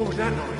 What was that noise?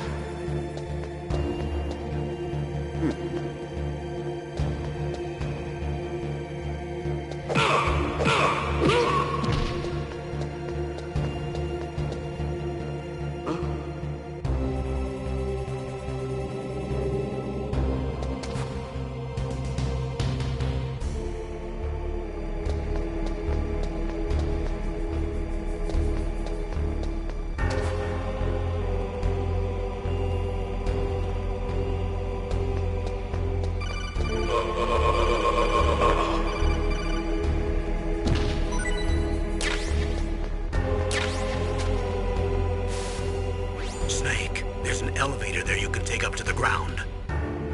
There's an elevator there you can take up to the ground.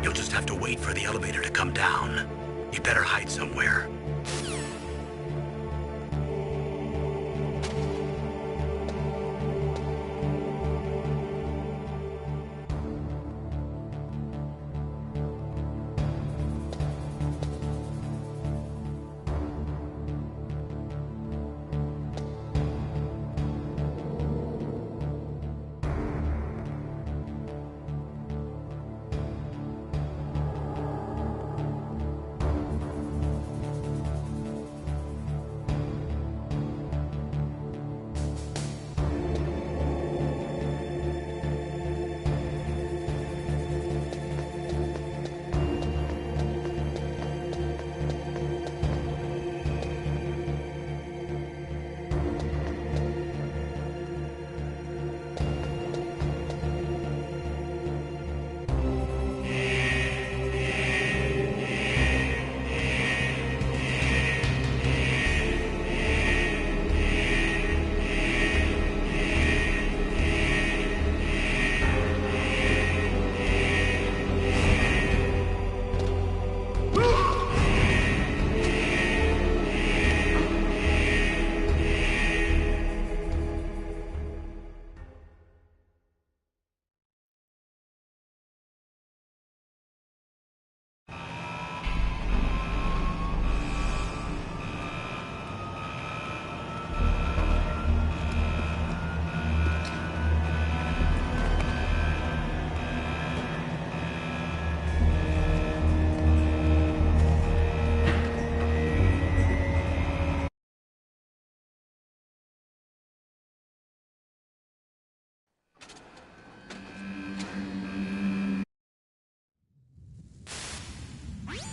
You'll just have to wait for the elevator to come down. You better hide somewhere.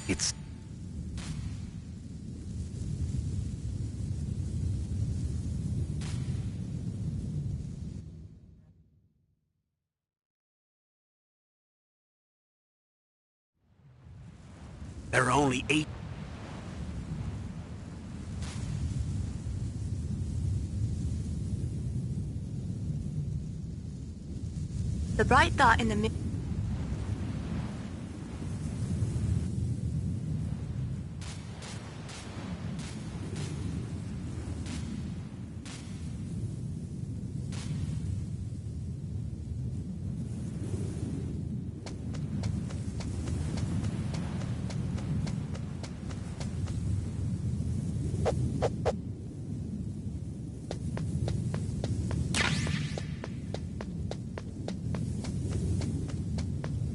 It's... There are only 8... The bright dot in the middle.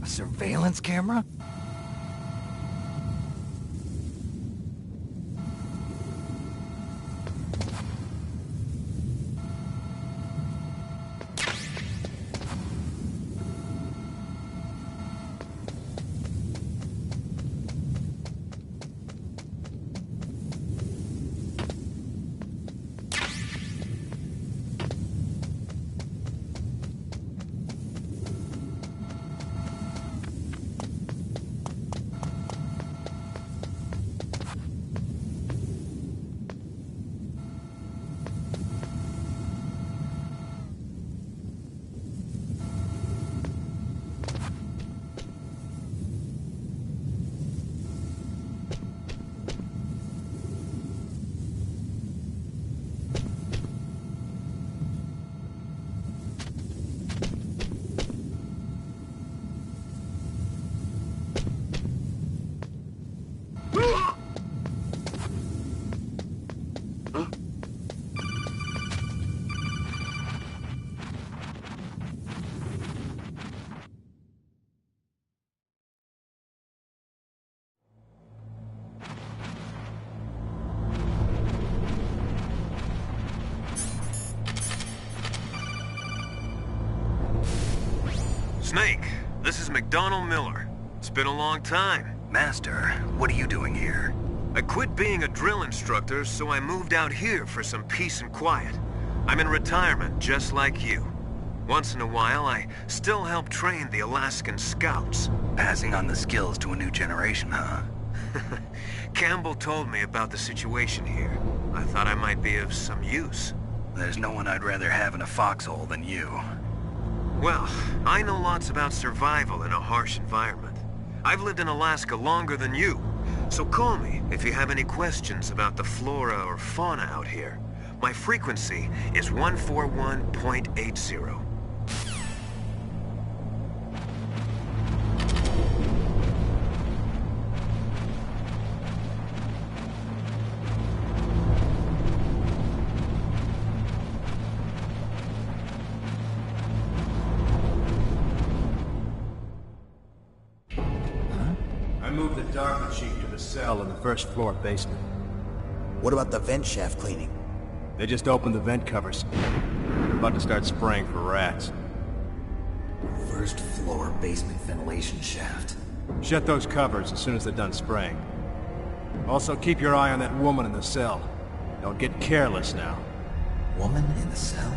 Surveillance camera? Snake, this is McDonald Miller. It's been a long time. Master, what are you doing here? I quit being a drill instructor, so I moved out here for some peace and quiet. I'm in retirement, just like you. Once in a while, I still help train the Alaskan Scouts. Passing on the skills to a new generation, huh? Campbell told me about the situation here. I thought I might be of some use. There's no one I'd rather have in a foxhole than you. Well, I know lots about survival in a harsh environment. I've lived in Alaska longer than you, so call me if you have any questions about the flora or fauna out here. My frequency is 141.80. Move the darkness sheet to the cell in the first floor basement. What about the vent shaft cleaning? They just opened the vent covers. They're about to start spraying for rats. First floor basement ventilation shaft. Shut those covers as soon as they're done spraying. Also, keep your eye on that woman in the cell. Don't get careless now. Woman in the cell?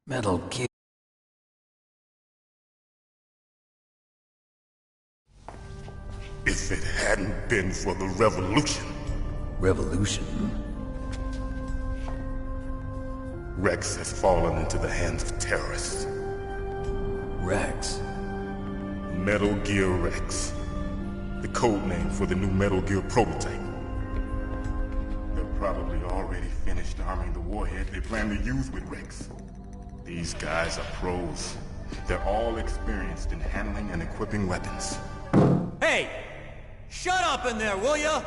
Metal Gear. If it hadn't been for the revolution. Revolution? Rex has fallen into the hands of terrorists. Rex? Metal Gear Rex. The code name for the new Metal Gear prototype. They're probably already finished arming the warhead they plan to use with Rex. These guys are pros. They're all experienced in handling and equipping weapons. Hey! Shut up in there, will ya?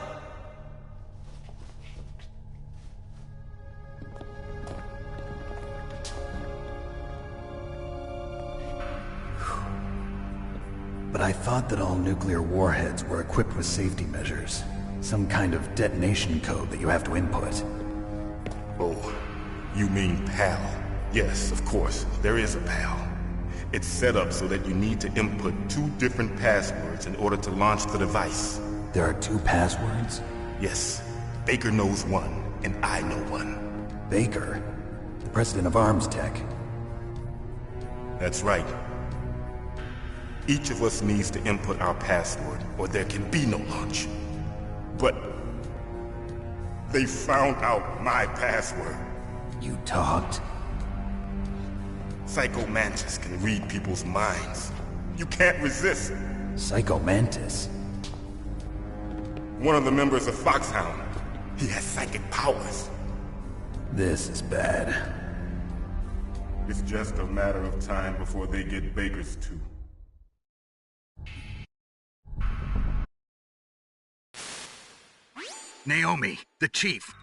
But I thought that all nuclear warheads were equipped with safety measures. Some kind of detonation code that you have to input. Oh, you mean PAL? Yes, of course, there is a PAL. It's set up so that you need to input 2 different passwords in order to launch the device. There are 2 passwords? Yes, Baker knows one, and I know one. Baker? The president of Arms Tech. That's right. Each of us needs to input our password, or there can be no launch. But they found out my password. You talked? Psycho Mantis can read people's minds. You can't resist. Psycho Mantis? One of the members of Foxhound. He has psychic powers. This is bad. It's just a matter of time before they get Baker's too. Naomi, the chief.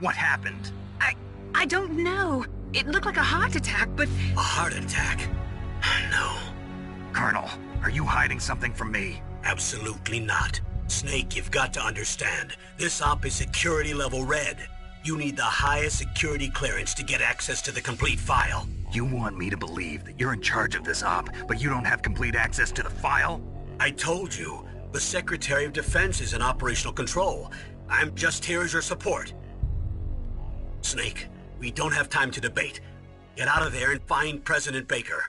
What happened? I don't know. It looked like a heart attack, but... A heart attack? No. Colonel, are you hiding something from me? Absolutely not. Snake, you've got to understand. This op is security level red. You need the highest security clearance to get access to the complete file. You want me to believe that you're in charge of this op, but you don't have complete access to the file? I told you. The Secretary of Defense is in operational control. I'm just here as your support. Snake, we don't have time to debate. Get out of there and find President Baker.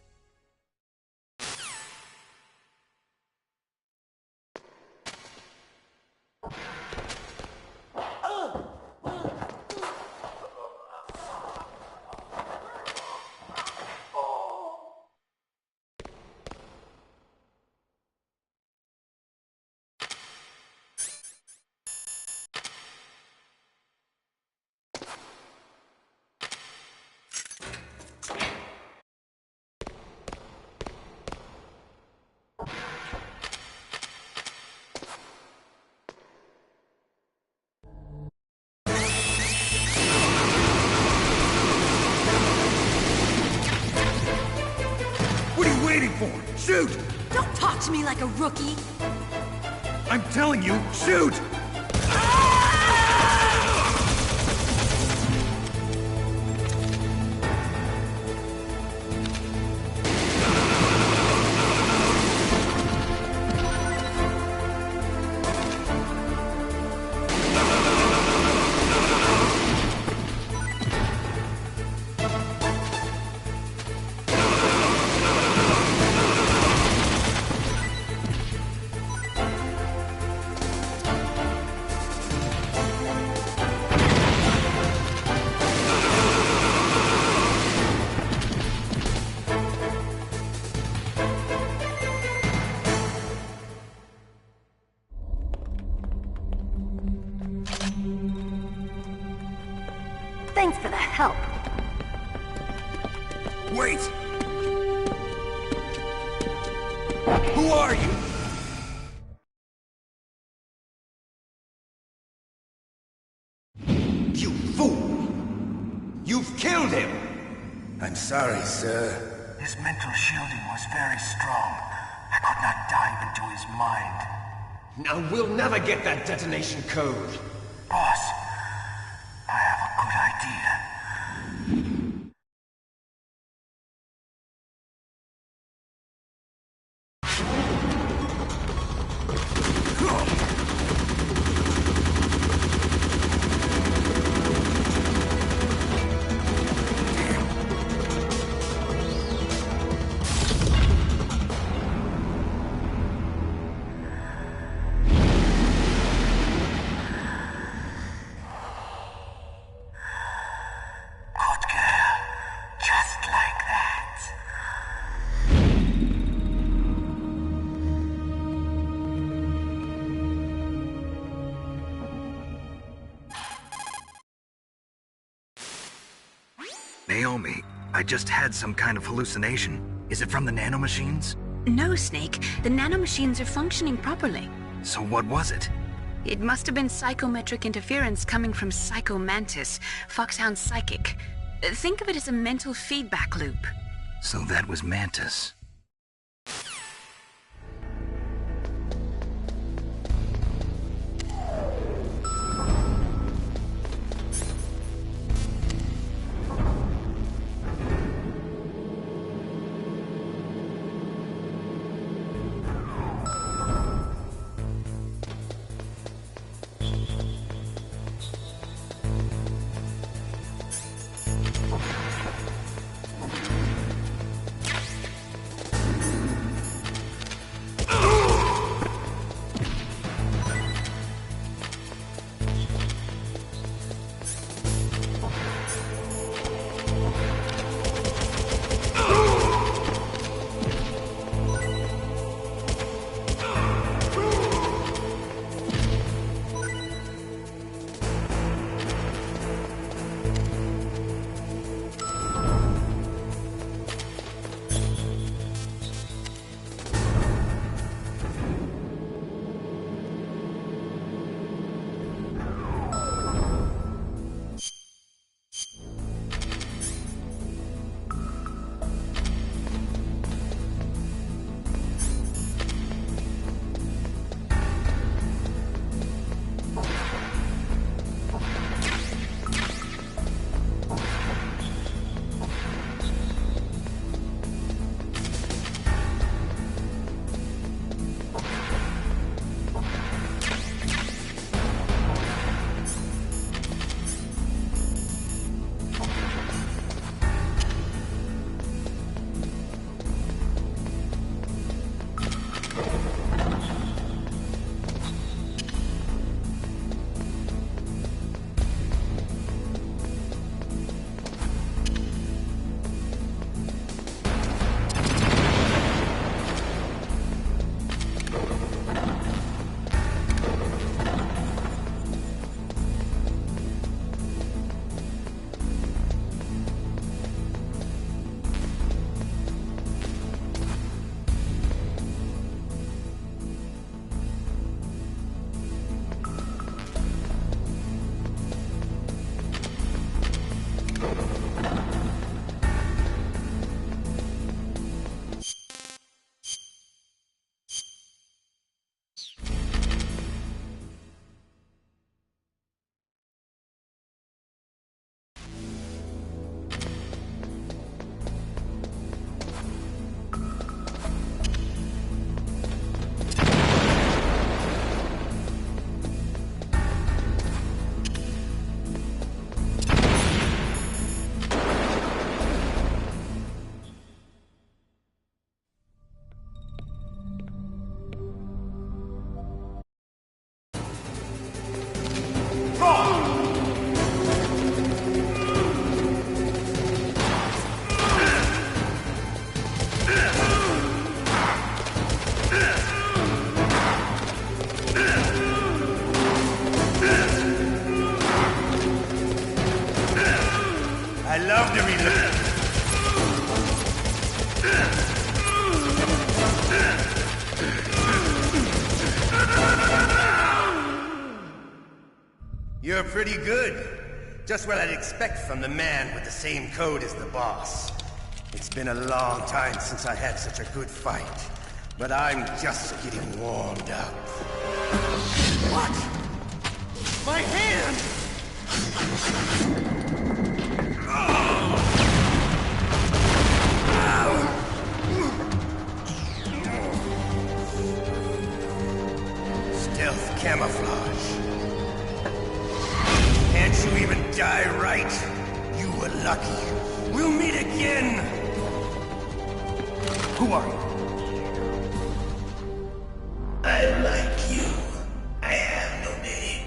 What are you waiting for? Shoot! Don't talk to me like a rookie. I'm telling you, shoot! Thanks for the help. Wait! Who are you? You fool! You've killed him! I'm sorry, sir. His mental shielding was very strong. I could not dive into his mind. Now we'll never get that detonation code. Boss, I have a good idea. Naomi, I just had some kind of hallucination. Is it from the nanomachines? No, Snake. The nanomachines are functioning properly. So what was it? It must have been psychometric interference coming from Psycho Mantis, Foxhound's psychic. Think of it as a mental feedback loop. So that was Mantis. You're pretty good. Just what I'd expect from the man with the same code as the boss. It's been a long time since I had such a good fight, but I'm just getting warmed up. What? My hand! Stealth camouflage. Can't you even die right? You were lucky. We'll meet again! Who are you? I'm like you. I have no name.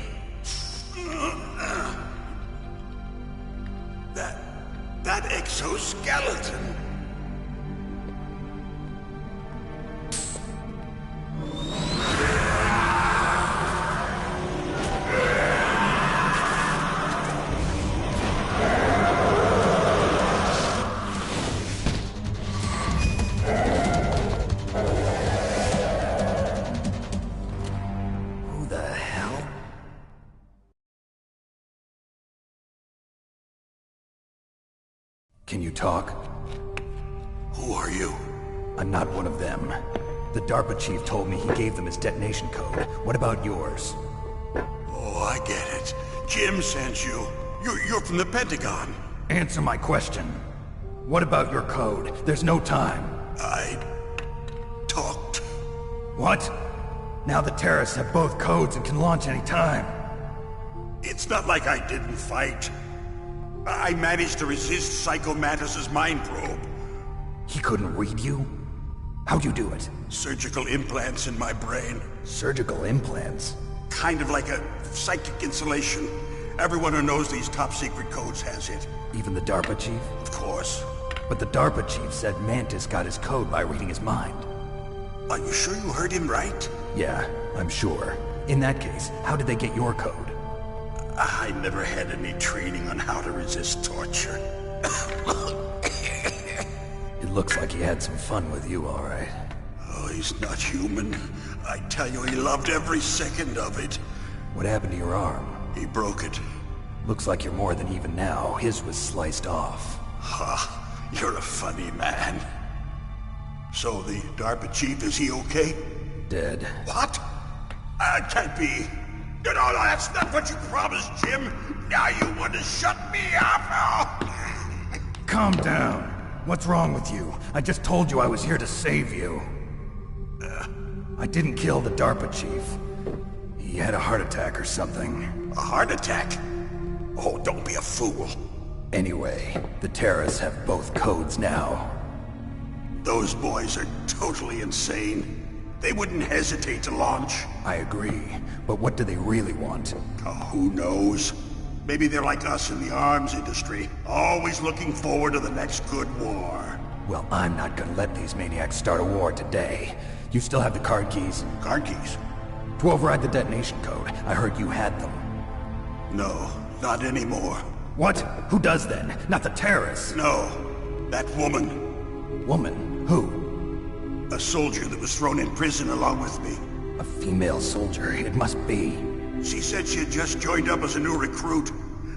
That exoskeleton. Can you talk? Who are you? I'm not one of them. The DARPA chief told me he gave them his detonation code. What about yours? Oh, I get it. Jim sent you. You're from the Pentagon. Answer my question. What about your code? There's no time. I talked. What? Now the terrorists have both codes and can launch any time. It's not like I didn't fight. I managed to resist Psycho Mantis's mind probe. He couldn't read you? How'd you do it? Surgical implants in my brain. Surgical implants? Kind of like a psychic insulation. Everyone who knows these top secret codes has it. Even the DARPA chief? Of course. But the DARPA chief said Mantis got his code by reading his mind. Are you sure you heard him right? Yeah, I'm sure. In that case, how did they get your code? I never had any training on how to resist torture. It looks like he had some fun with you, all right. Oh, he's not human. I tell you, he loved every second of it. What happened to your arm? He broke it. Looks like you're more than even now. His was sliced off. Ha, you're a funny man. So the DARPA chief, is he okay? Dead. What? Can't be. No, that's not what you promised, Jim. Now you want to shut me up? Calm down. What's wrong with you? I just told you I was here to save you. I didn't kill the DARPA chief. He had a heart attack or something. A heart attack? Oh, don't be a fool. Anyway, the terrorists have both codes now. Those boys are totally insane. They wouldn't hesitate to launch. I agree, but what do they really want? Oh, who knows? Maybe they're like us in the arms industry, always looking forward to the next good war. Well, I'm not gonna let these maniacs start a war today. You still have the card keys? Card keys? To override the detonation code. I heard you had them. No, not anymore. What? Who does then? Not the terrorists? No, that woman. Woman? Who? A soldier that was thrown in prison along with me. A female soldier, it must be. She said she had just joined up as a new recruit.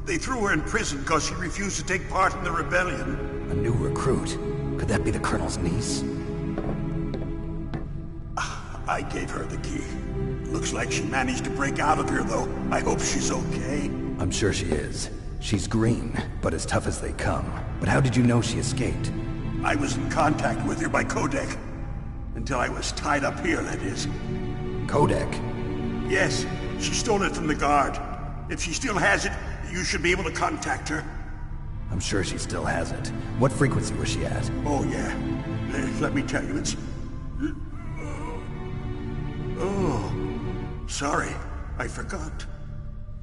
They threw her in prison because she refused to take part in the rebellion. A new recruit? Could that be the Colonel's niece? I gave her the key. Looks like she managed to break out of here, though. I hope she's okay. I'm sure she is. She's green, but as tough as they come. But how did you know she escaped? I was in contact with her by codec. Until I was tied up here, that is. Codec? Yes, she stole it from the guard. If she still has it, you should be able to contact her. I'm sure she still has it. What frequency was she at? Oh, yeah. Let me tell you, it's... Oh, sorry. I forgot.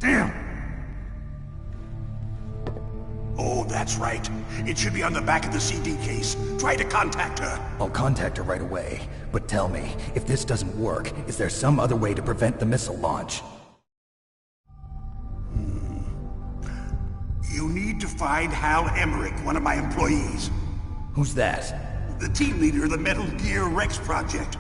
Damn! Oh, that's right. It should be on the back of the CD case. Try to contact her. I'll contact her right away. But tell me, if this doesn't work, is there some other way to prevent the missile launch? You need to find Hal Emmerich, one of my employees. Who's that? The team leader of the Metal Gear Rex project.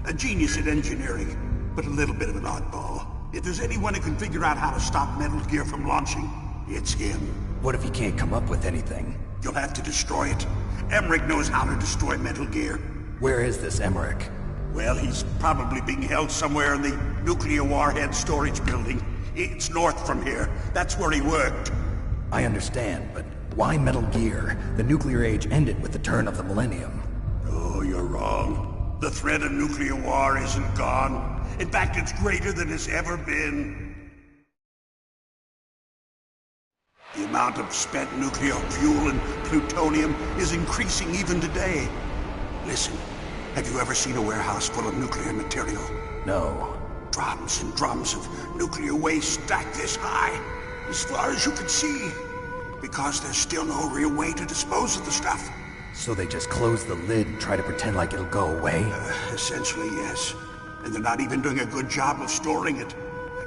A genius at engineering, but a little bit of an oddball. If there's anyone who can figure out how to stop Metal Gear from launching, it's him. What if he can't come up with anything? You'll have to destroy it. Emmerich knows how to destroy Metal Gear. Where is this Emmerich? Well, he's probably being held somewhere in the nuclear warhead storage building. It's north from here. That's where he worked. I understand, but why Metal Gear? The nuclear age ended with the turn of the millennium. Oh, you're wrong. The threat of nuclear war isn't gone. In fact, it's greater than it's ever been. The amount of spent nuclear fuel and plutonium is increasing even today. Listen, have you ever seen a warehouse full of nuclear material? No. Drums and drums of nuclear waste stacked this high, as far as you can see. Because there's still no real way to dispose of the stuff. So they just close the lid and try to pretend like it'll go away? Essentially, yes. And they're not even doing a good job of storing it.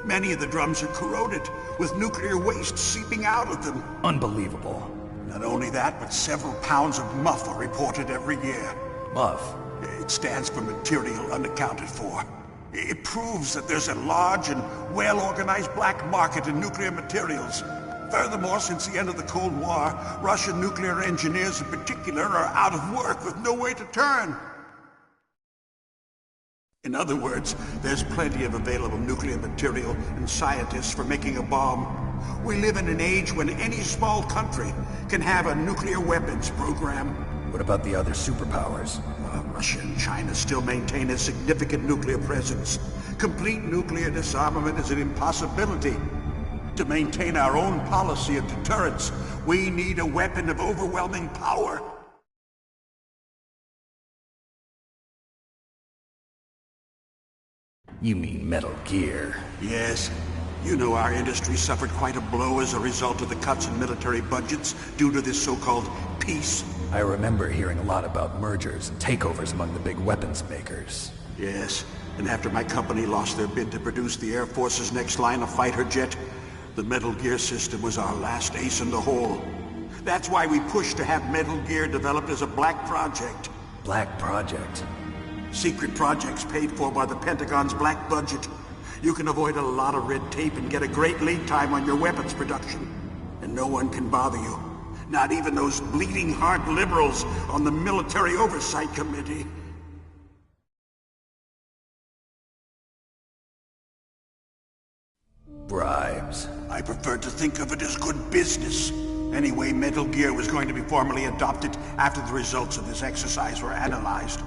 Many of the drums are corroded, with nuclear waste seeping out of them. Unbelievable. Not only that, but several pounds of MUF are reported every year. MUF? It stands for material unaccounted for. It proves that there's a large and well-organized black market in nuclear materials. Furthermore, since the end of the Cold War, Russian nuclear engineers in particular are out of work with no way to turn. In other words, there's plenty of available nuclear material and scientists for making a bomb. We live in an age when any small country can have a nuclear weapons program. What about the other superpowers? Russia and China still maintain a significant nuclear presence. Complete nuclear disarmament is an impossibility. To maintain our own policy of deterrence, we need a weapon of overwhelming power. You mean Metal Gear? Yes. You know our industry suffered quite a blow as a result of the cuts in military budgets due to this so-called peace. I remember hearing a lot about mergers and takeovers among the big weapons makers. Yes, and after my company lost their bid to produce the Air Force's next line of fighter jet, the Metal Gear system was our last ace in the hole. That's why we pushed to have Metal Gear developed as a black project. Black project? Secret projects paid for by the Pentagon's black budget. You can avoid a lot of red tape and get a great lead time on your weapons production. And no one can bother you. Not even those bleeding heart liberals on the Military Oversight Committee. Bribes. I prefer to think of it as good business. Anyway, Metal Gear was going to be formally adopted after the results of this exercise were analyzed.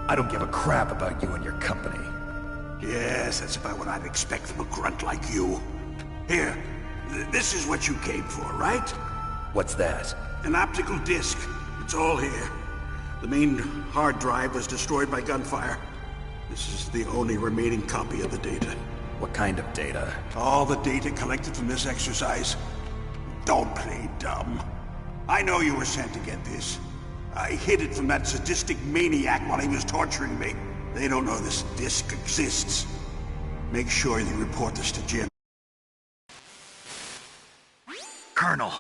I don't give a crap about you and your company. Yes, that's about what I'd expect from a grunt like you. Here, this is what you came for, right? What's that? An optical disc. It's all here. The main hard drive was destroyed by gunfire. This is the only remaining copy of the data. What kind of data? All the data collected from this exercise. Don't play dumb. I know you were sent to get this. I hid it from that sadistic maniac while he was torturing me. They don't know this disc exists. Make sure you report this to Jim. Colonel!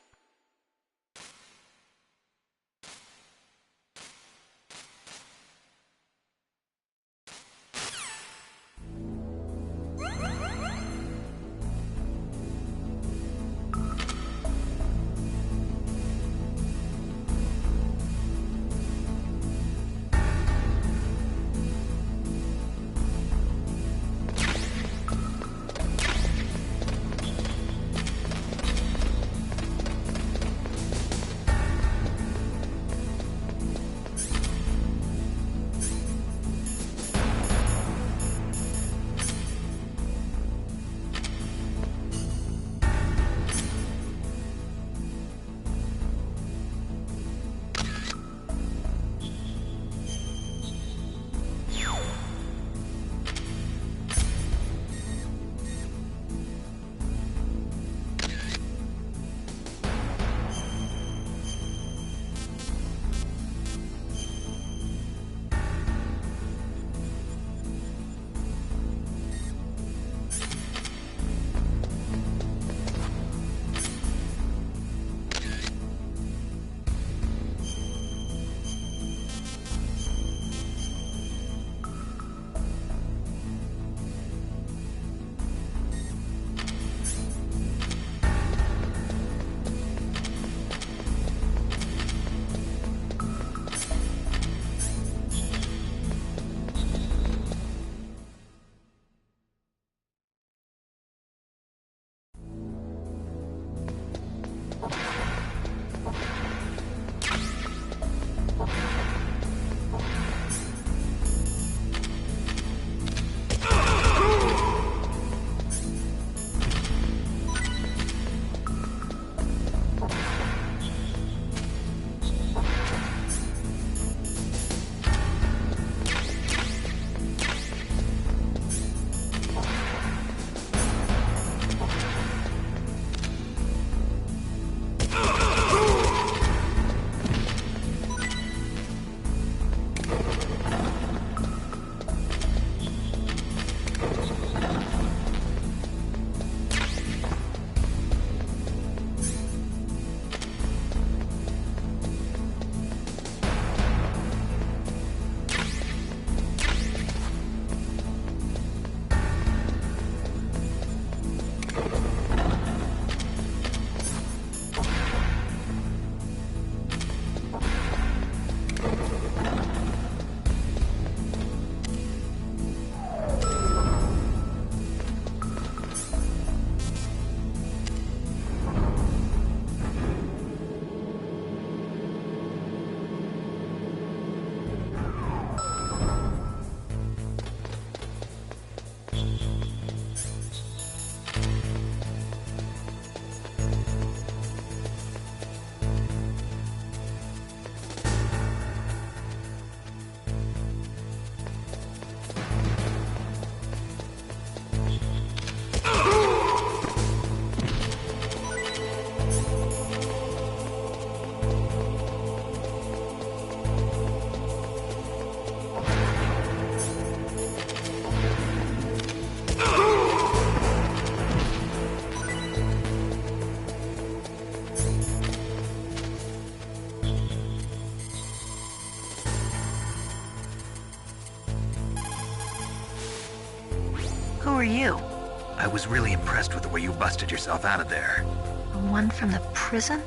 I was really impressed with the way you busted yourself out of there. The one from the prison?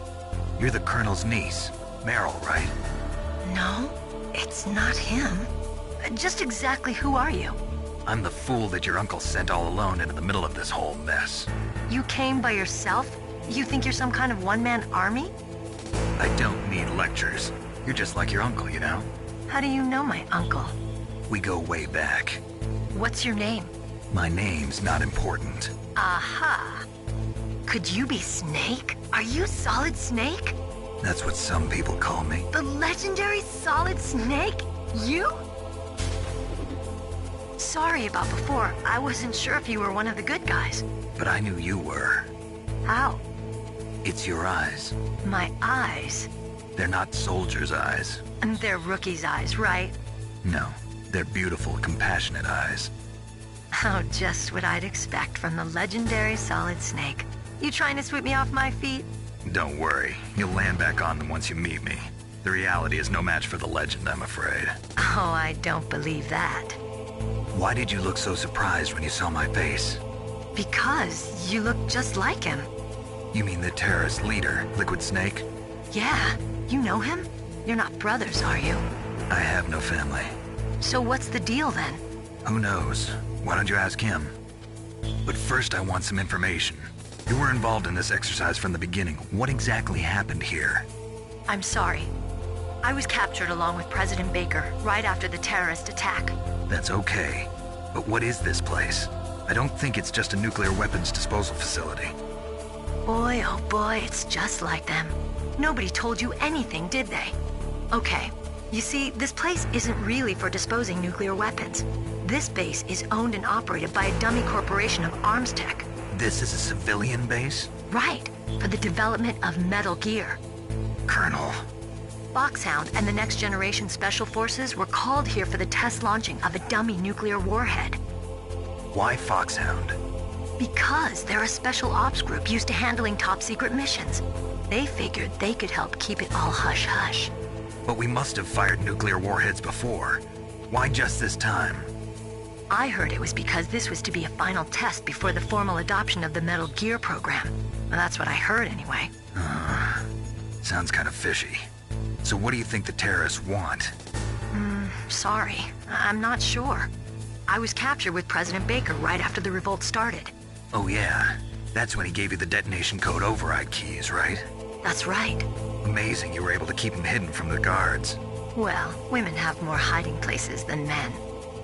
You're the Colonel's niece, Meryl, right? No, it's not him. Just exactly who are you? I'm the fool that your uncle sent all alone into the middle of this whole mess. You came by yourself? You think you're some kind of one-man army? I don't need lectures. You're just like your uncle, you know? How do you know my uncle? We go way back. What's your name? My name's not important. Aha. Could you be Snake? Are you Solid Snake? That's what some people call me. The legendary Solid Snake? You? Sorry about before. I wasn't sure if you were one of the good guys. But I knew you were. How? It's your eyes. My eyes? They're not soldiers' eyes. And they're rookies' eyes, right? No, they're beautiful, compassionate eyes. Oh, just what I'd expect from the legendary Solid Snake. You trying to sweep me off my feet? Don't worry, you'll land back on them once you meet me. The reality is no match for the legend, I'm afraid. Oh, I don't believe that. Why did you look so surprised when you saw my face? Because you look just like him. You mean the terrorist leader, Liquid Snake? Yeah, you know him? You're not brothers, are you? I have no family. So what's the deal then? Who knows? Why don't you ask him? But first I want some information. You were involved in this exercise from the beginning. What exactly happened here? I'm sorry. I was captured along with President Baker right after the terrorist attack. That's okay. But what is this place? I don't think it's just a nuclear weapons disposal facility. Boy, oh boy, it's just like them. Nobody told you anything, did they? Okay, you see, this place isn't really for disposing nuclear weapons. This base is owned and operated by a dummy corporation of arms tech. This is a civilian base? Right, for the development of Metal Gear. Colonel. Foxhound and the Next Generation Special Forces were called here for the test launching of a dummy nuclear warhead. Why Foxhound? Because they're a special ops group used to handling top-secret missions. They figured they could help keep it all hush-hush. But we must have fired nuclear warheads before. Why just this time? I heard it was because this was to be a final test before the formal adoption of the Metal Gear program. Well, that's what I heard anyway. Sounds kind of fishy. So what do you think the terrorists want? Sorry. I'm not sure. I was captured with President Baker right after the revolt started. Oh yeah, that's when he gave you the detonation code override keys, right? That's right. Amazing you were able to keep him hidden from the guards. Well, women have more hiding places than men.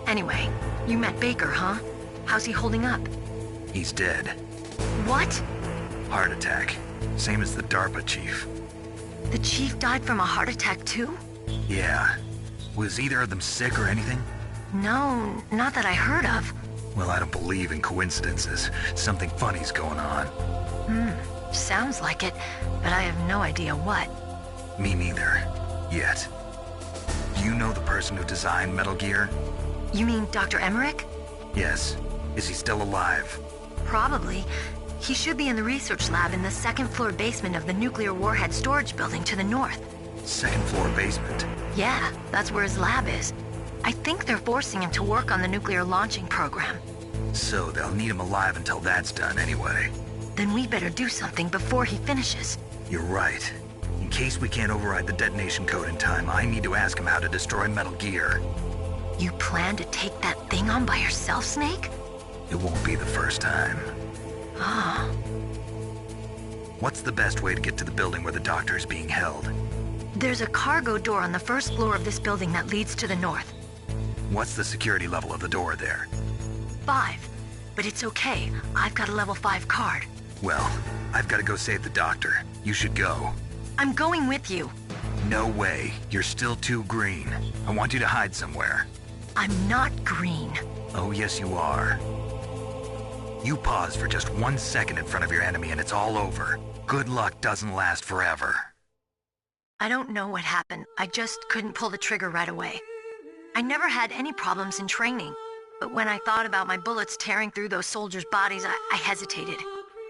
Anyway, you met Baker, huh? How's he holding up? He's dead. What? Heart attack. Same as the DARPA chief. The chief died from a heart attack too? Yeah. Was either of them sick or anything? No, not that I heard of. Well, I don't believe in coincidences. Something funny's going on. Sounds like it, but I have no idea what. Me neither. Yet. Do you know the person who designed Metal Gear? You mean Dr. Emmerich? Yes. Is he still alive? Probably. He should be in the research lab in the second-floor basement of the nuclear warhead storage building to the north. Second-floor basement? Yeah, that's where his lab is. I think they're forcing him to work on the nuclear launching program. So they'll need him alive until that's done anyway. Then we better do something before he finishes. You're right. In case we can't override the detonation code in time, I need to ask him how to destroy Metal Gear. You plan to take that thing on by yourself, Snake? It won't be the first time. Ah. What's the best way to get to the building where the doctor is being held? There's a cargo door on the first floor of this building that leads to the north. What's the security level of the door there? 5. But it's okay. I've got a level 5 card. Well, I've got to go save the doctor. You should go. I'm going with you. No way. You're still too green. I want you to hide somewhere. I'm not green. Oh, yes you are. You pause for just 1 second in front of your enemy and it's all over. Good luck doesn't last forever. I don't know what happened. I just couldn't pull the trigger right away. I never had any problems in training, but when I thought about my bullets tearing through those soldiers' bodies, I hesitated.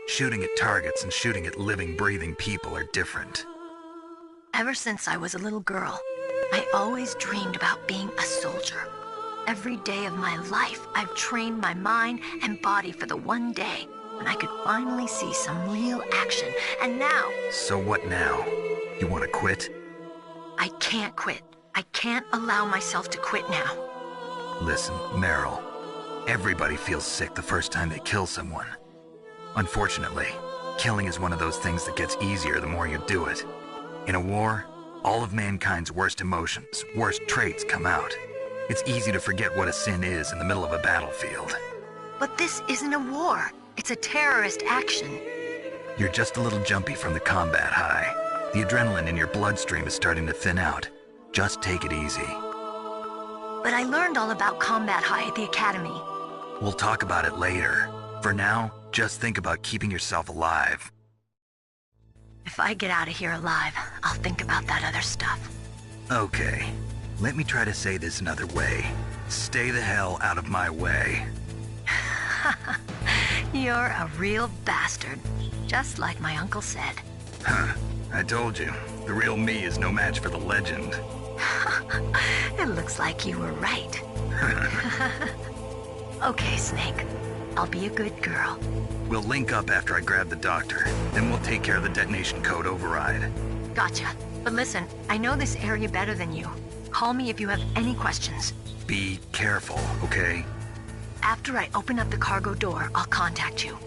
Shooting at targets and shooting at living, breathing people are different. Ever since I was a little girl, I always dreamed about being a soldier. every day of my life, I've trained my mind and body for the one day when I could finally see some real action. And now... So what now? You want to quit? I can't quit. I can't allow myself to quit now. Listen, Meryl. Everybody feels sick the first time they kill someone. Unfortunately, killing is one of those things that gets easier the more you do it. In a war, all of mankind's worst emotions, worst traits come out. It's easy to forget what a sin is in the middle of a battlefield. But this isn't a war. It's a terrorist action. You're just a little jumpy from the combat high. The adrenaline in your bloodstream is starting to thin out. Just take it easy. But I learned all about combat high at the academy. We'll talk about it later. For now, just think about keeping yourself alive. If I get out of here alive, I'll think about that other stuff. Okay. Let me try to say this another way. Stay the hell out of my way. You're a real bastard. Just like my uncle said. Huh. I told you. The real me is no match for the legend. It looks like you were right. Okay, Snake. I'll be a good girl. We'll link up after I grab the doctor. Then we'll take care of the detonation code override. Gotcha. But listen, I know this area better than you. Call me if you have any questions. Be careful, okay? After I open up the cargo door, I'll contact you.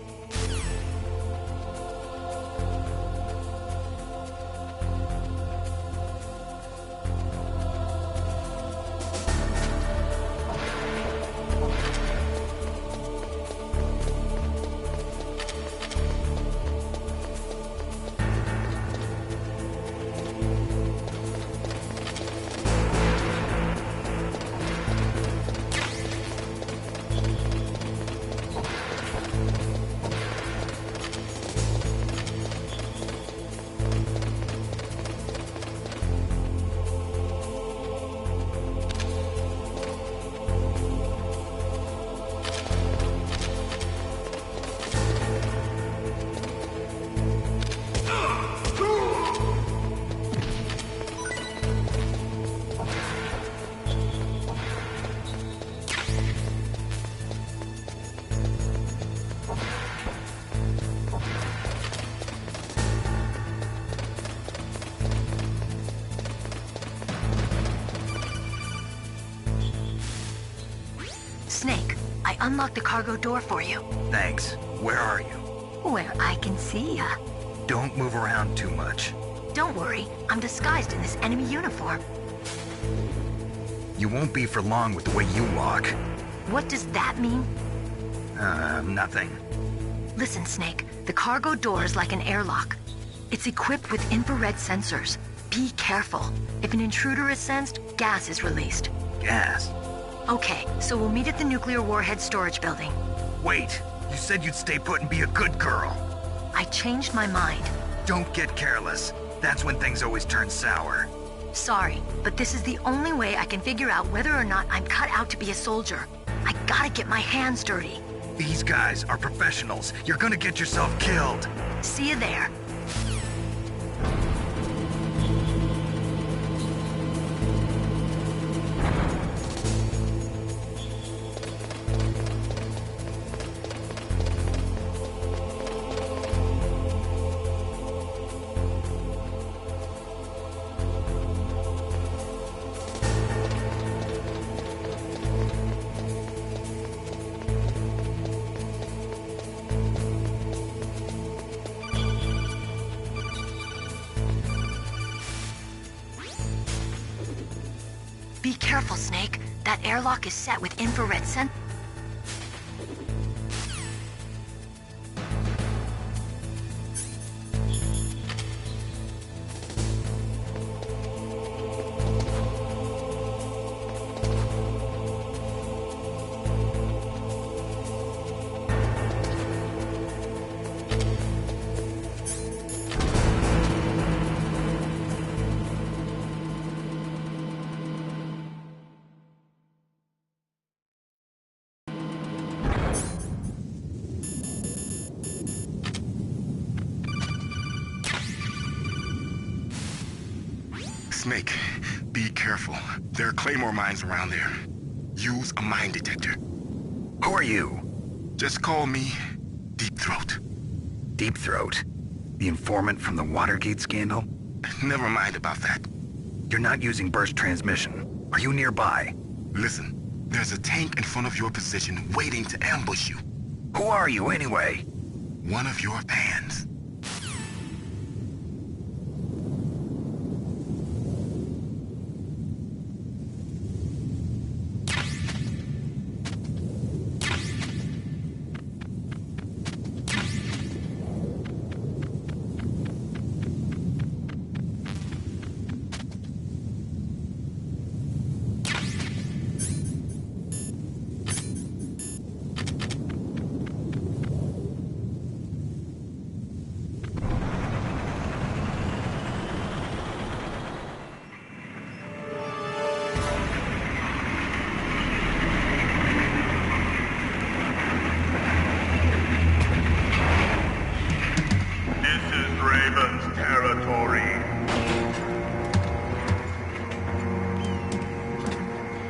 Snake, I unlocked the cargo door for you. Thanks. Where are you? Where I can see ya. Don't move around too much. Don't worry, I'm disguised in this enemy uniform. You won't be for long with the way you walk. What does that mean? Nothing. Listen, Snake, the cargo door is like an airlock. It's equipped with infrared sensors. Be careful. If an intruder is sensed, gas is released. Gas? Okay, so we'll meet at the nuclear warhead storage building. Wait, you said you'd stay put and be a good girl. I changed my mind. Don't get careless. That's when things always turn sour. Sorry, but this is the only way I can figure out whether or not I'm cut out to be a soldier. I gotta get my hands dirty. These guys are professionals. You're gonna get yourself killed. See you there. Be careful, Snake. That airlock is set with infrared sensors. Snake, be careful. There are claymore mines around there. Use a mine detector. Who are you? Just call me Deep Throat. Deep Throat? The informant from the Watergate scandal? Never mind about that. You're not using burst transmission. Are you nearby? Listen, there's a tank in front of your position waiting to ambush you. Who are you anyway? One of your fans.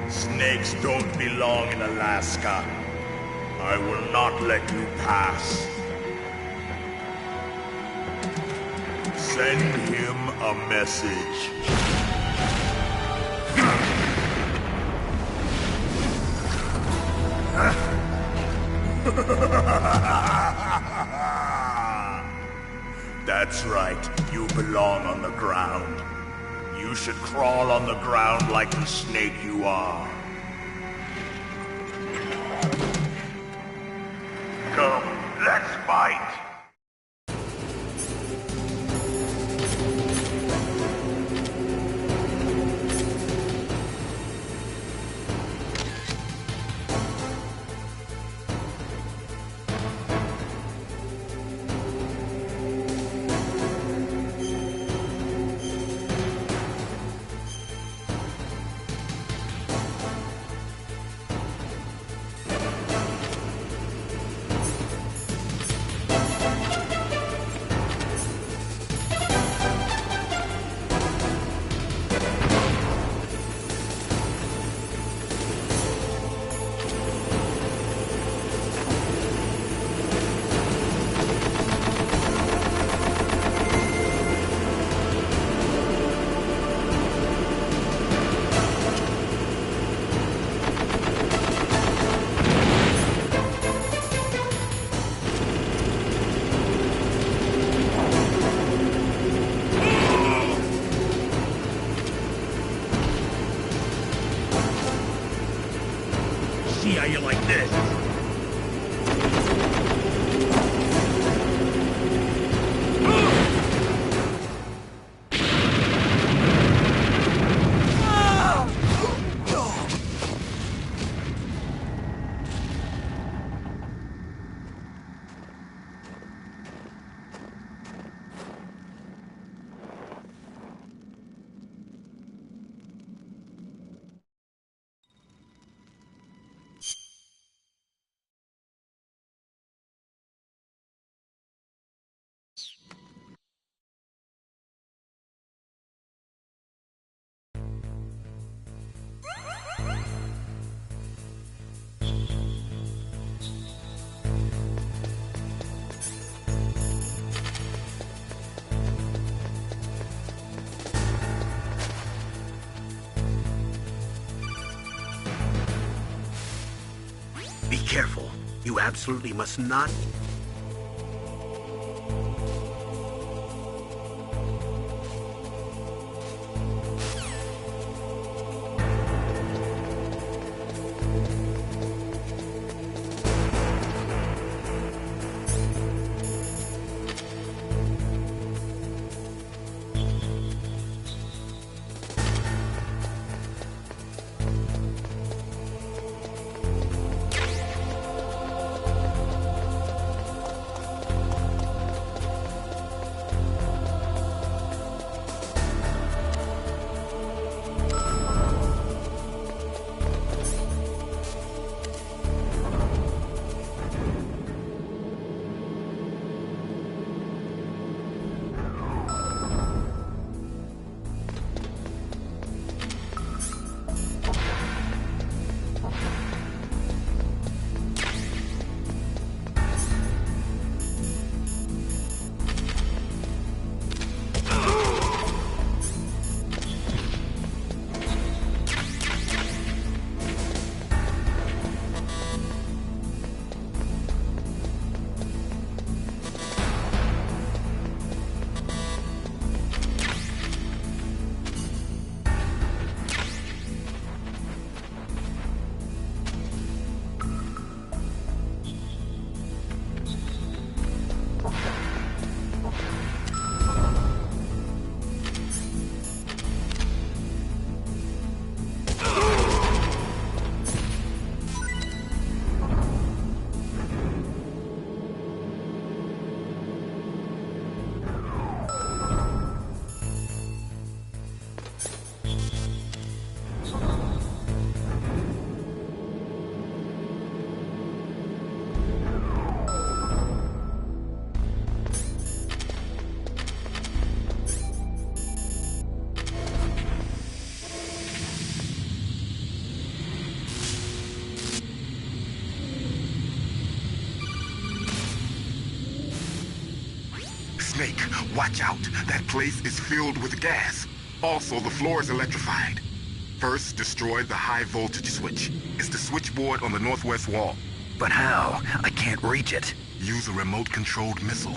Snakes don't belong in Alaska. I will not let you pass. Send him a message. That's right, you belong on the ground. You should crawl on the ground like the snake you are. Come, let's fight! See how you like this. Be careful. You absolutely must not... Snake, watch out. That place is filled with gas. Also, the floor is electrified. First, destroy the high voltage switch. It's the switchboard on the northwest wall. But how? I can't reach it. Use a remote-controlled missile.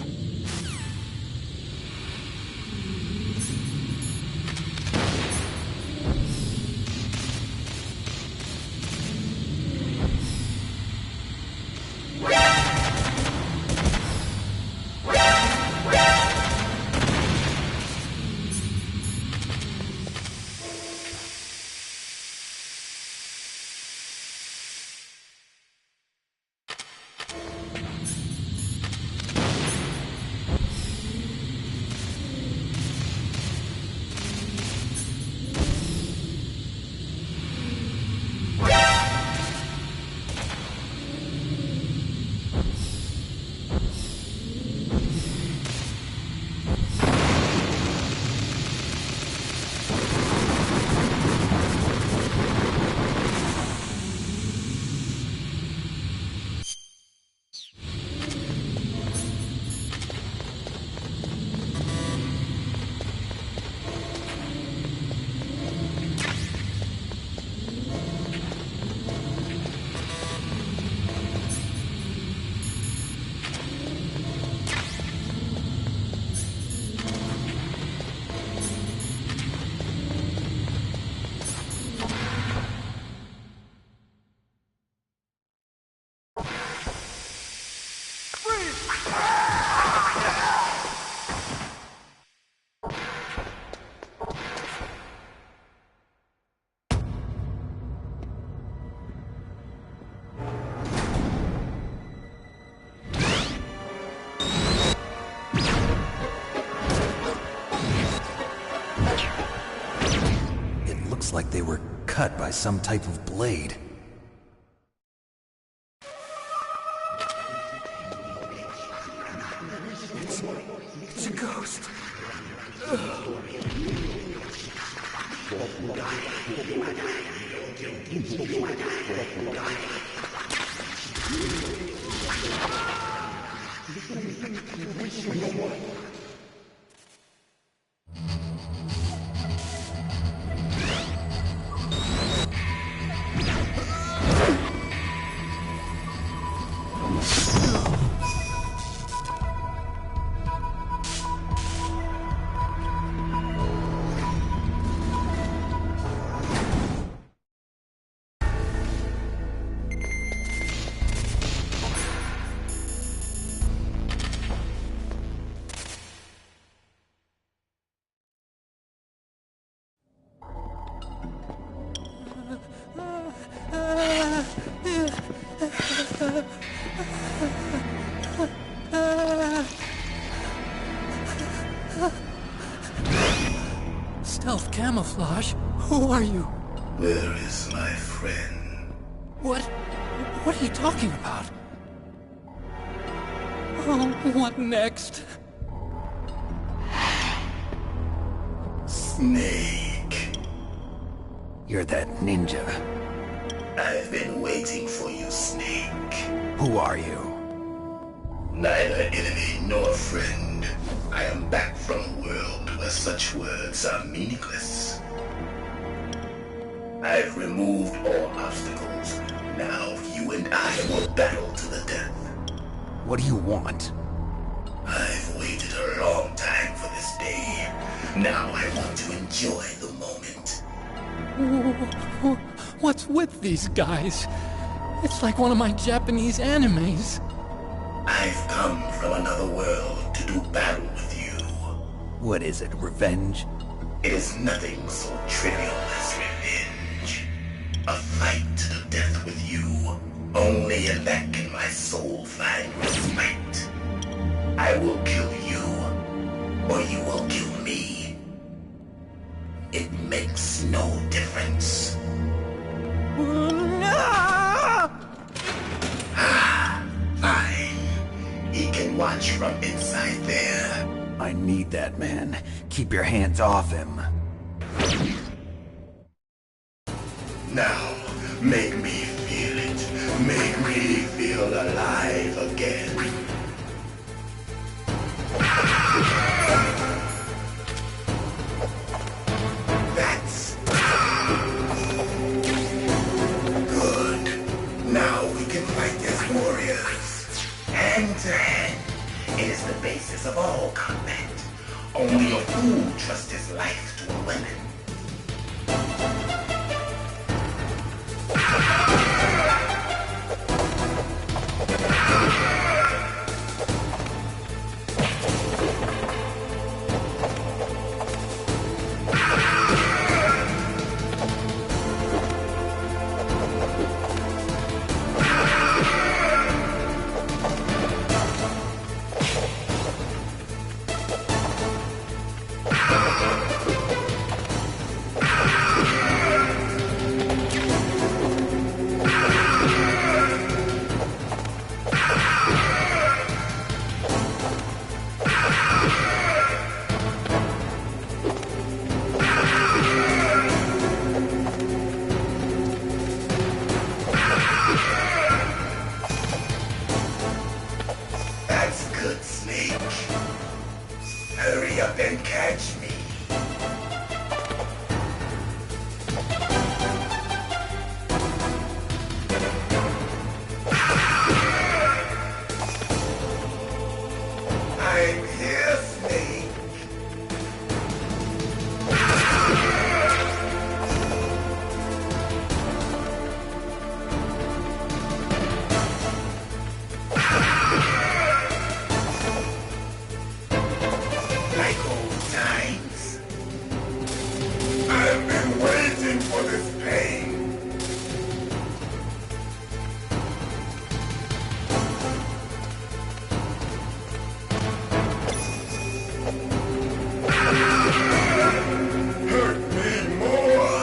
Like they were cut by some type of blade. It's a ghost. Stealth camouflage? Who are you? Where is my friend? What are you talking about? Oh, what next? Snake. You're that ninja. I've been waiting for you, Snake. Who are you? Neither enemy nor friend. I am back from a world where such words are meaningless. I've removed all obstacles. Now you and I will battle to the death. What do you want? I've waited a long time for this day. Now I want to enjoy the moment. What's with these guys? It's like one of my Japanese animes. I've come from another world to do battle with you. What is it, revenge? It is nothing so trivial as revenge. A fight to the death with you. Only in that can my soul find respite. I will kill you, or you will kill me. It makes no difference. Fine. He can watch from inside there. I need that man. Keep your hands off him. Now, make me feel it. Make me feel alive again. It is the basis of all combat. Only a fool trusts his life to a weapon. Hurry up and catch me. I'm here, Snake. Like old times. I've been waiting for this pain. Hurt me more.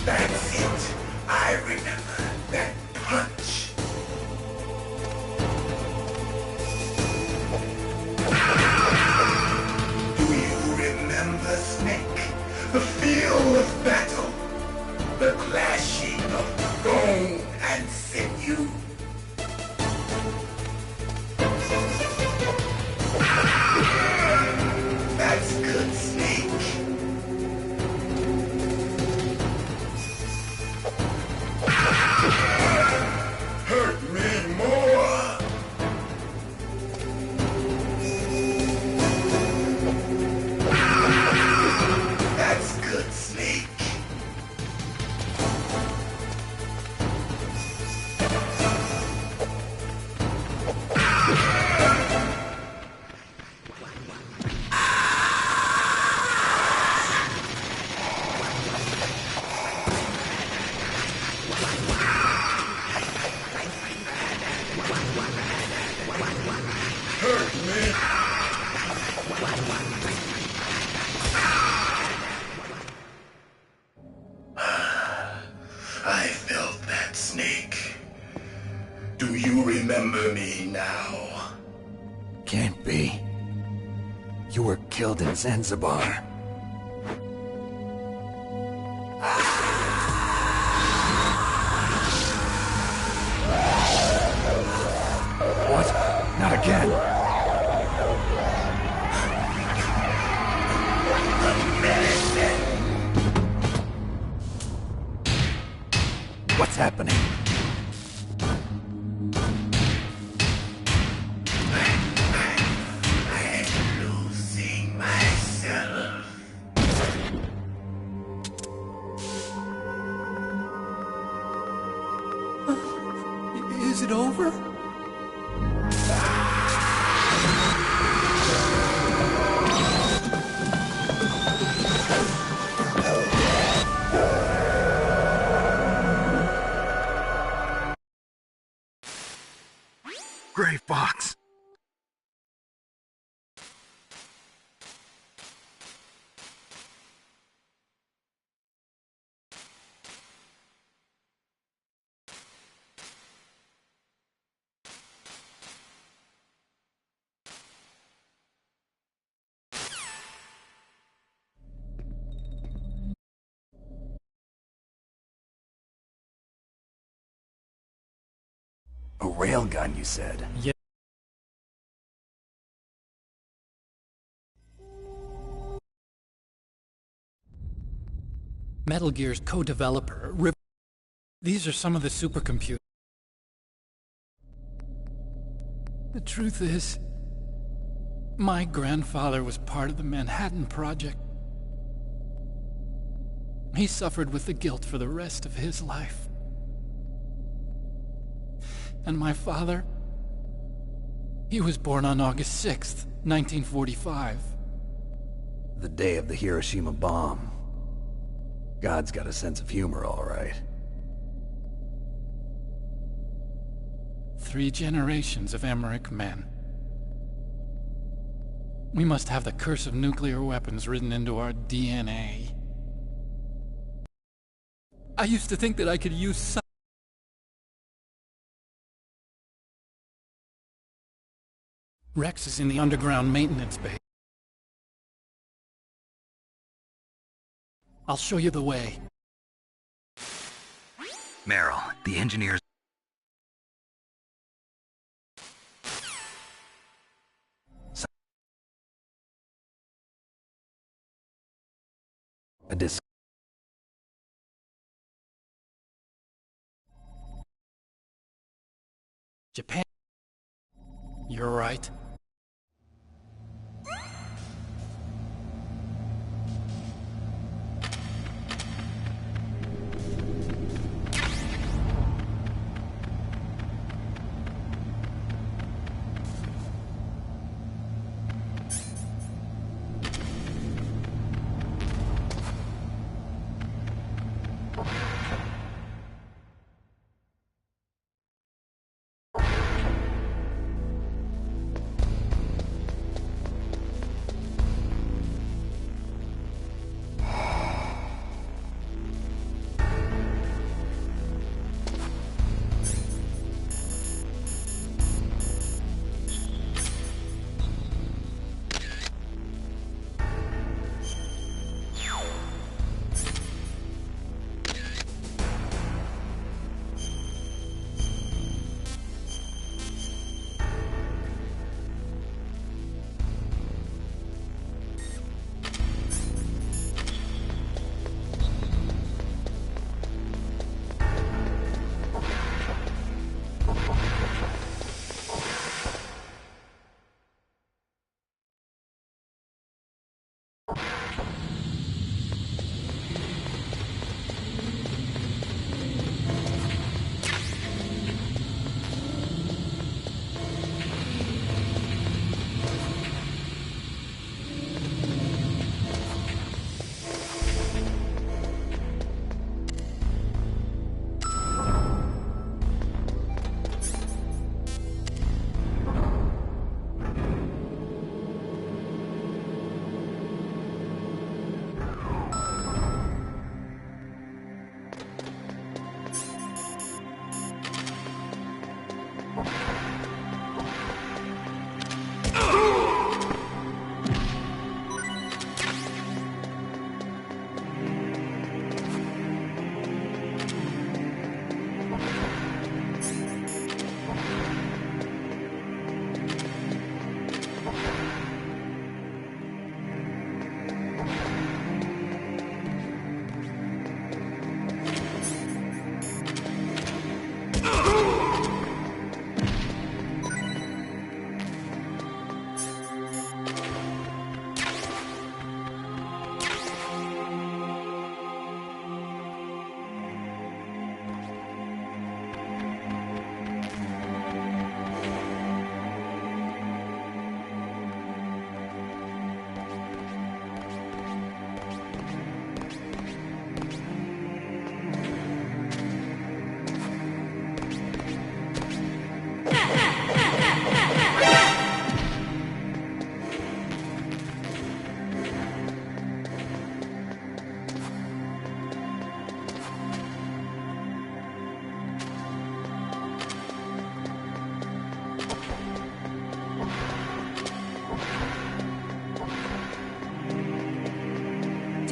That's it. I remember that punch. Do you remember, Snake? The feel of battle. The clashing of bone and sinew. That's good, Snake. Hurt me more. That's good, Snake. Hurt me. I felt that, Snake. Do you remember me now? Can't be. You were killed in Zanzibar. What? Not again. What's happening? I'm losing myself. Is it over? Gray Fox! A railgun, you said? Yeah. Metal Gear's co-developer, These are some of the supercomputers. The truth is, my grandfather was part of the Manhattan Project. He suffered with the guilt for the rest of his life. And my father, he was born on August 6th, 1945. The day of the Hiroshima bomb. God's got a sense of humor, all right. 3 generations of Emmerich men. We must have the curse of nuclear weapons written into our DNA. I used to think that I could use Rex is in the underground maintenance bay. I'll show you the way. Meryl, the engineers... A disc... Japan. You're right.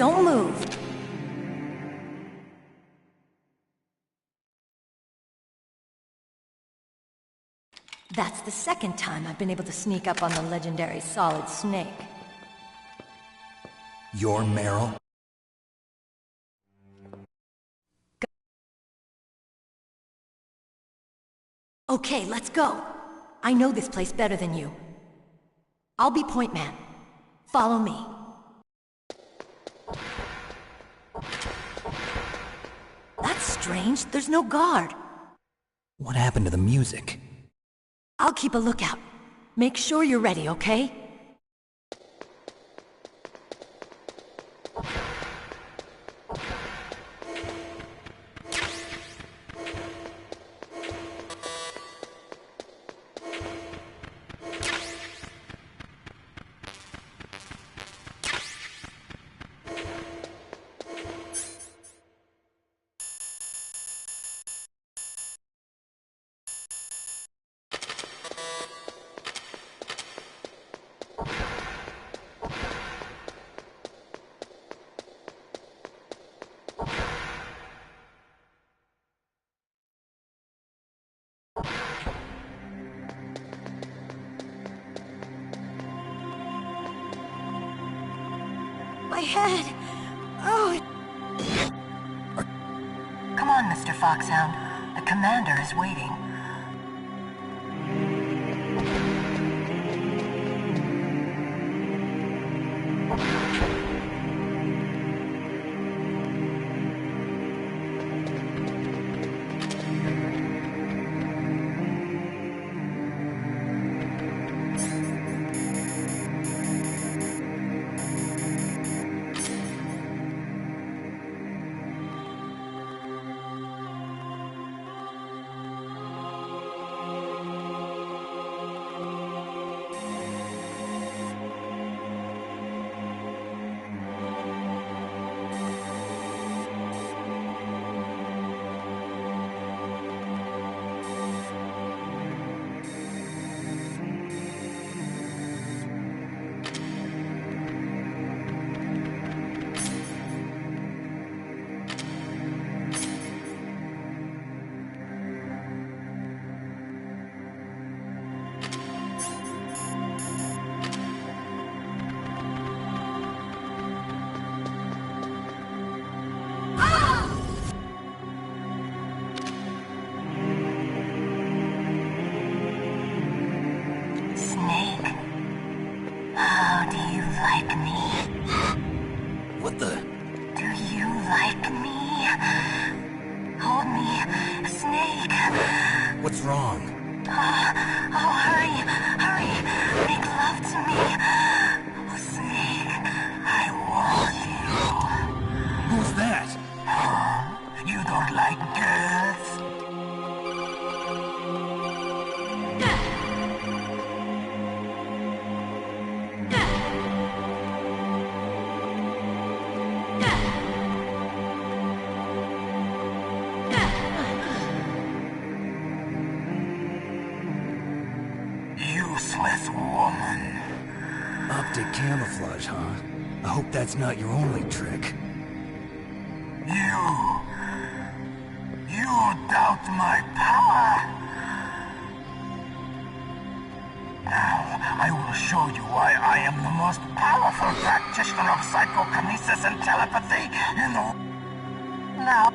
Don't move. That's the second time I've been able to sneak up on the legendary Solid Snake. You're Meryl? Okay, let's go. I know this place better than you. I'll be point man. Follow me. That's strange. There's no guard. What happened to the music? I'll keep a lookout. Make sure you're ready, okay? My head! Oh! Come on, Mr. Foxhound. The commander is waiting. What the? Do you like me? Hold me, Snake. What's wrong? Oh, hurry, hurry. Make love to me. Oh, Snake, I want you. Who's that? You don't like girls? Useless woman. Optic camouflage, huh? I hope that's not your only trick. You doubt my power? Now, I will show you why I am the most powerful practitioner of psychokinesis and telepathy in the... Now...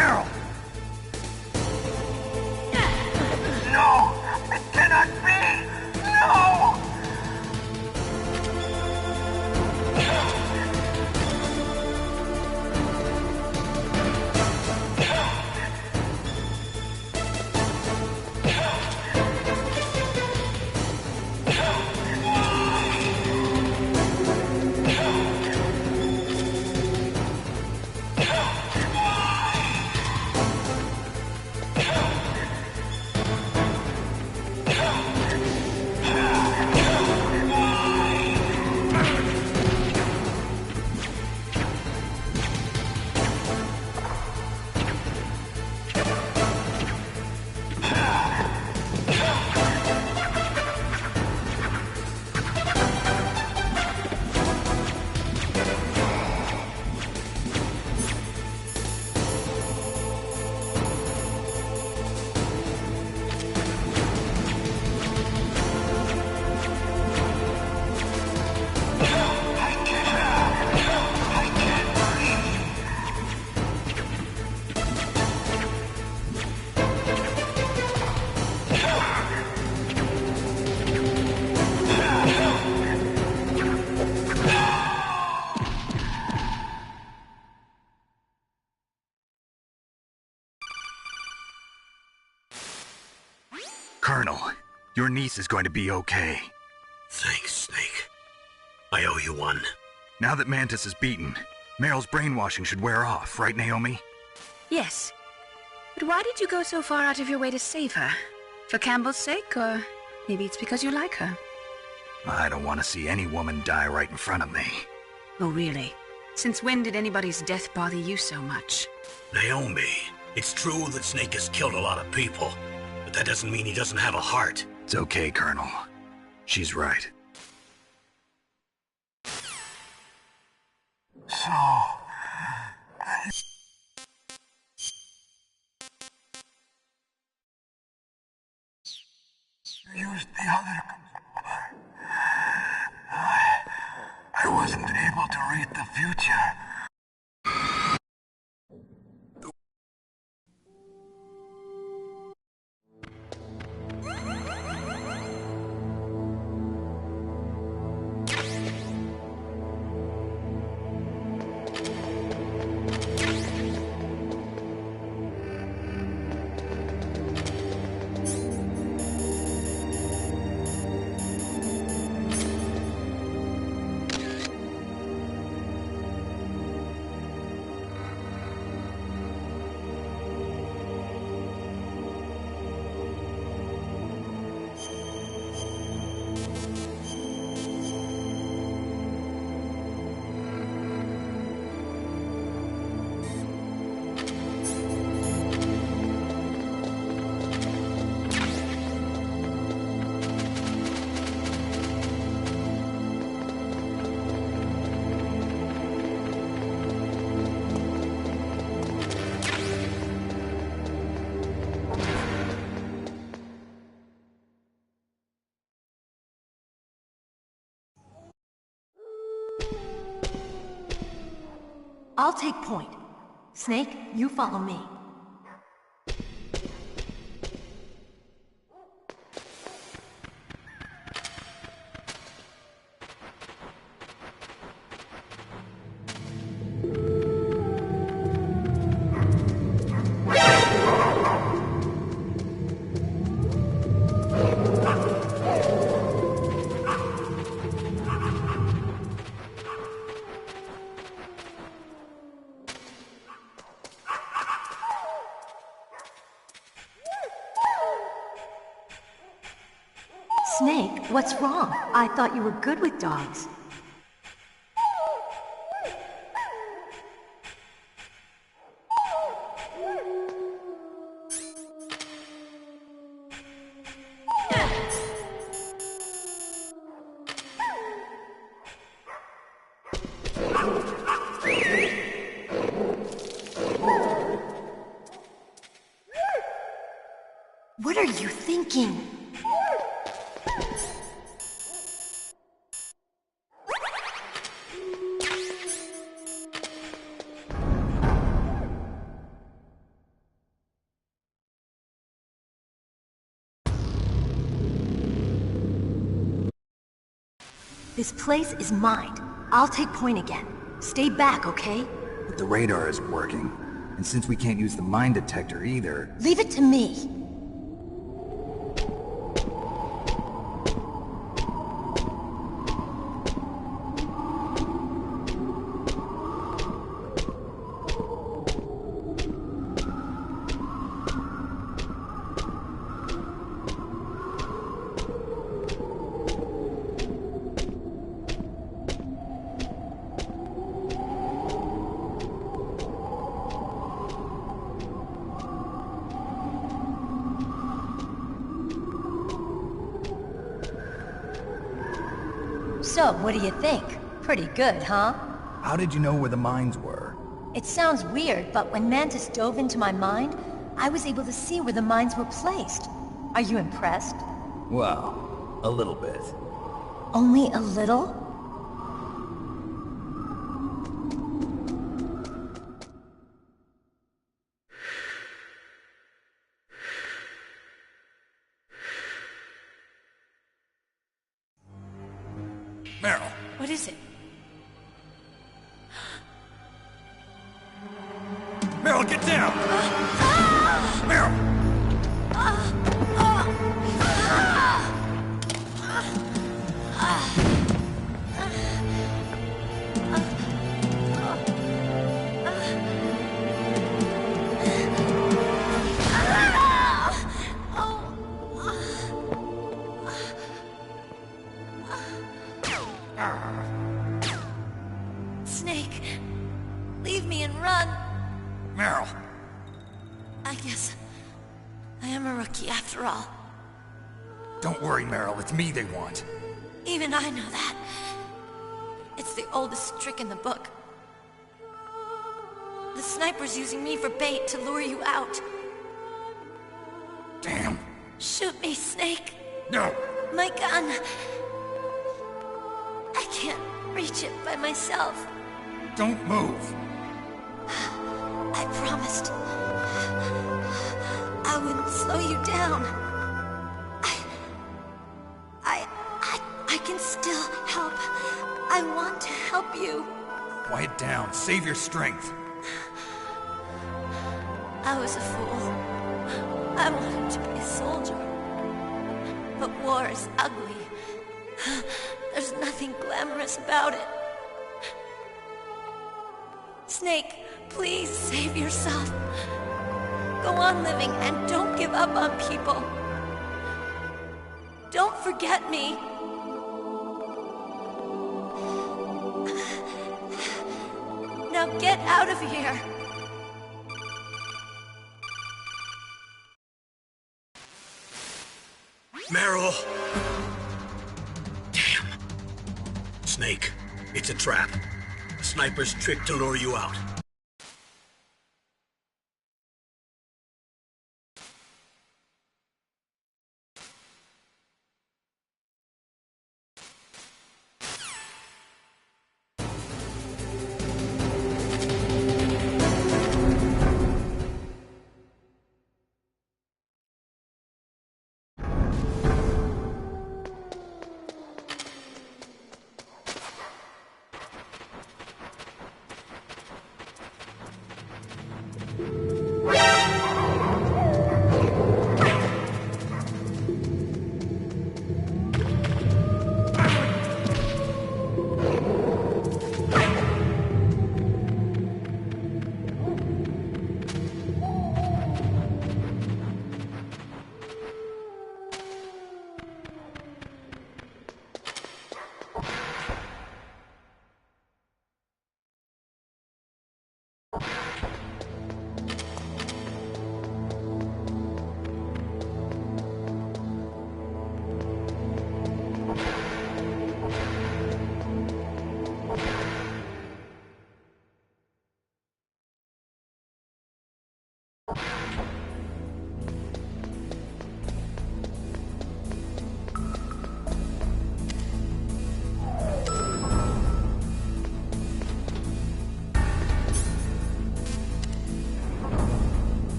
Meryl! No! It cannot be! No! Colonel, your niece is going to be okay. Thanks, Snake. I owe you one. Now that Mantis is beaten, Meryl's brainwashing should wear off, right, Naomi? Yes. But why did you go so far out of your way to save her? For Campbell's sake, or maybe it's because you like her? I don't want to see any woman die right in front of me. Oh, really? Since when did anybody's death bother you so much? Naomi, it's true that Snake has killed a lot of people, but that doesn't mean he doesn't have a heart. It's okay, Colonel. She's right. So... you used the other... I wasn't able to read the future. I'll take point. Snake, you follow me. Snake, what's wrong? I thought you were good with dogs. What are you thinking? This place is mine. I'll take point again. Stay back, okay? But the radar isn't working. And since we can't use the mine detector either... Leave it to me. So, what do you think? Pretty good, huh? How did you know where the mines were? It sounds weird, but when Mantis dove into my mind, I was able to see where the mines were placed. Are you impressed? Well, a little bit. Only a little? Meryl! What is it? Meryl, get down! Meryl! Snake, leave me and run. Meryl! I guess I am a rookie after all. Don't worry, Meryl. It's me they want. Even I know that. It's the oldest trick in the book. The sniper's using me for bait to lure you out. Damn. Shoot me, Snake. No. My gun. I can't reach it by myself. Don't move. I promised. I wouldn't slow you down. I can still help. I want to help you. Quiet down. Save your strength. I was a fool. I wanted to be a soldier. But war is ugly. There's nothing glamorous about it. Snake, please save yourself. Go on living and don't give up on people. Don't forget me. Now get out of here. Meryl! Damn. Snake, it's a trap. A sniper's trick to lure you out.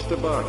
the box.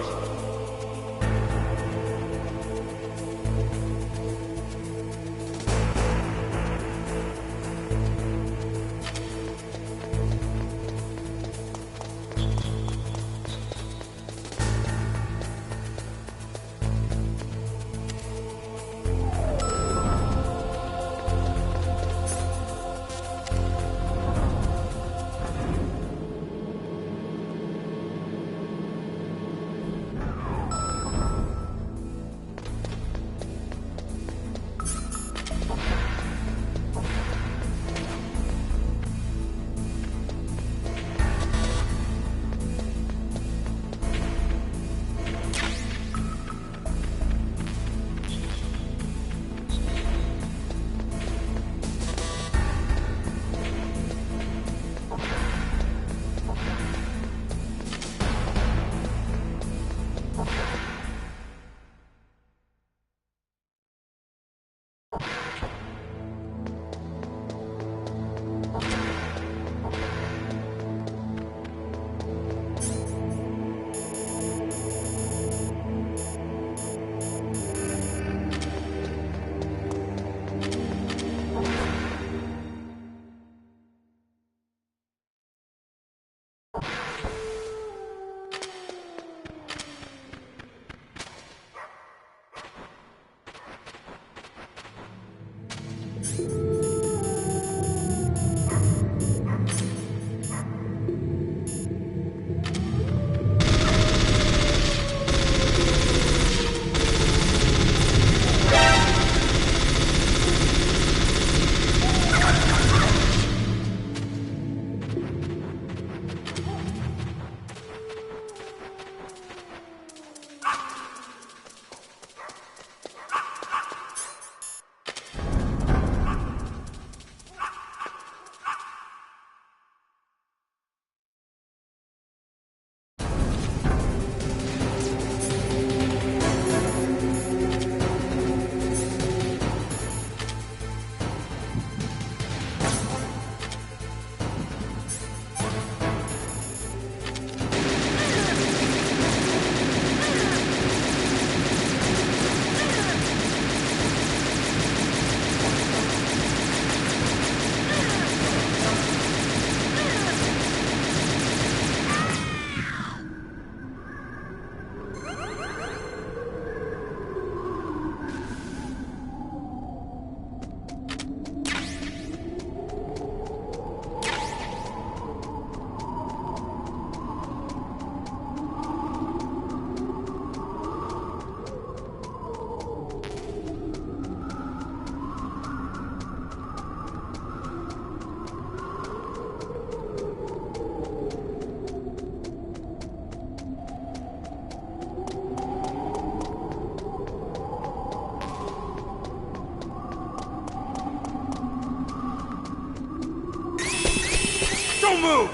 Don't move!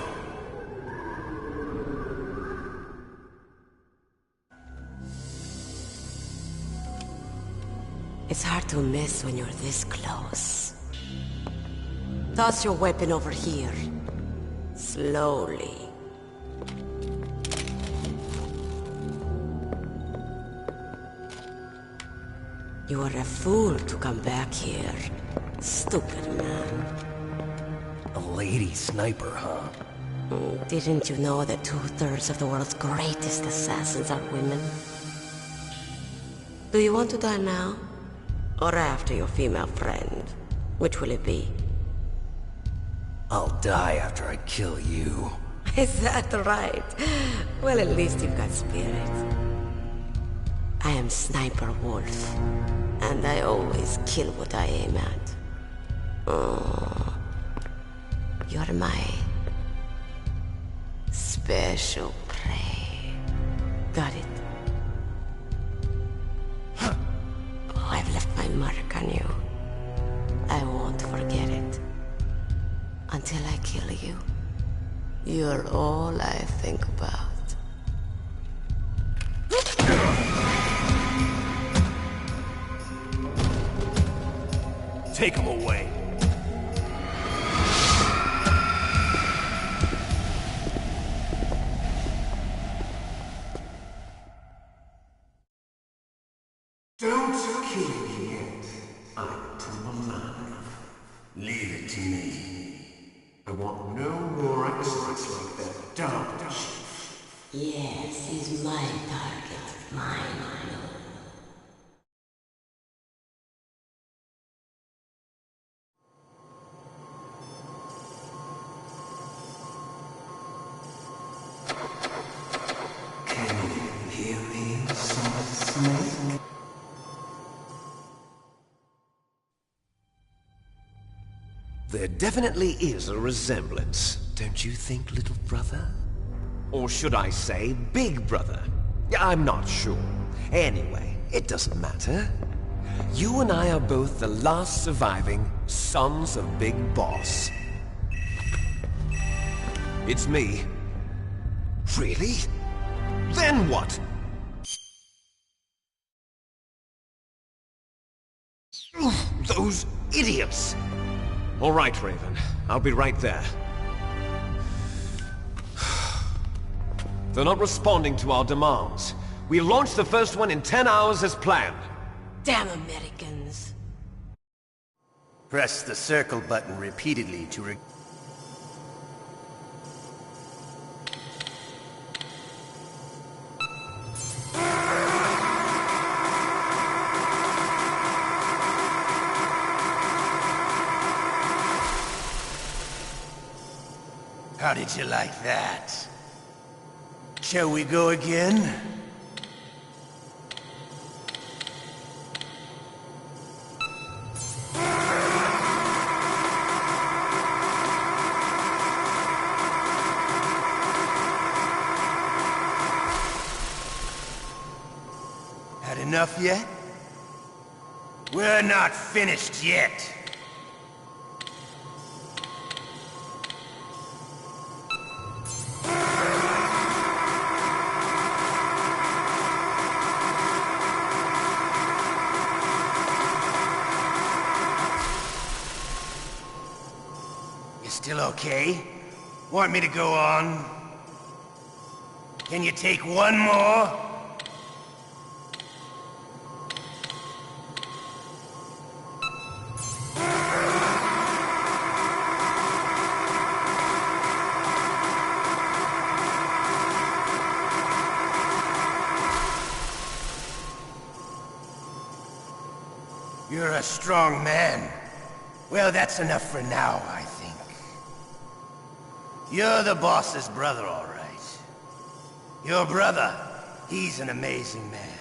It's hard to miss when you're this close. Toss your weapon over here. Slowly. You are a fool to come back here. Stupid man. A lady sniper, huh? Didn't you know that 2/3 of the world's greatest assassins are women? Do you want to die now? Or after your female friend? Which will it be? I'll die after I kill you. Is that right? Well, at least you've got spirit. I am Sniper Wolf, and I always kill what I aim at. Oh, you're my special prey. Got it? I've left my mark on you. I won't forget it. Until I kill you. You're all I think about. Take him away. want no more accidents like that dumb chief. Yes, he's my target. Mine, I know. There definitely is a resemblance, don't you think, little brother? Or should I say, big brother? I'm not sure. Anyway, it doesn't matter. You and I are both the last surviving sons of Big Boss. It's me. Really? Then what? Those idiots! All right, Raven. I'll be right there. They're not responding to our demands. We launched the first one in 10 hours as planned. Damn Americans. Press the circle button repeatedly to How did you like that? Shall we go again? Had enough yet? We're not finished yet. Still okay? Want me to go on? Can you take one more? You're a strong man. Well, that's enough for now, I think. You're the boss's brother, all right. Your brother, he's an amazing man.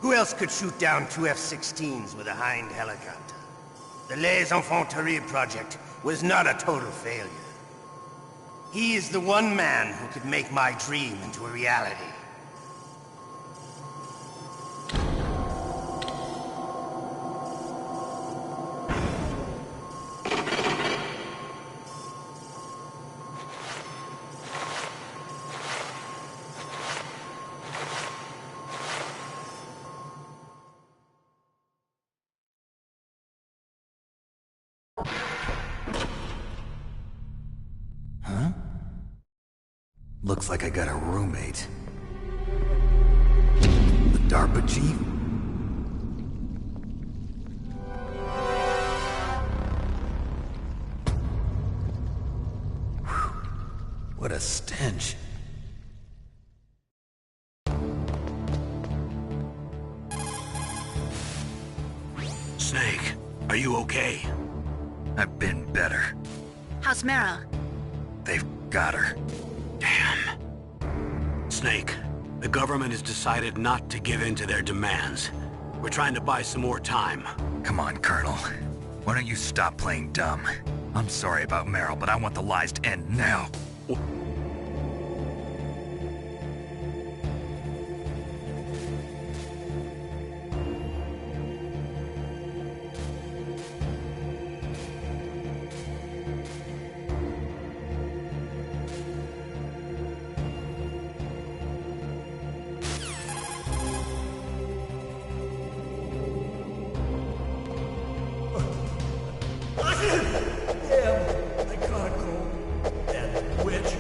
Who else could shoot down 2 F-16s with a Hind helicopter? The Les Infanteries project was not a total failure. He is the one man who could make my dream into a reality. Huh? Looks like I got a roommate. The DARPA chief? Whew. What a stench. Snake, are you okay? I've been better. How's Meryl? They've got her. Damn. Snake, the government has decided not to give in to their demands. We're trying to buy some more time. Come on, Colonel. Why don't you stop playing dumb? I'm sorry about Meryl, but I want the lies to end now. Damn, I caught a cold. That witch.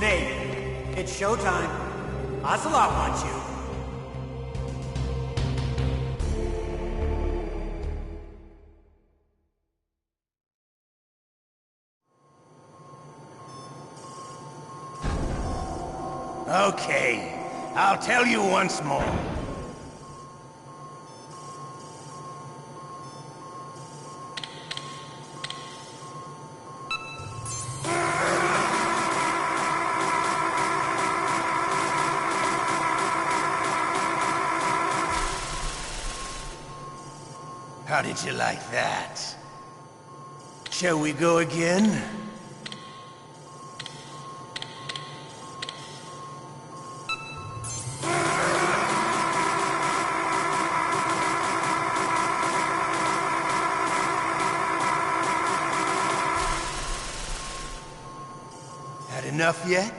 Snake, it's showtime. Ocelot wants you. Okay, I'll tell you once more. How did you like that? Shall we go again? Had enough yet?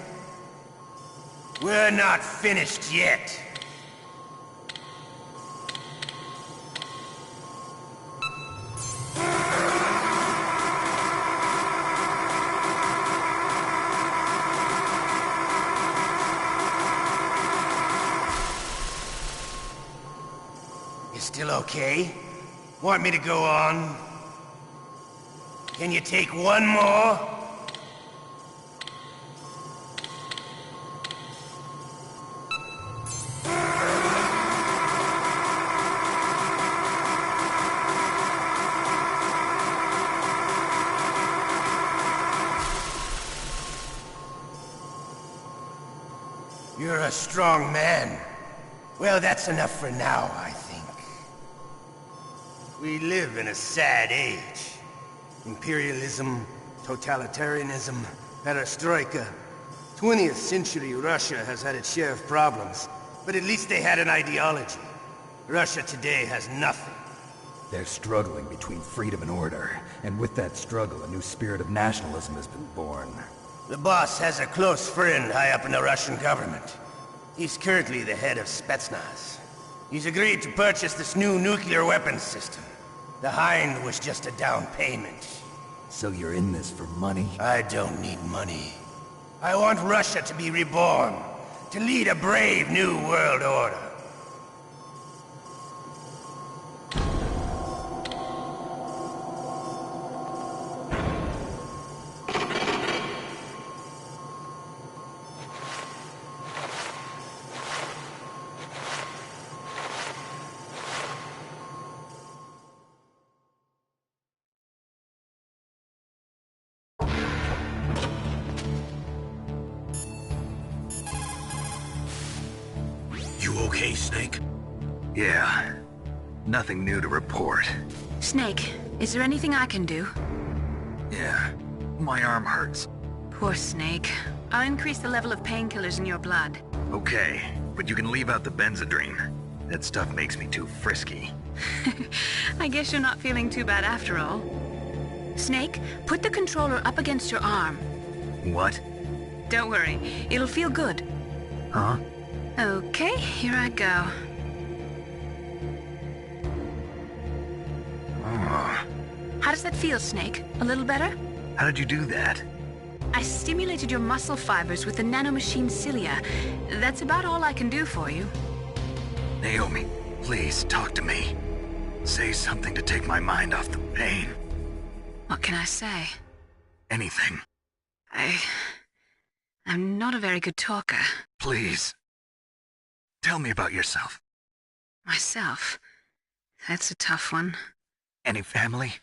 We're not finished yet. You still okay? Want me to go on? Can you take one more? You're a strong man. Well, that's enough for now, I think. We live in a sad age. Imperialism, totalitarianism, perestroika. 20th century Russia has had its share of problems, but at least they had an ideology. Russia today has nothing. They're struggling between freedom and order, and with that struggle, a new spirit of nationalism has been born. The boss has a close friend high up in the Russian government. He's currently the head of Spetsnaz. He's agreed to purchase this new nuclear weapons system. The Hind was just a down payment. So you're in this for money? I don't need money. I want Russia to be reborn, to lead a brave new world order. You okay, Snake? Yeah. Nothing new to report. Snake, is there anything I can do? Yeah. My arm hurts. Poor Snake. I'll increase the level of painkillers in your blood. Okay, but you can leave out the Benzedrine. That stuff makes me too frisky. I guess you're not feeling too bad after all. Snake, put the controller up against your arm. What? Don't worry, it'll feel good. Huh? Okay, here I go. Oh. How does that feel, Snake? A little better? How did you do that? I stimulated your muscle fibers with the nanomachine cilia. That's about all I can do for you. Naomi, please talk to me. Say something to take my mind off the pain. What can I say? Anything. I'm not a very good talker. Please. Tell me about yourself. Myself? That's a tough one. Any family?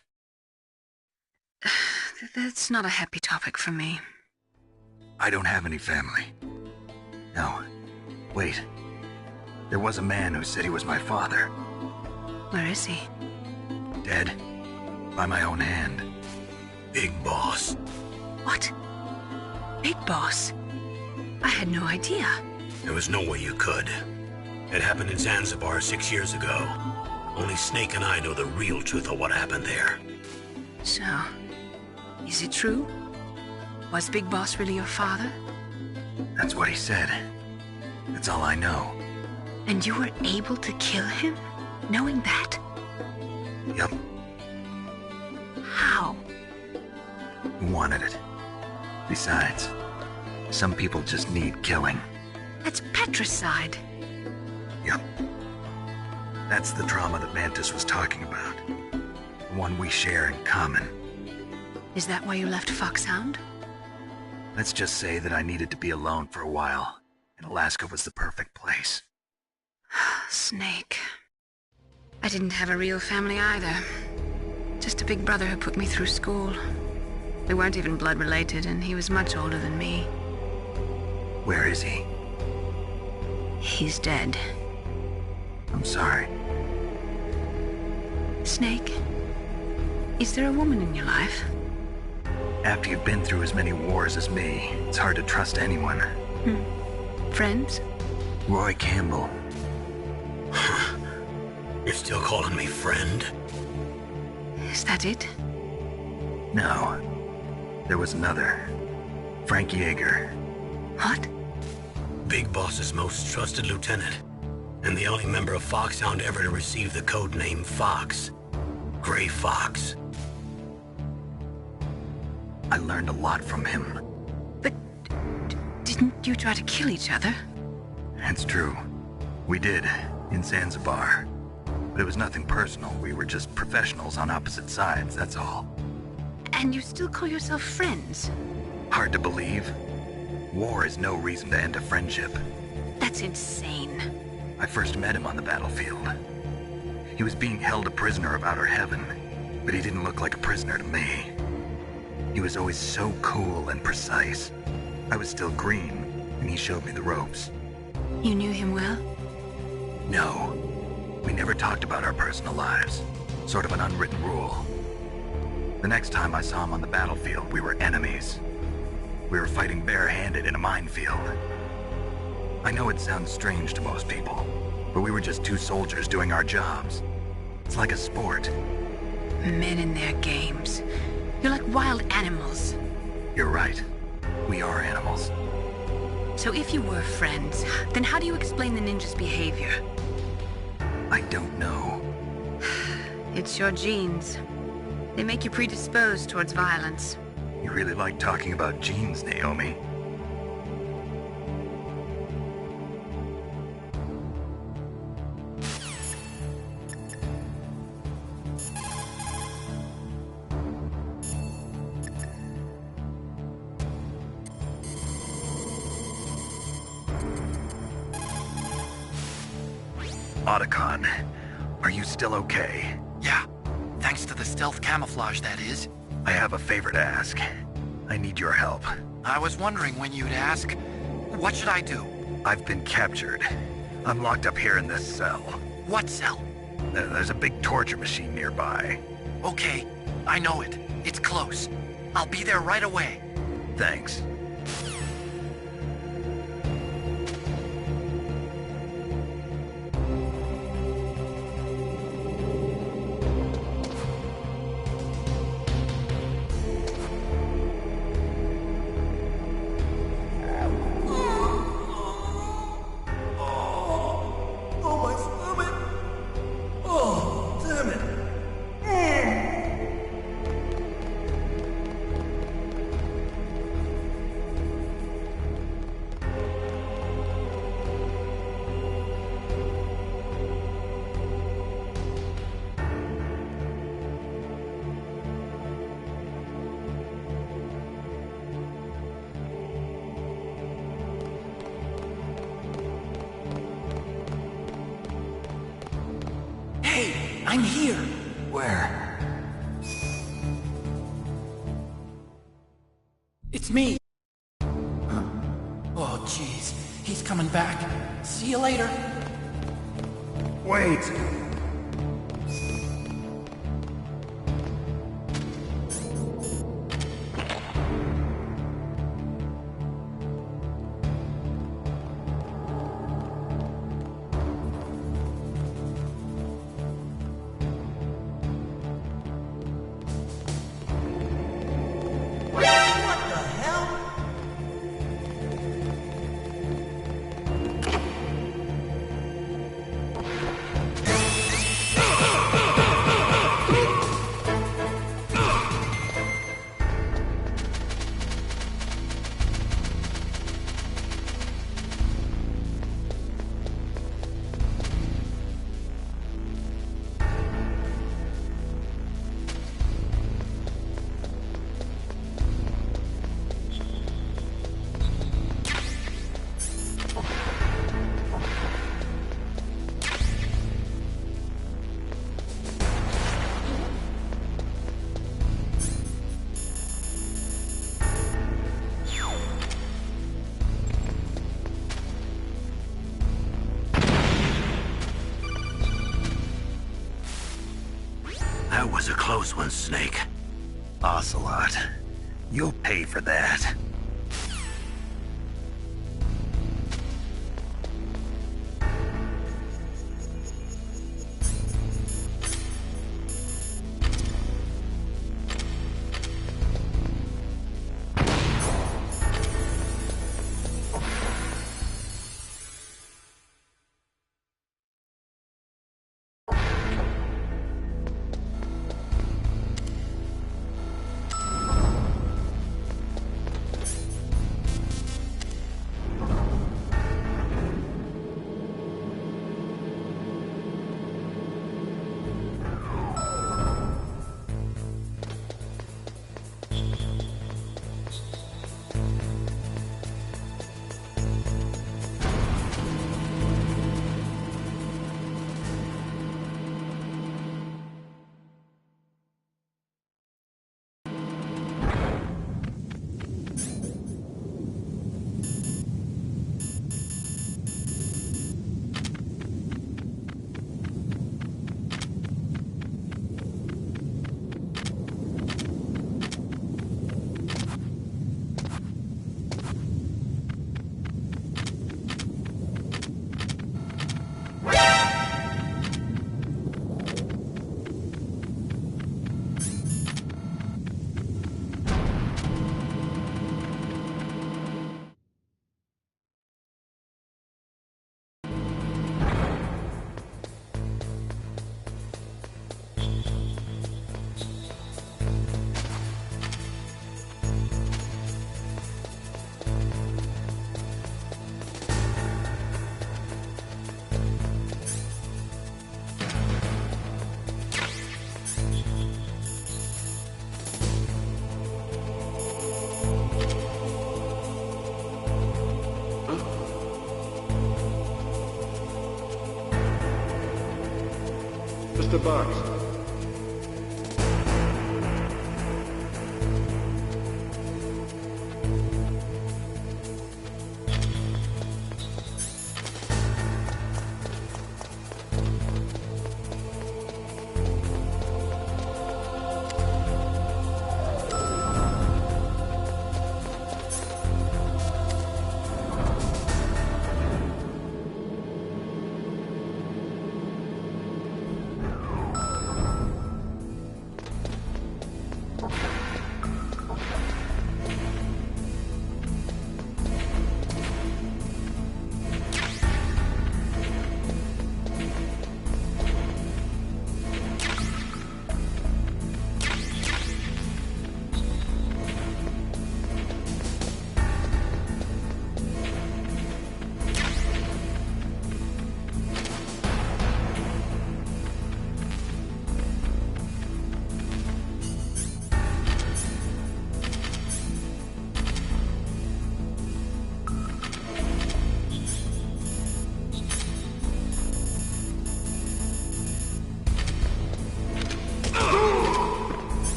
That's not a happy topic for me. I don't have any family. No. Wait. There was a man who said he was my father. Where is he? Dead. By my own hand. Big Boss. What? Big Boss? I had no idea. There was no way you could. It happened in Zanzibar 6 years ago. Only Snake and I know the real truth of what happened there. So, is it true? Was Big Boss really your father? That's what he said. That's all I know. And you were able to kill him, knowing that? Yup. How? He wanted it. Besides, Some people just need killing. That's patricide. Yep. That's the trauma that Mantis was talking about. The one we share in common. Is that why you left Foxhound? Let's just say that I needed to be alone for a while, and Alaska was the perfect place. Snake. I didn't have a real family either. Just a big brother who put me through school. We weren't even blood related, and he was much older than me. Where is he? He's dead. I'm sorry. Snake, is there a woman in your life? After you've been through as many wars as me, it's hard to trust anyone. Friends? Roy Campbell. You're still calling me friend? Is that it? No. There was another. Frank Yeager. What? Big Boss's most trusted lieutenant, and the only member of Foxhound ever to receive the code name Fox. Gray Fox. I learned a lot from him. But didn't you try to kill each other? It's true. We did, in Zanzibar. But it was nothing personal. We were just professionals on opposite sides, that's all. And you still call yourself friends? Hard to believe. War is no reason to end a friendship. That's insane. I first met him on the battlefield. He was being held a prisoner of outer heaven, but he didn't look like a prisoner to me. He was always so cool and precise. I was still green, and he showed me the ropes. You knew him well? No. We never talked about our personal lives. Sort of an unwritten rule. The next time I saw him on the battlefield, we were enemies. We were fighting barehanded in a minefield. I know it sounds strange to most people, but we were just two soldiers doing our jobs. It's like a sport. Men in their games. You're like wild animals. You're right. We are animals. So if you were friends, then how do you explain the ninja's behavior? I don't know. It's your genes. They make you predisposed towards violence. You really like talking about genes, Naomi. Otacon, are you still okay? Yeah, thanks to the stealth camouflage, that is. I have a favor to ask. I need your help. I was wondering when you'd ask. What should I do? I've been captured. I'm locked up here in this cell. What cell? There's a big torture machine nearby. Okay, I know it. It's close. I'll be there right away. Thanks. I'm here. Where? It's me. Oh, jeez. He's coming back. See you later. Wait! That was a close one, Snake. Ocelot, you'll pay for that. Mr. Box.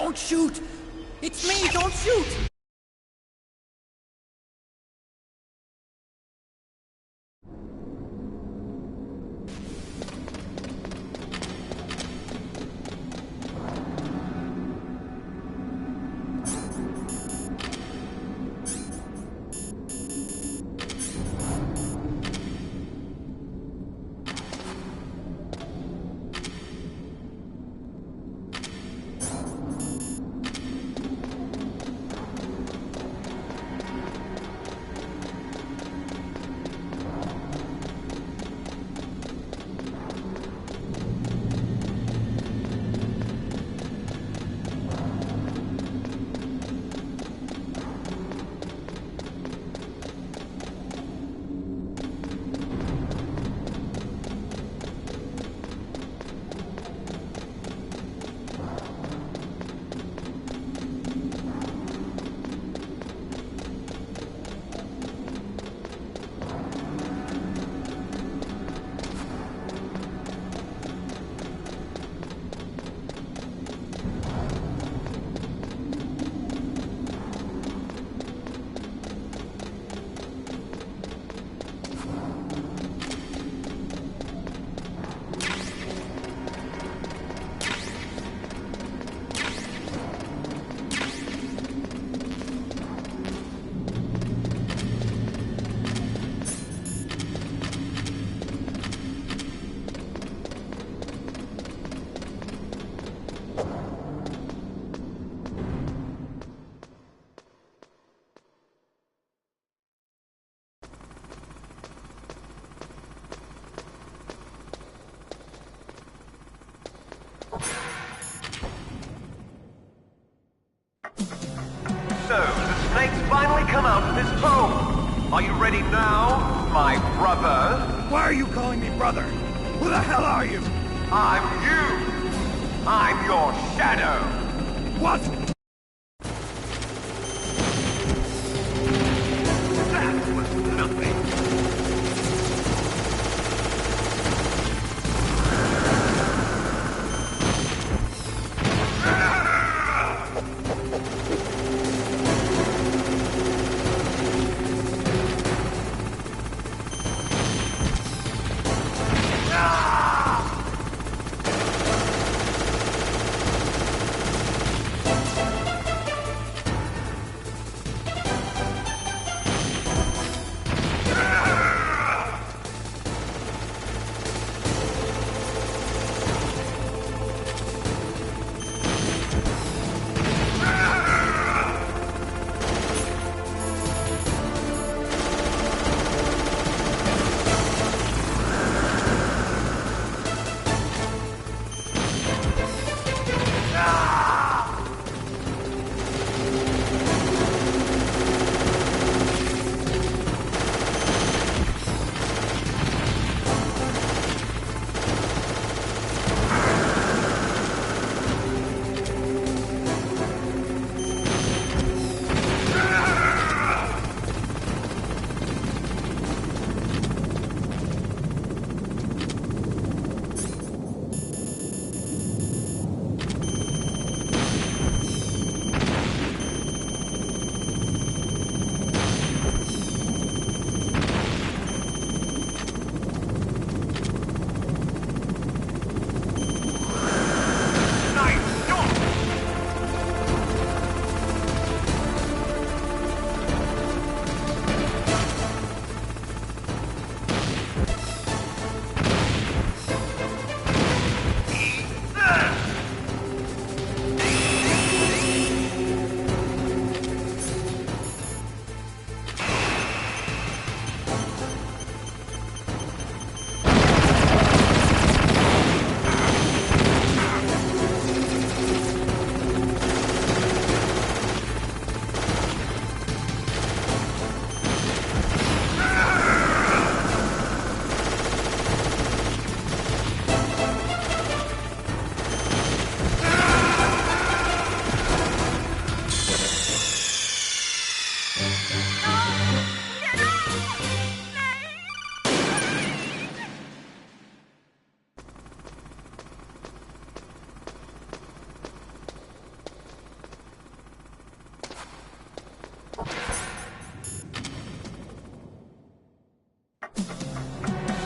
Don't shoot! It's me! Don't shoot! the snake's finally come out of his hole. Are you ready now, my brother? Why are you calling me brother? Who the hell are you? I'm you. I'm your shadow. What? That was nothing.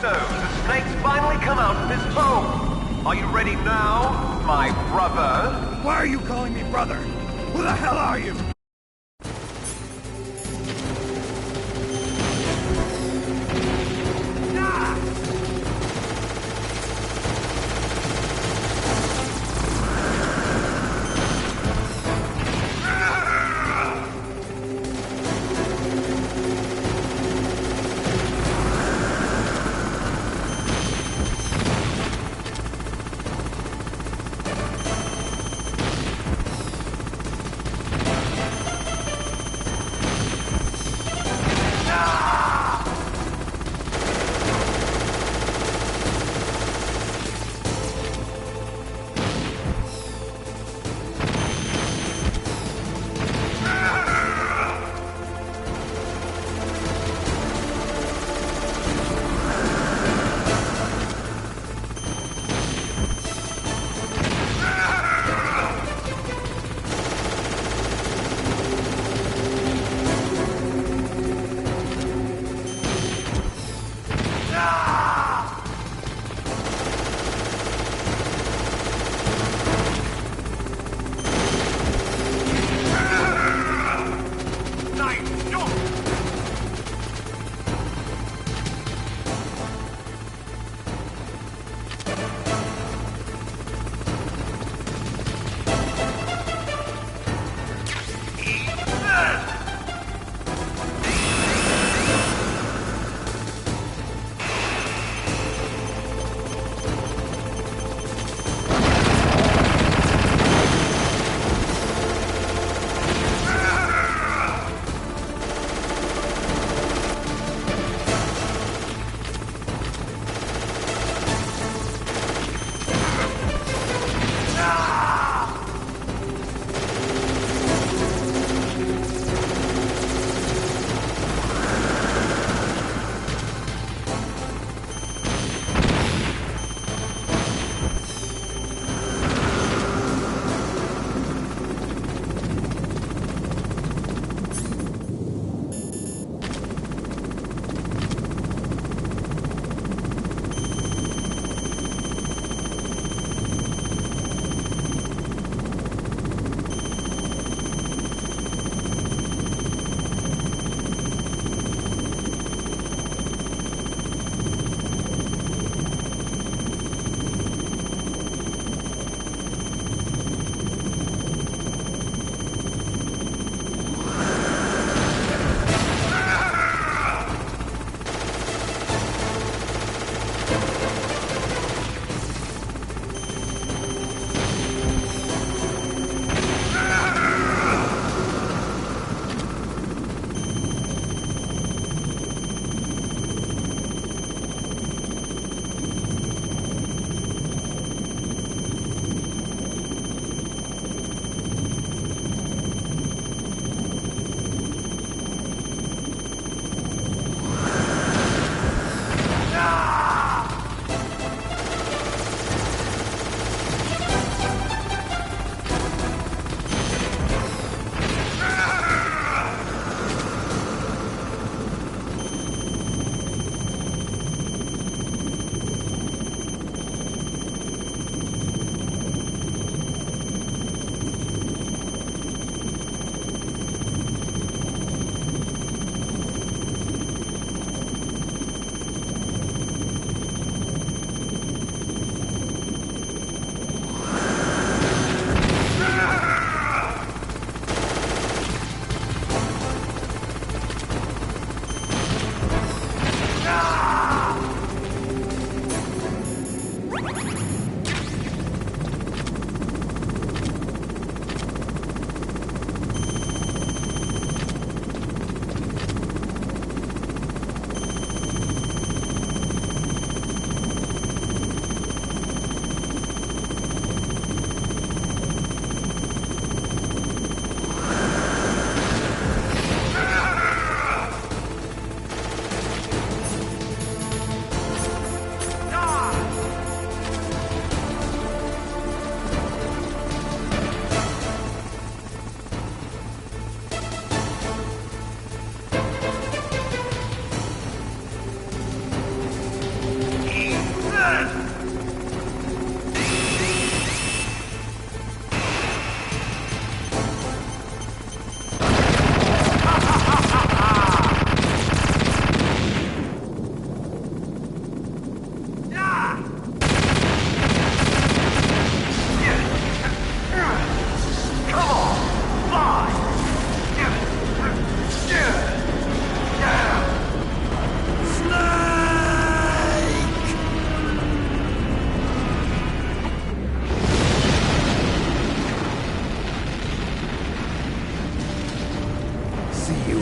So, the snake's finally come out of his hole. Are you ready now, my brother? Why are you calling me brother? Who the hell are you?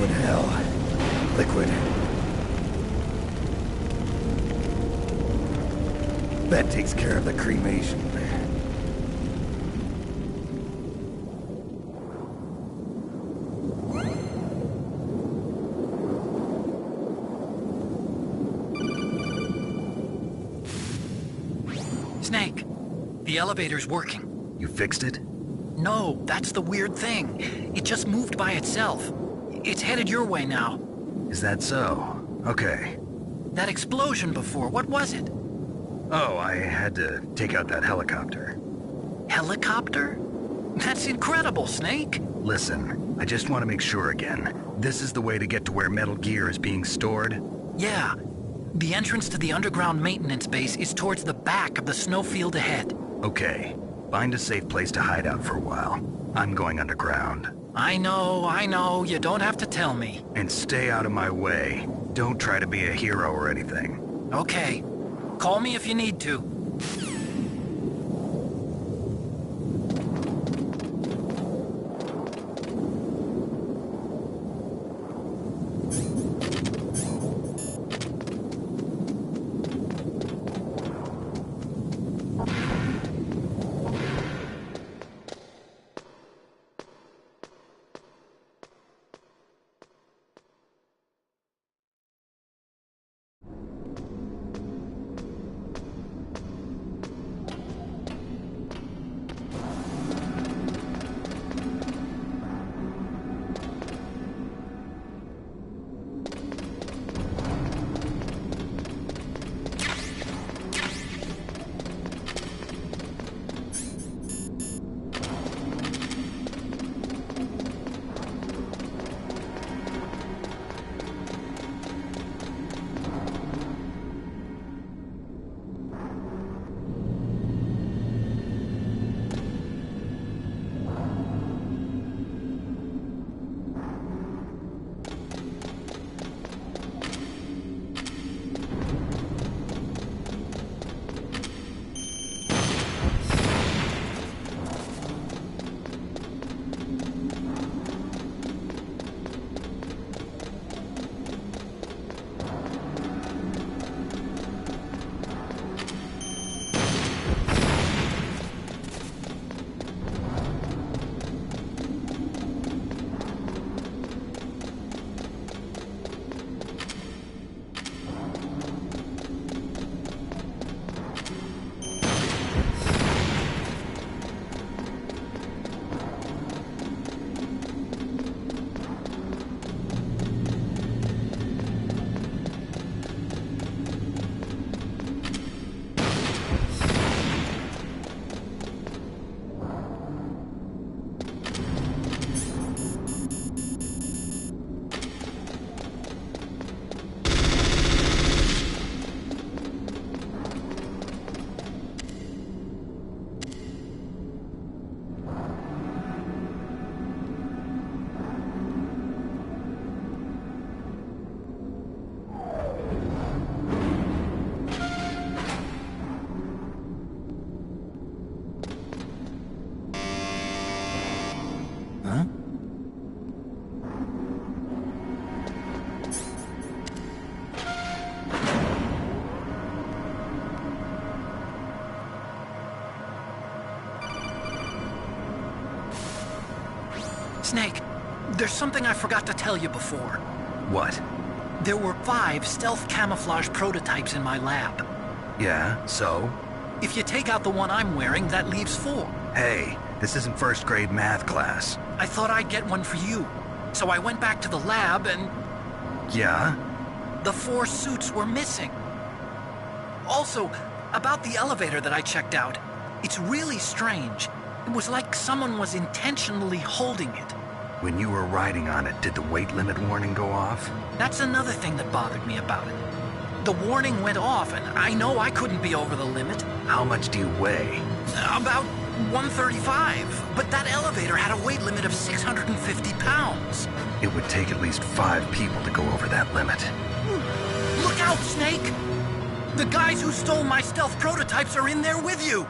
you in hell. Liquid. That takes care of the cremation. Snake, the elevator's working. You fixed it? No, that's the weird thing. It just moved by itself. It's headed your way now. Is that so? Okay. That explosion before, what was it? Oh, I had to take out that helicopter. Helicopter? That's incredible, Snake. Listen, I just want to make sure again. This is the way to get to where Metal Gear is being stored? Yeah. The entrance to the underground maintenance base is towards the back of the snowfield ahead. Okay. Find a safe place to hide out for a while. I'm going underground. I know. You don't have to tell me. And stay out of my way. Don't try to be a hero or anything. Okay. Call me if you need to. Snake, there's something I forgot to tell you before. What? There were 5 stealth camouflage prototypes in my lab. Yeah, so? If you take out the one I'm wearing, that leaves 4. Hey, this isn't first grade math class. I thought I'd get one for you. So I went back to the lab and... Yeah? The 4 suits were missing. Also, about the elevator that I checked out, it's really strange. It was like someone was intentionally holding it. When you were riding on it, did the weight limit warning go off? That's another thing that bothered me about it. The warning went off, and I know I couldn't be over the limit. How much do you weigh? About 135, but that elevator had a weight limit of 650 pounds. It would take at least 5 people to go over that limit. Look out, Snake! The guys who stole my stealth prototypes are in there with you!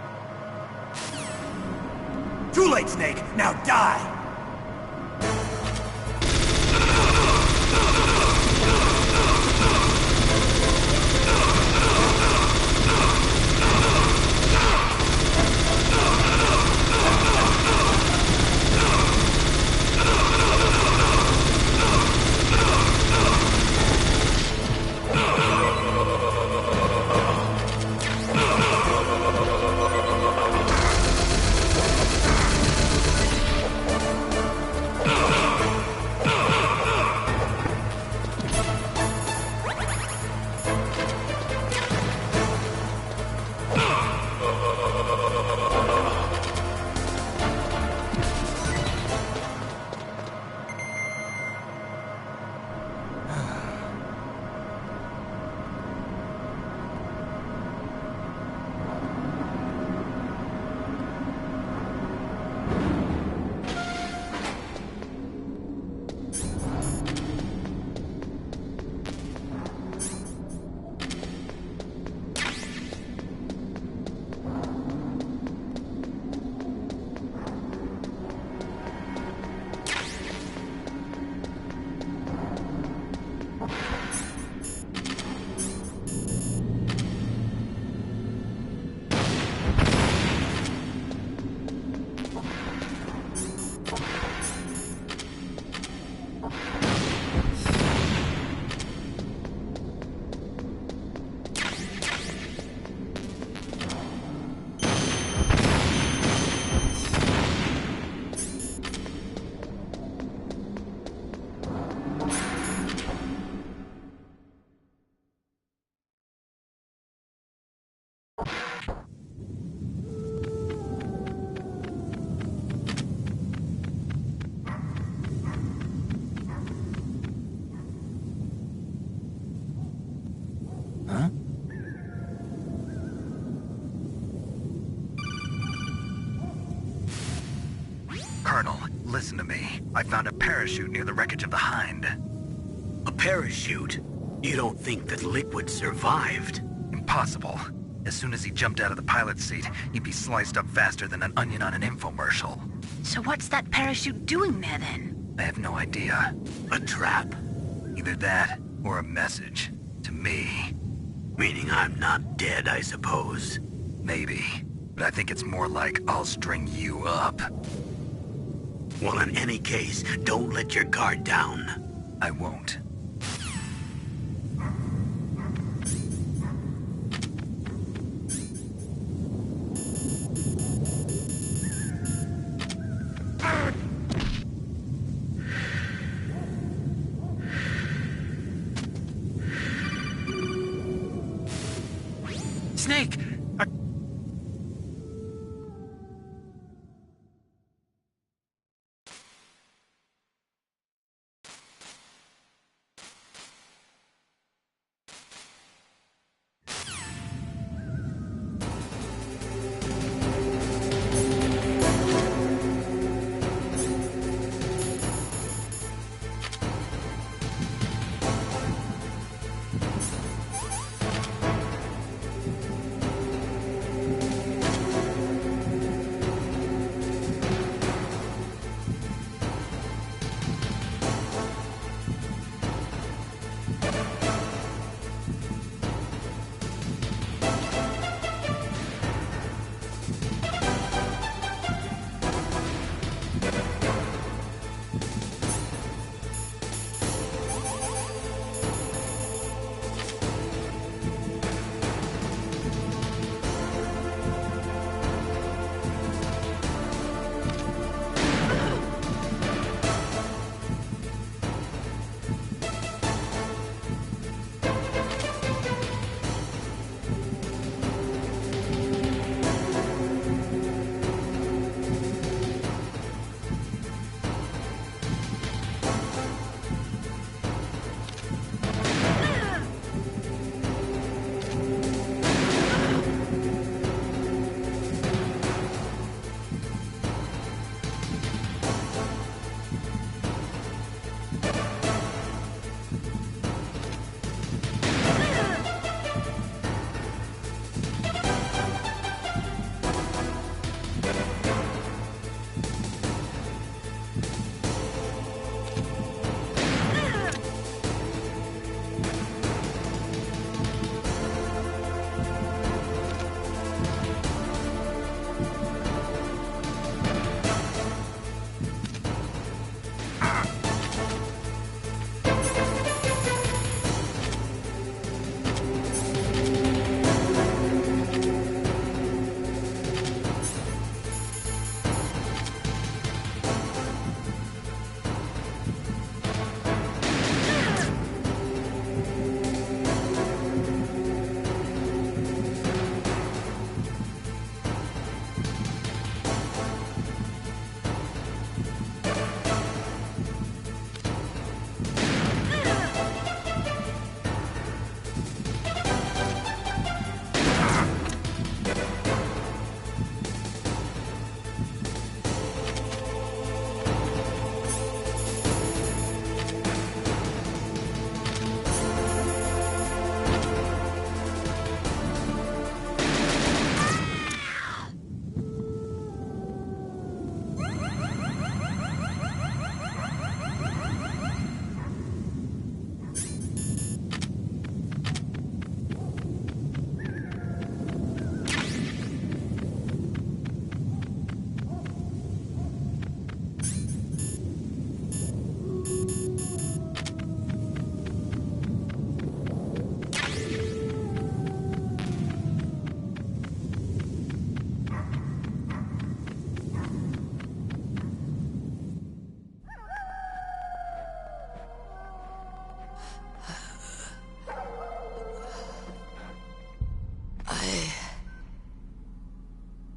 Too late, Snake! Now die! I found a parachute near the wreckage of the Hind. A parachute? You don't think that Liquid survived? Impossible. As soon as he jumped out of the pilot's seat, he'd be sliced up faster than an onion on an infomercial. So what's that parachute doing there then? I have no idea. A trap? Either that, or a message. To me. Meaning I'm not dead, I suppose. Maybe. But I think it's more like I'll string you up. Well, in any case, don't let your guard down. I won't. Snake!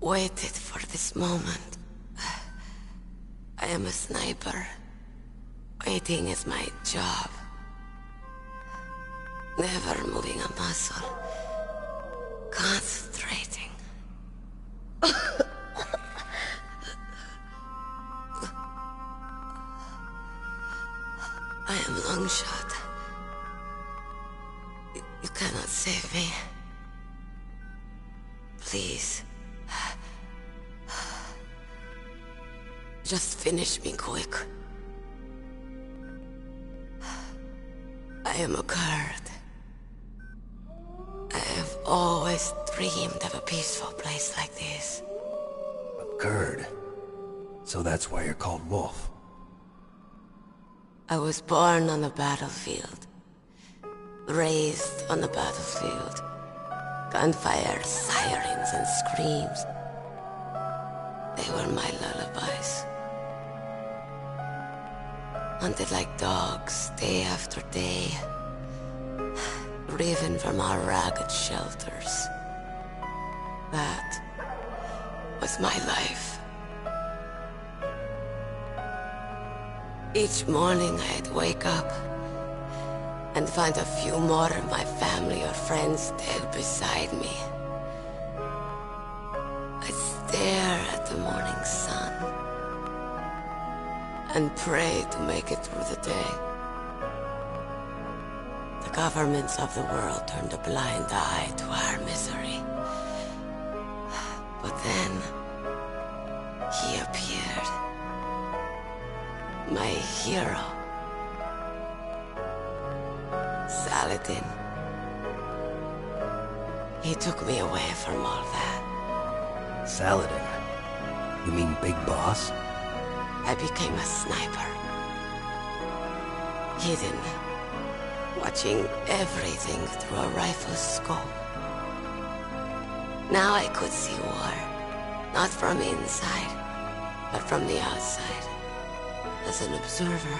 Waited for this moment. I am a sniper. Waiting is my job. Never moving a muscle. Concentrating. I am Longshot. You cannot save me. Please. Just finish me quick. I am a Kurd. I have always dreamed of a peaceful place like this. A Kurd? So that's why you're called Wolf. I was born on the battlefield. Raised on the battlefield. Gunfire, sirens, and screams. They were my lullabies. Hunted like dogs, day after day. Driven from our ragged shelters. That was my life. Each morning I'd wake up and find a few more of my family or friends dead beside me. I'd stare at the morning sun and pray to make it through the day. The governments of the world turned a blind eye to our misery. But then, he appeared. My hero. Saladin. He took me away from all that. Saladin? You mean Big Boss? I became a sniper. Hidden. Watching everything through a rifle's scope. Now I could see war. Not from inside, but from the outside. As an observer.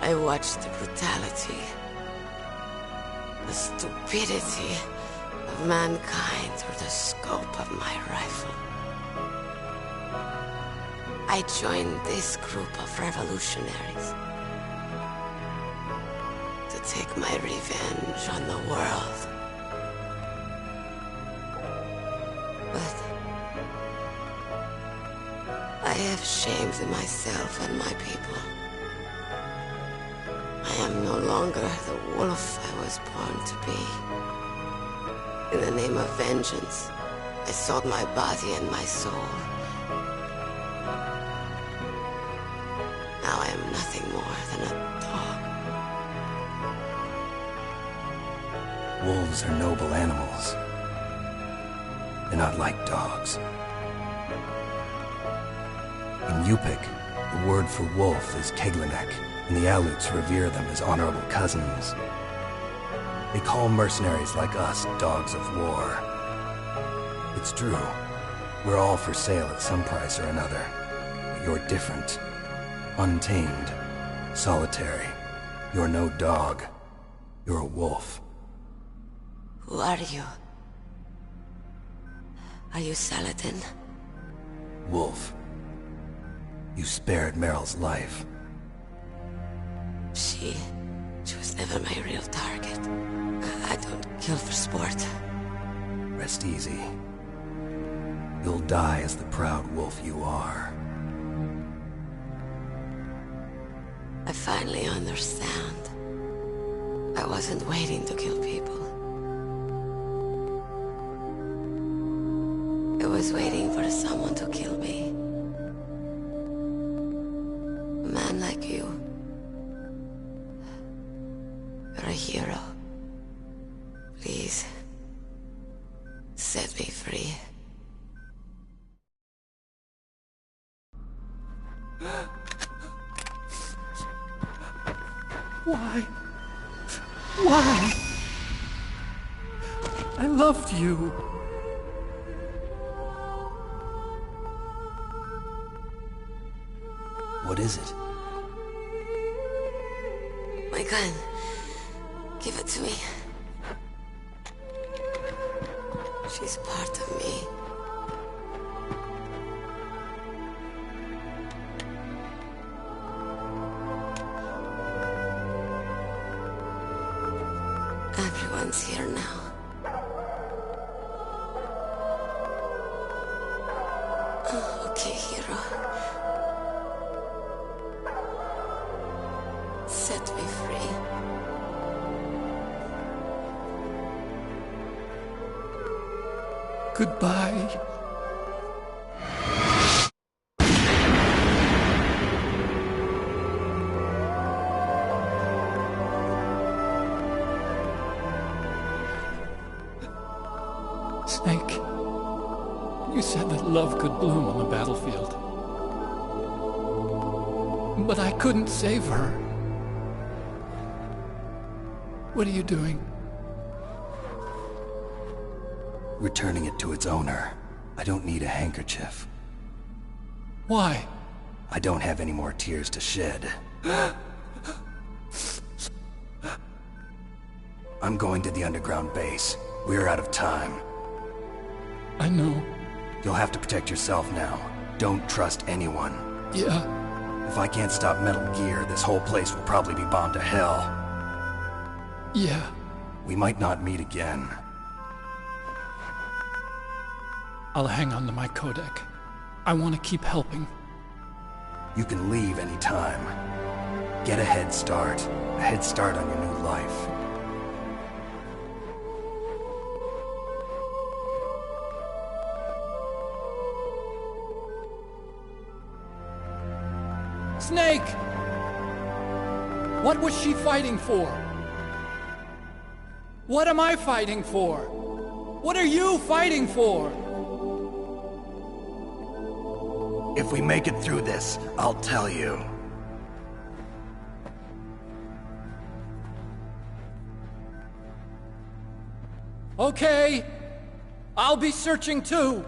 I watched the brutality, the stupidity of mankind through the scope of my rifle. I joined this group of revolutionaries to take my revenge on the world. But I have shamed myself and my people. I am no longer the wolf I was born to be. In the name of vengeance, I sold my body and my soul. Now I am nothing more than a dog. Wolves are noble animals. They're not like dogs. In Yupik, the word for wolf is Keglenek, and the Aleuts revere them as honorable cousins. They call mercenaries like us dogs of war. It's true. We're all for sale at some price or another. But you're different. Untamed. Solitary. You're no dog. You're a wolf. Who are you? Are you Saladin? Wolf. You spared Meryl's life. She was never my real target. I don't kill for sport. Rest easy. You'll die as the proud wolf you are. I finally understand. I wasn't waiting to kill people. I was waiting for someone to kill me. A man like you. You're a hero. Please, set me free. Why? Why? I loved you. What is it? My gun. Give it to me. She's part of me. Everyone's here now. Okay, hero. set me free. Goodbye. Snake, you said that love could bloom on the battlefield. But I couldn't save her. What are you doing? Returning it to its owner. I don't need a handkerchief. Why? I don't have any more tears to shed. I'm going to the underground base. We're out of time. I know. You'll have to protect yourself now. Don't trust anyone. Yeah. If I can't stop Metal Gear, this whole place will probably be bombed to hell. Yeah. We might not meet again. I'll hang on to my codec. I want to keep helping. You can leave anytime. Get a head start. A head start on your new life. Snake! What was she fighting for? What am I fighting for? What are you fighting for? If we make it through this, I'll tell you. Okay. I'll be searching too.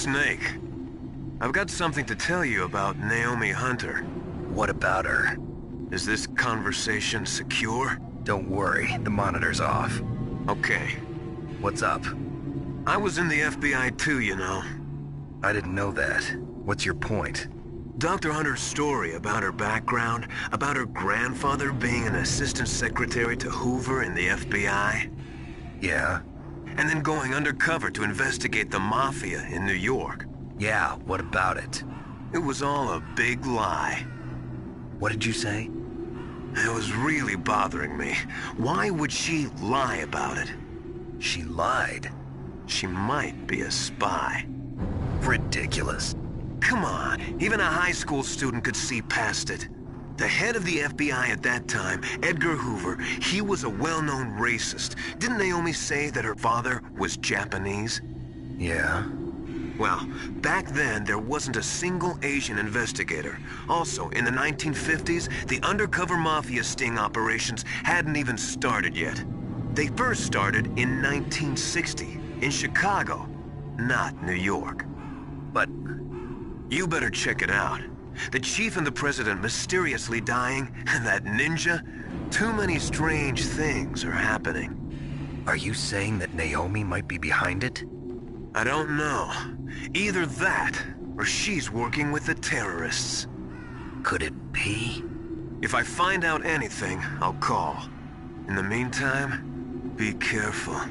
Snake. I've got something to tell you about Naomi Hunter. What about her? Is this conversation secure? Don't worry, the monitor's off. Okay. What's up? I was in the FBI too, you know. I didn't know that. What's your point? Dr. Hunter's story about her background, about her grandfather being an assistant secretary to Hoover in the FBI. Yeah? And then going undercover to investigate the Mafia in New York. Yeah, what about it? It was all a big lie. What did you say? It was really bothering me. Why would she lie about it? She lied? She might be a spy. Ridiculous. Come on, even a high school student could see past it. The head of the FBI at that time, Edgar Hoover, he was a well-known racist. Didn't Naomi say that her father was Japanese? Yeah. Well, back then, there wasn't a single Asian investigator. Also, in the 1950s, the undercover mafia sting operations hadn't even started yet. They first started in 1960, in Chicago, not New York. But you better check it out. The chief and the president mysteriously dying, and that ninja? Too many strange things are happening. Are you saying that Naomi might be behind it? I don't know. Either that, or she's working with the terrorists. Could it be? If I find out anything, I'll call. In the meantime, be careful.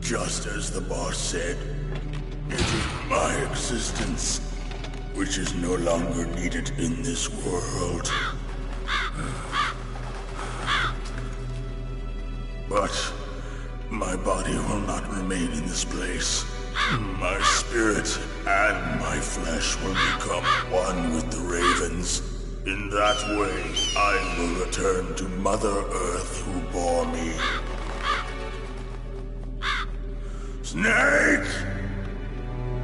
Just as the boss said, it is my existence which is no longer needed in this world. But my body will not remain in this place. My spirit and my flesh will become one with the ravens. In that way, I will return to Mother Earth who bore me. Snake!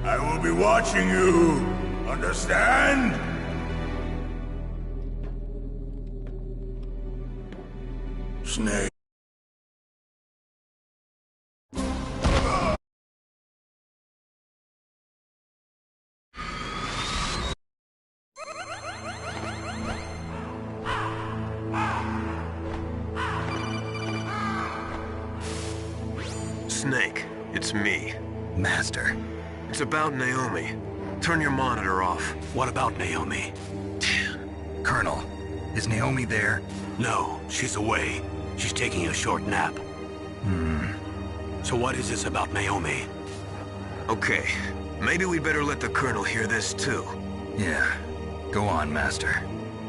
I will be watching you. Understand? Snake. Snake, it's me. Master. It's about Naomi. Turn your monitor off. What about Naomi? Colonel, is Naomi there? No, she's away. She's taking a short nap. So what is this about Naomi? Okay, maybe we better let the Colonel hear this too. Yeah, go on, Master.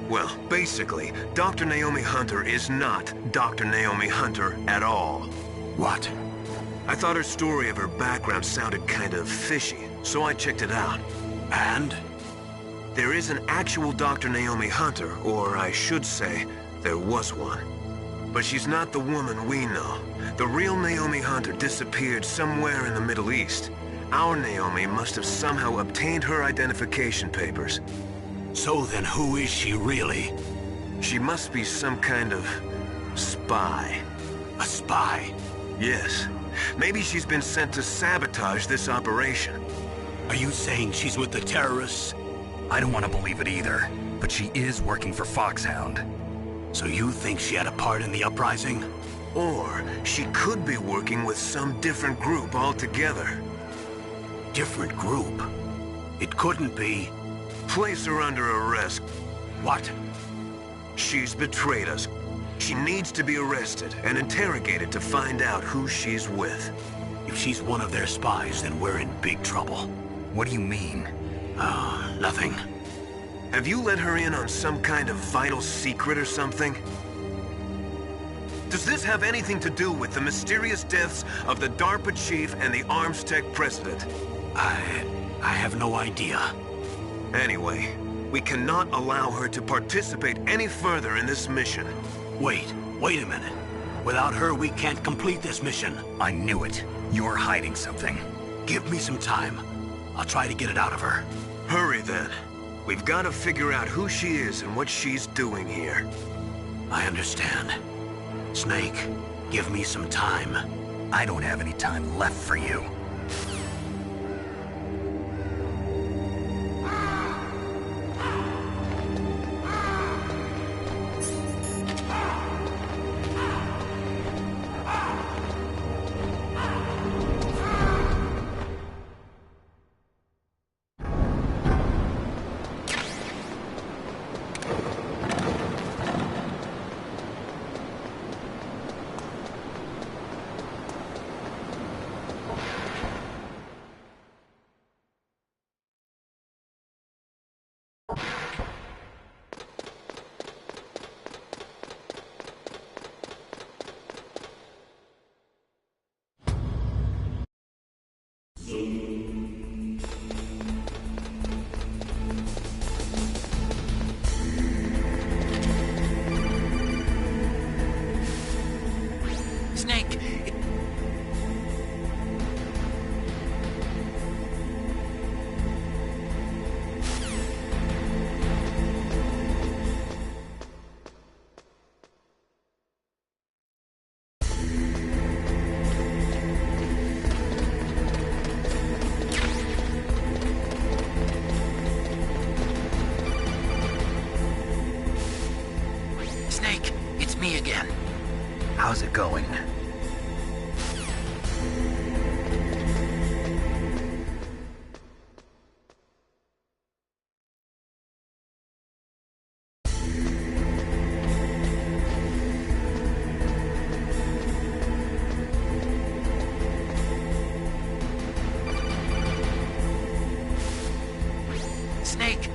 Well, basically, Dr. Naomi Hunter is not Dr. Naomi Hunter at all. What? I thought her story of her background sounded kind of fishy, so I checked it out. And? There is an actual Dr. Naomi Hunter, or I should say, there was one. But she's not the woman we know. The real Naomi Hunter disappeared somewhere in the Middle East. Our Naomi must have somehow obtained her identification papers. So then who is she really? She must be some kind of spy. A spy? Yes. Maybe she's been sent to sabotage this operation. Are you saying she's with the terrorists? I don't want to believe it either, but she is working for Foxhound. So you think she had a part in the uprising? Or she could be working with some different group altogether. Different group? It couldn't be. Place her under arrest. What? She's betrayed us. She needs to be arrested and interrogated to find out who she's with. If she's one of their spies, then we're in big trouble. What do you mean? Nothing. Have you let her in on some kind of vital secret or something? Does this have anything to do with the mysterious deaths of the DARPA chief and the Arms Tech president? I have no idea. Anyway, we cannot allow her to participate any further in this mission. Wait a minute. Without her, we can't complete this mission. I knew it. You're hiding something. Give me some time. I'll try to get it out of her. Hurry then. We've got to figure out who she is and what she's doing here. I understand. Snake, give me some time. I don't have any time left for you. Snake! Snake, it's me again. How's it going? Snake,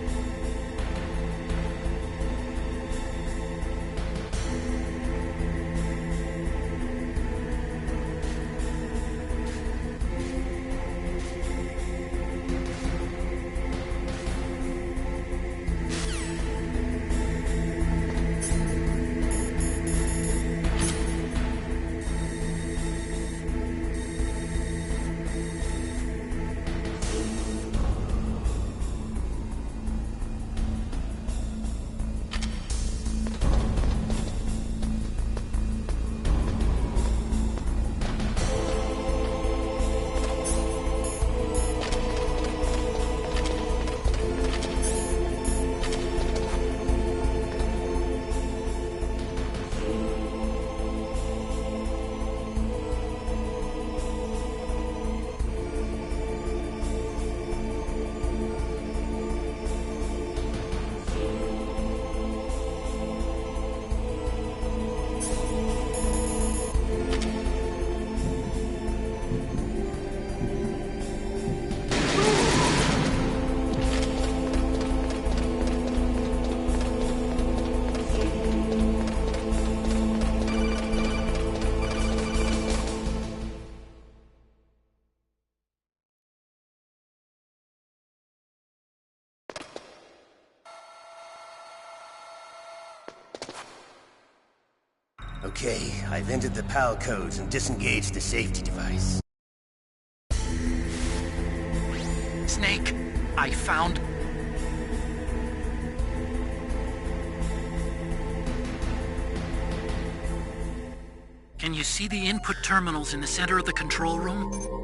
Okay, I've entered the PAL codes and disengaged the safety device. Snake, I found... Can you see the input terminals in the center of the control room?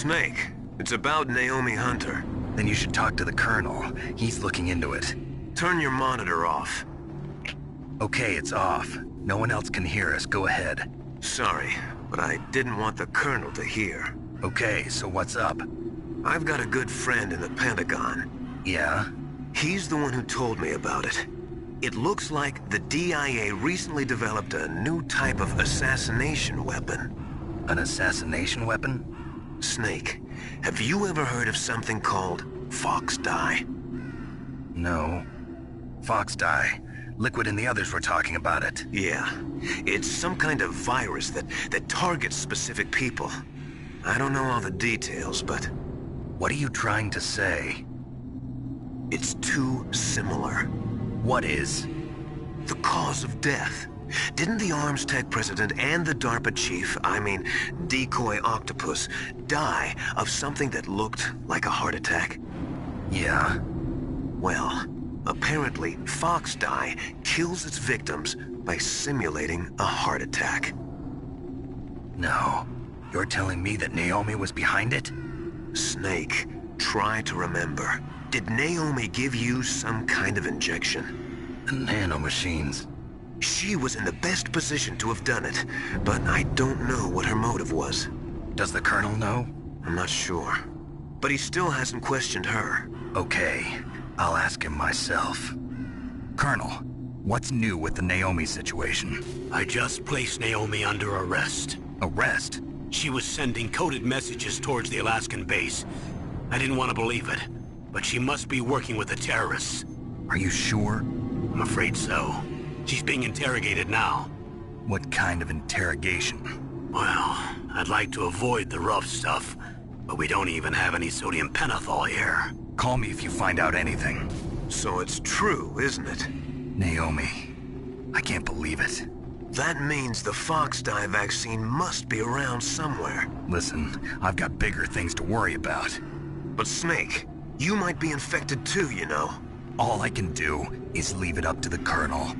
Snake, it's about Naomi Hunter. Then you should talk to the Colonel. He's looking into it. Turn your monitor off. Okay, it's off. No one else can hear us. Go ahead. Sorry, but I didn't want the Colonel to hear. Okay, so what's up? I've got a good friend in the Pentagon. Yeah? He's the one who told me about it. It looks like the DIA recently developed a new type of assassination weapon. An assassination weapon? Snake, have you ever heard of something called Fox Dye? No. Fox Dye. Liquid and the others were talking about it. Yeah. It's some kind of virus that targets specific people. I don't know all the details, but... What are you trying to say? It's too similar. What is? The cause of death. Didn't the Arms Tech president and the DARPA chief, Decoy Octopus, die of something that looked like a heart attack? Yeah. Well, apparently Fox Dye kills its victims by simulating a heart attack. No. You're telling me that Naomi was behind it? Snake, try to remember. Did Naomi give you some kind of injection? The nanomachines. She was in the best position to have done it, but I don't know what her motive was. Does the Colonel know? I'm not sure. But he still hasn't questioned her. Okay, I'll ask him myself. Colonel, what's new with the Naomi situation? I just placed Naomi under arrest. Arrest? She was sending coded messages towards the Alaskan base. I didn't want to believe it, but she must be working with the terrorists. Are you sure? I'm afraid so. She's being interrogated now. What kind of interrogation? Well, I'd like to avoid the rough stuff, but we don't even have any sodium pentothal here. Call me if you find out anything. So it's true, isn't it? Naomi. I can't believe it. That means the Fox Dye vaccine must be around somewhere. Listen, I've got bigger things to worry about. But Snake, you might be infected too, you know. All I can do is leave it up to the Colonel.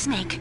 Snake.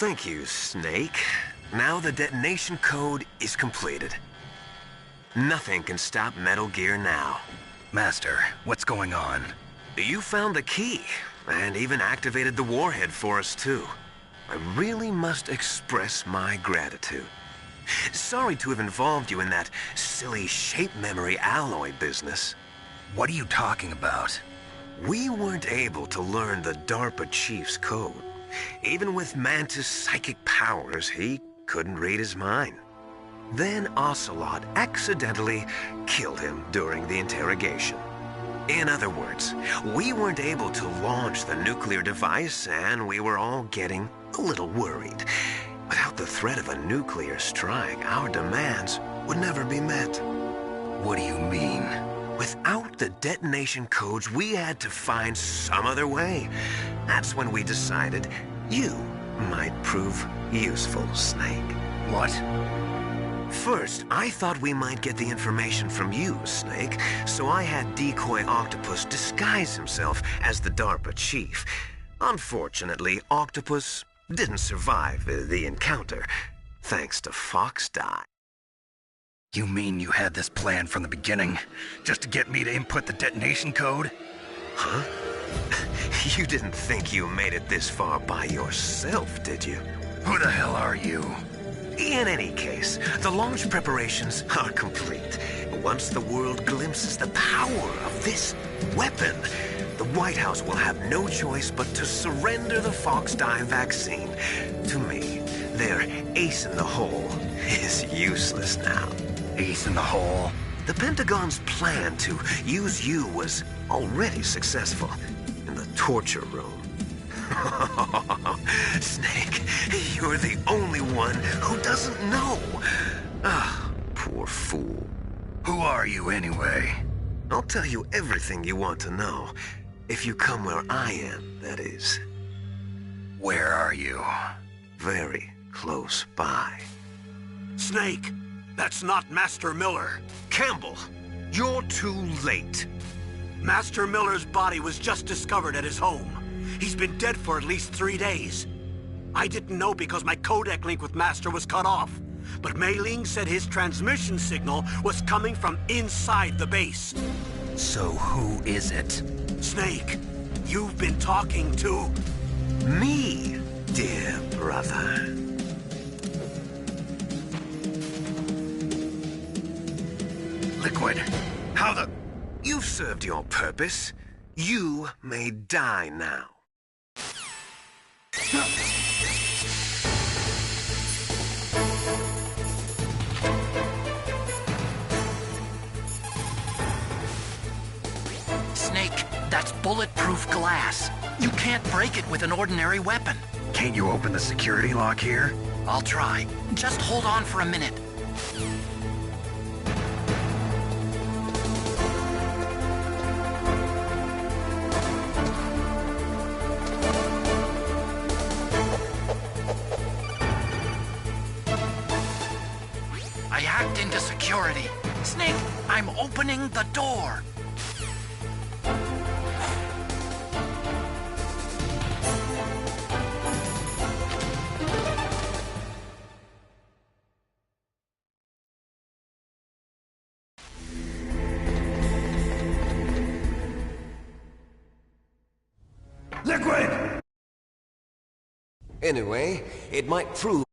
Thank you, Snake. Now the detonation code is completed. Nothing can stop Metal Gear now. Master, what's going on? You found the key, and even activated the warhead for us, too. I really must express my gratitude. Sorry to have involved you in that silly shape memory alloy business. What are you talking about? We weren't able to learn the DARPA chief's code. Even with Mantis' psychic powers, he couldn't read his mind. Then Ocelot accidentally killed him during the interrogation. In other words, we weren't able to launch the nuclear device, and we were all getting a little worried. Without the threat of a nuclear strike, our demands would never be met. What do you mean? Without the detonation codes, we had to find some other way. That's when we decided you might prove useful, Snake. What? First, I thought we might get the information from you, Snake, so I had Decoy Octopus disguise himself as the DARPA chief. Unfortunately, Octopus didn't survive the encounter, thanks to Fox Die. You mean you had this plan from the beginning, just to get me to input the detonation code? Huh? You didn't think you made it this far by yourself, did you? Who the hell are you? In any case, the launch preparations are complete. Once the world glimpses the power of this weapon, the White House will have no choice but to surrender the Fox dye vaccine to me. Their ace in the hole is useless now. Ace in the hole? The Pentagon's plan to use you was already successful in the torture room. Snake, you're the only one who doesn't know. Ah, poor fool. Who are you anyway? I'll tell you everything you want to know. If you come where I am, that is. Where are you? Very close by. Snake, that's not Master Miller. Campbell, you're too late. Master Miller's body was just discovered at his home. He's been dead for at least 3 days. I didn't know because my codec link with Master was cut off. But Mei Ling said his transmission signal was coming from inside the base. So who is it? Snake, you've been talking to... me, dear brother. Liquid, how the... You've served your purpose. You may die now. Snake, that's bulletproof glass. You can't break it with an ordinary weapon. Can't you open the security lock here? I'll try. Just hold on for a minute. I hacked into security. Snake, I'm opening the door. Liquid! Anyway, it might prove...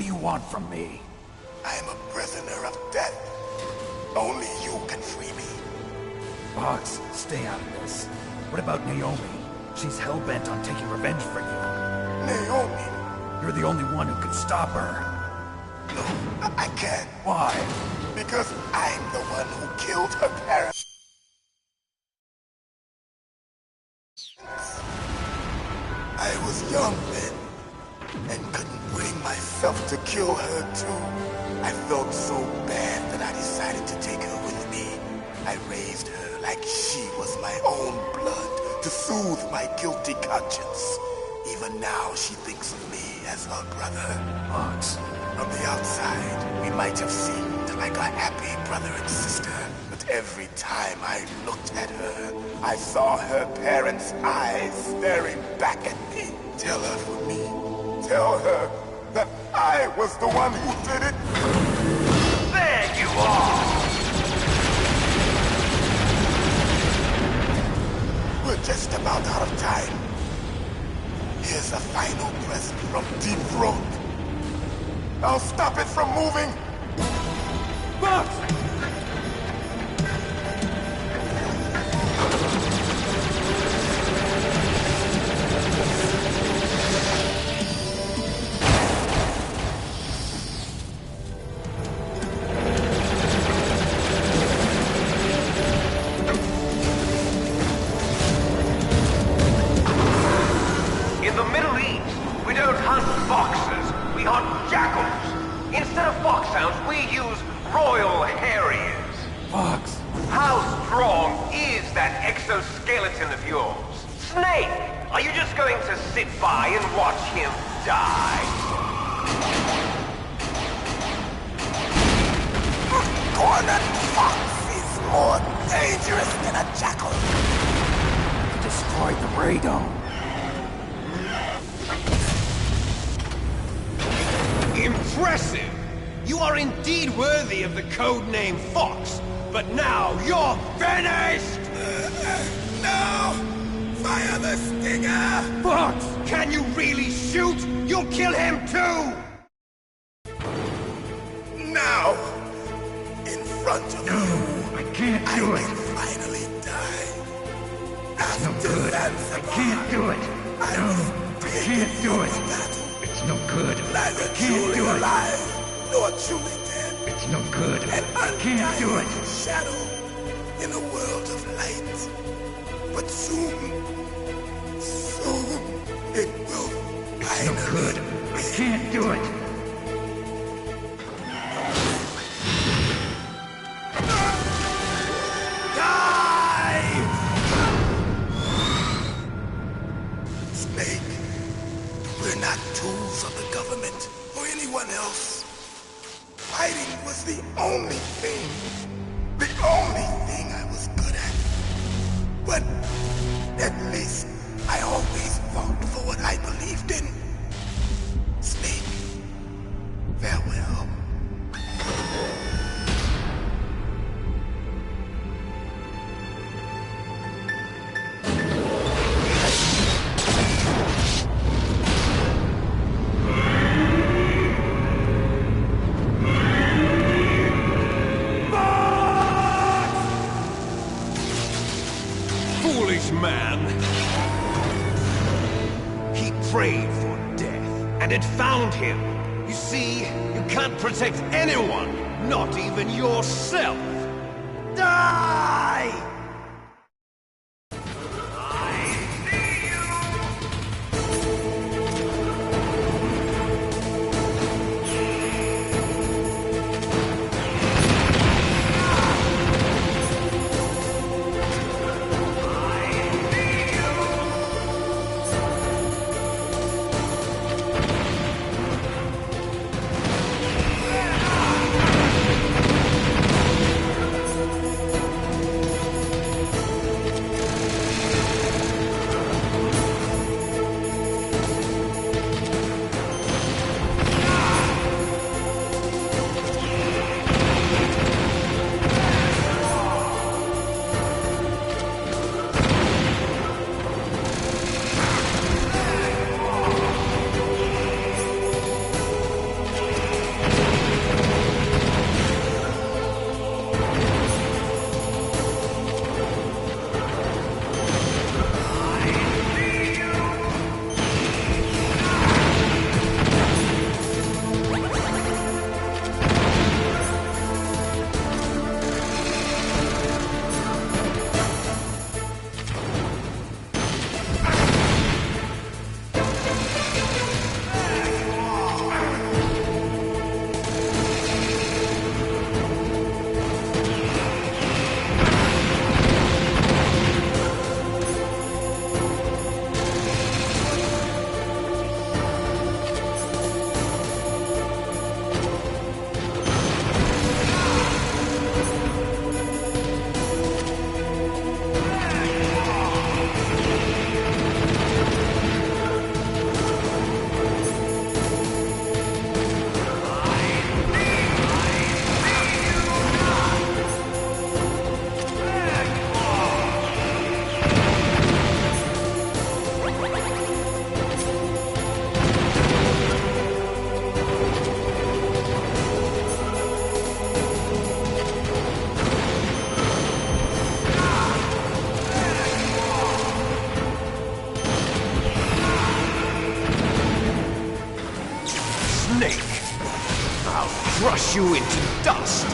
What do you want from me? I am a prisoner of death. Only you can free me. Fox, stay out of this. What about Naomi? She's hell-bent on taking revenge for you. Naomi? You're the only one who can stop her. No, I can't. Why? Because I'm the one who killed her parents. I was young then, and couldn't bring myself to kill her too. I felt so bad that I decided to take her with me. I raised her like she was my own blood to soothe my guilty conscience. Even now, she thinks of me as her brother. Fox. From the outside, we might have seemed like a happy brother and sister, but every time I looked at her, I saw her parents' eyes staring back at me. Tell her for me. Tell her that I was the one who did it. There you are! We're just about out of time. Here's a final present from Deep Throat. I'll stop it from moving! Fox! In the Middle East, we don't hunt foxes, we hunt jackals. Instead of foxhounds, we use Royal Harriers. Fox! How strong is that exoskeleton of yours? Snake, are you just going to sit by and watch him die? Cornered fox is more dangerous than a jackal. Destroyed the radome. Impressive! You are indeed worthy of the codename Fox, but now you're finished! No! Fire the stinger! Fox! Can you really shoot? You'll kill him too! Now! In front of you! I can't do it! I can finally die! It's no good! I can't do it! No! I can't do it! It's no good! Neither I can't do it! alive, nor truly dead. It's no good! An I can't do it! shadow in a world of light. But soon it will It's no good! I can't do it! Snake, we're not tools of the government or anyone else. Fighting was the only thing I was good at. But at least I always fought for what I believed in. Snake, farewell. Foolish man! He prayed for death, and it found him. You see, you can't protect anyone, not even yourself. Die! I'll crush you into dust!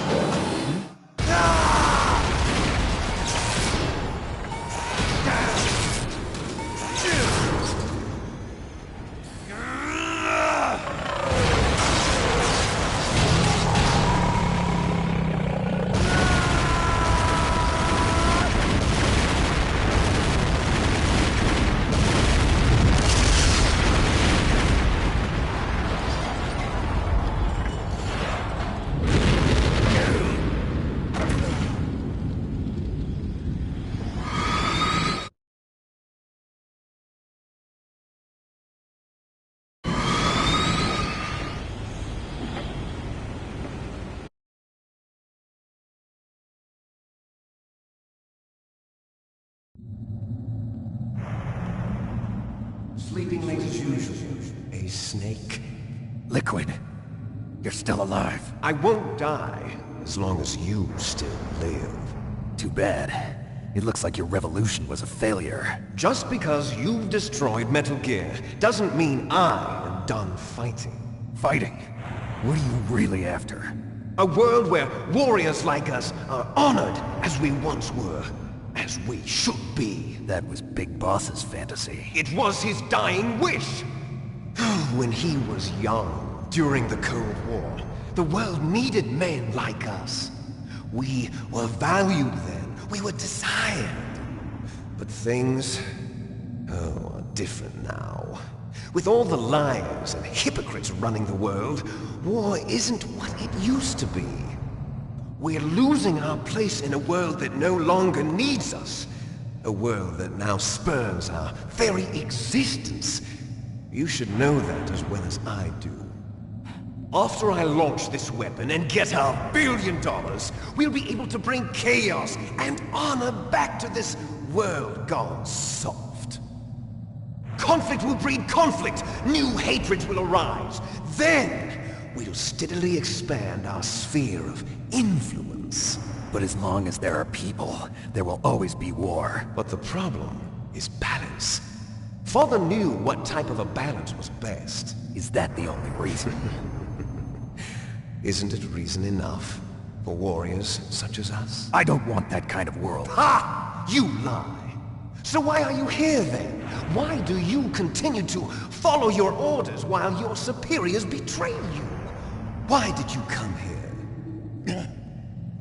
Sleeping late as usual. A snake. Liquid, you're still alive. I won't die as long as you still live. Too bad. It looks like your revolution was a failure. Just because you've destroyed Metal Gear doesn't mean I am done fighting. Fighting? What are you really after? A world where warriors like us are honored as we once were. As we should be. That was Big Boss's fantasy. It was his dying wish! When he was young, during the Cold War, the world needed men like us. We were valued then. We were desired. But things... are different now. With all the liars and hypocrites running the world, war isn't what it used to be. We're losing our place in a world that no longer needs us. A world that now spurns our very existence. You should know that as well as I do. After I launch this weapon and get our $1 billion, we'll be able to bring chaos and honor back to this world gone soft. Conflict will breed conflict. New hatreds will arise. Then we'll steadily expand our sphere of influence. But as long as there are people, there will always be war. But the problem is balance. Father knew what type of a balance was best. Is that the only reason? Isn't it reason enough for warriors such as us? I don't want that kind of world. Ha! You lie! So why are you here then? Why do you continue to follow your orders while your superiors betray you? Why did you come here?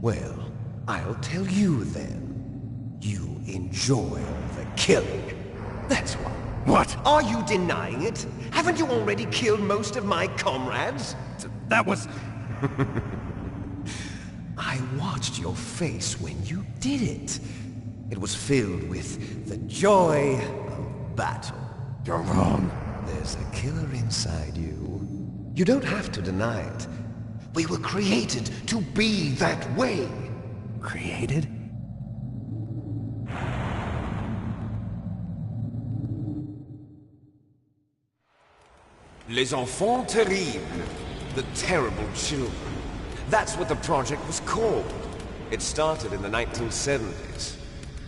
Well, I'll tell you then. You enjoy the killing. That's why. What? Are you denying it? Haven't you already killed most of my comrades? That was... I watched your face when you did it. It was filled with the joy of battle. You're wrong. There's a killer inside you. You don't have to deny it. We were created to be that way. Created? Les enfants terribles. The terrible children. That's what the project was called. It started in the 1970s.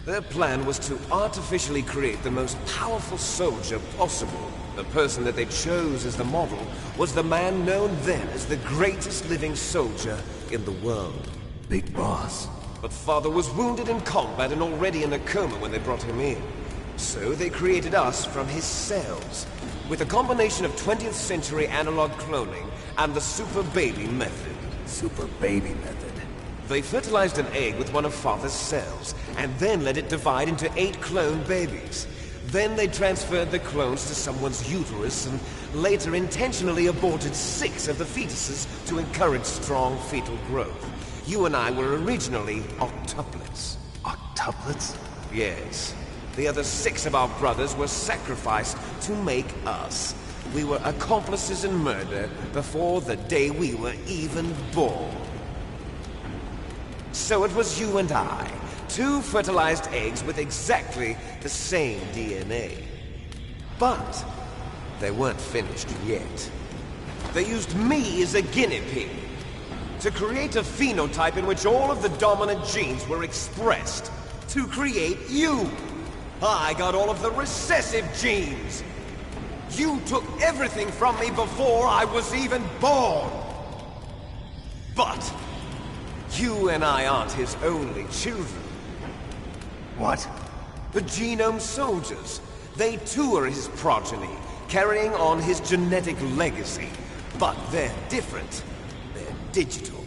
Their plan was to artificially create the most powerful soldier possible. The person that they chose as the model was the man known then as the greatest living soldier in the world. Big Boss. But Father was wounded in combat and already in a coma when they brought him in. So they created us from his cells, with a combination of 20th century analog cloning and the super baby method. Super baby method. They fertilized an egg with one of Father's cells, and then let it divide into 8 clone babies. Then they transferred the clones to someone's uterus, and later intentionally aborted 6 of the fetuses to encourage strong fetal growth. You and I were originally octuplets. Octuplets? Yes. The other 6 of our brothers were sacrificed to make us. We were accomplices in murder before the day we were even born. So it was you and I, 2 fertilized eggs with exactly the same DNA. But they weren't finished yet. They used me as a guinea pig to create a phenotype in which all of the dominant genes were expressed to create you. I got all of the recessive genes. You took everything from me before I was even born. But you and I aren't his only children. What? The Genome Soldiers. They too are his progeny, carrying on his genetic legacy. But they're different. They're digital.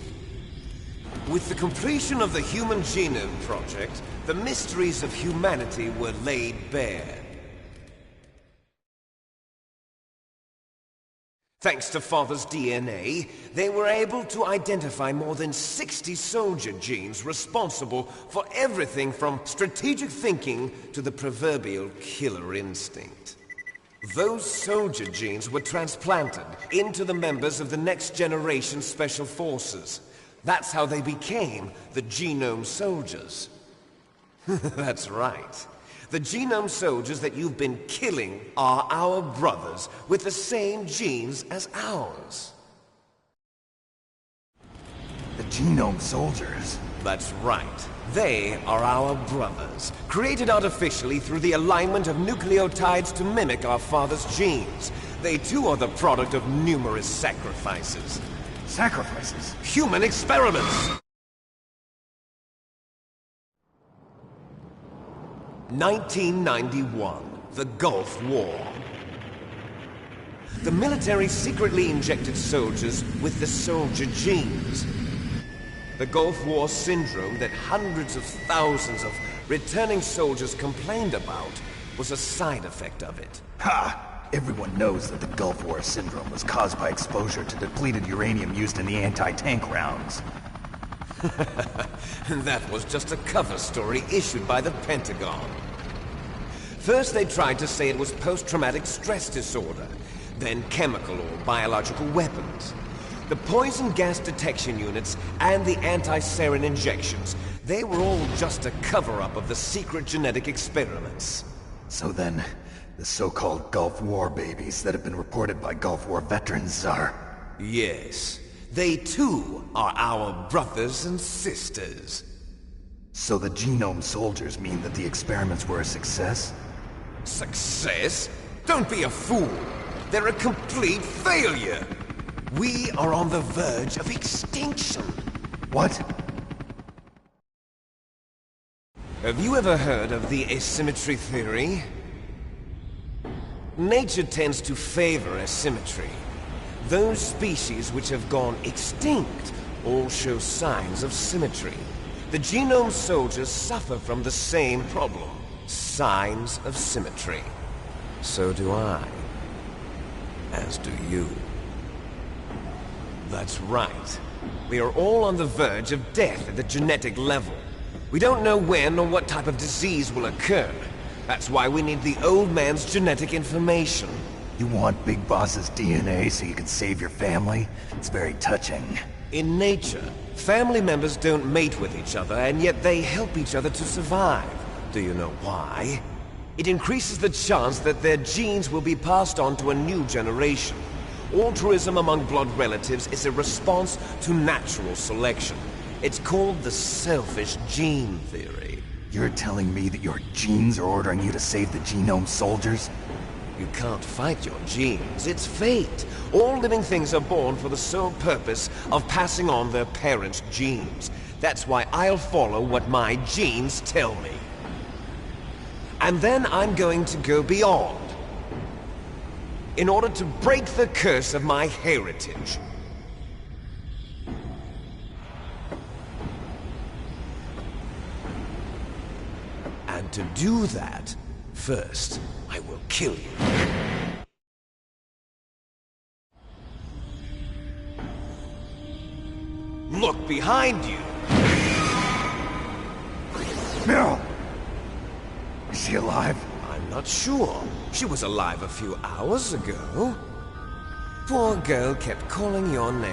With the completion of the Human Genome Project, the mysteries of humanity were laid bare. Thanks to Father's DNA, they were able to identify more than 60 soldier genes responsible for everything from strategic thinking to the proverbial killer instinct. Those soldier genes were transplanted into the members of the next generation Special Forces. That's how they became the Genome Soldiers. That's right. The Genome Soldiers that you've been killing are our brothers with the same genes as ours. The Genome Soldiers? That's right. They are our brothers, created artificially through the alignment of nucleotides to mimic our father's genes. They too are the product of numerous sacrifices. Sacrifices? Human experiments! 1991, the Gulf War. The military secretly injected soldiers with the soldier genes. The Gulf War syndrome that hundreds of thousands of returning soldiers complained about was a side effect of it. Ha! Everyone knows that the Gulf War syndrome was caused by exposure to depleted uranium used in the anti-tank rounds. That was just a cover story issued by the Pentagon. First they tried to say it was post-traumatic stress disorder, then chemical or biological weapons. The poison gas detection units and the anti-sarin injections, they were all just a cover-up of the secret genetic experiments. So then, the so-called Gulf War babies that have been reported by Gulf War veterans are... Yes. They too are our brothers and sisters. So the Genome Soldiers mean that the experiments were a success? Success? Don't be a fool. They're a complete failure. We are on the verge of extinction. What? Have you ever heard of the asymmetry theory? Nature tends to favor asymmetry. Those species which have gone extinct all show signs of symmetry. The Genome Soldiers suffer from the same problem. Signs of symmetry. So do I. As do you. That's right. We are all on the verge of death at the genetic level. We don't know when or what type of disease will occur. That's why we need the old man's genetic information. You want Big Boss's DNA so you can save your family? It's very touching. In nature, family members don't mate with each other, and yet they help each other to survive. Do you know why? It increases the chance that their genes will be passed on to a new generation. Altruism among blood relatives is a response to natural selection. It's called the selfish gene theory. You're telling me that your genes are ordering you to save the Genome Soldiers? You can't fight your genes. It's fate. All living things are born for the sole purpose of passing on their parents' genes. That's why I'll follow what my genes tell me. And then I'm going to go beyond. In order to break the curse of my heritage. And to do that, first, I will kill you. Look behind you! Meryl! Is she alive? I'm not sure. She was alive a few hours ago. Poor girl kept calling your name.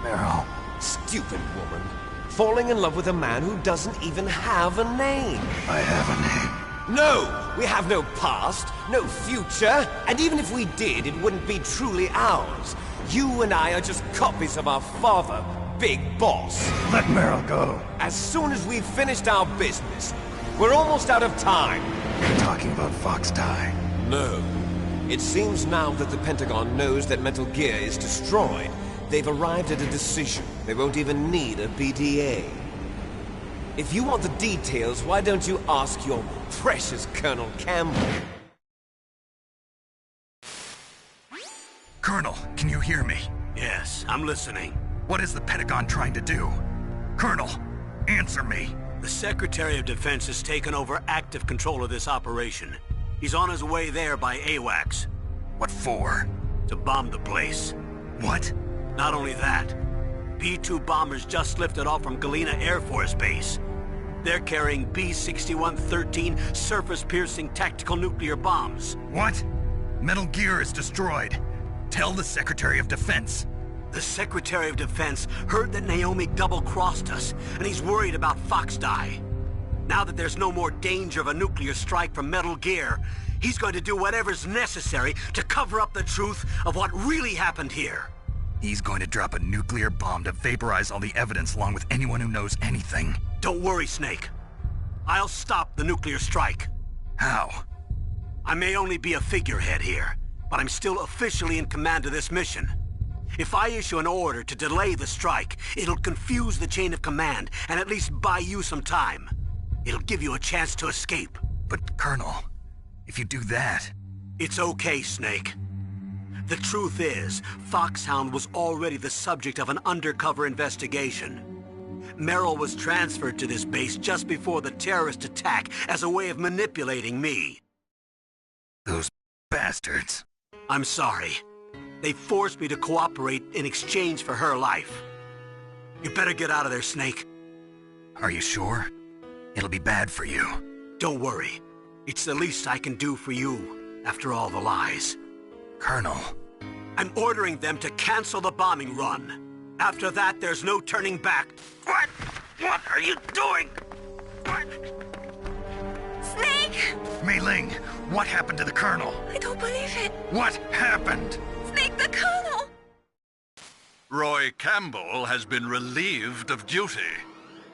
Meryl. Stupid woman. Falling in love with a man who doesn't even have a name. I have a name. No! We have no past, no future, and even if we did, it wouldn't be truly ours. You and I are just copies of our father, Big Boss. Let Meryl go. As soon as we've finished our business, we're almost out of time. You're talking about Fox Die? No. It seems now that the Pentagon knows that Metal Gear is destroyed, They've arrived at a decision. They won't even need a BDA. If you want the details, why don't you ask your precious Colonel Campbell? Colonel, can you hear me? Yes, I'm listening. What is the Pentagon trying to do? Colonel, answer me. The Secretary of Defense has taken over active control of this operation. He's on his way there by AWACS. What for? To bomb the place. What? Not only that, B-2 bombers just lifted off from Galena Air Force Base. They're carrying B-6113 surface-piercing tactical nuclear bombs. What? Metal Gear is destroyed. Tell the Secretary of Defense. The Secretary of Defense heard that Naomi double-crossed us, and he's worried about Foxdie. Now that there's no more danger of a nuclear strike from Metal Gear, he's going to do whatever's necessary to cover up the truth of what really happened here. He's going to drop a nuclear bomb to vaporize all the evidence along with anyone who knows anything. Don't worry, Snake. I'll stop the nuclear strike. How? I may only be a figurehead here, but I'm still officially in command of this mission. If I issue an order to delay the strike, it'll confuse the chain of command and at least buy you some time. It'll give you a chance to escape. But, Colonel, if you do that... It's okay, Snake. The truth is, Foxhound was already the subject of an undercover investigation. Merrill was transferred to this base just before the terrorist attack as a way of manipulating me. Those bastards. I'm sorry. They forced me to cooperate in exchange for her life. You better get out of there, Snake. Are you sure? It'll be bad for you. Don't worry. It's the least I can do for you, after all the lies. Colonel. I'm ordering them to cancel the bombing run. After that, there's no turning back. What? What are you doing? What? Snake! Mei Ling, what happened to the Colonel? I don't believe it. What happened? Snake, the Colonel! Roy Campbell has been relieved of duty.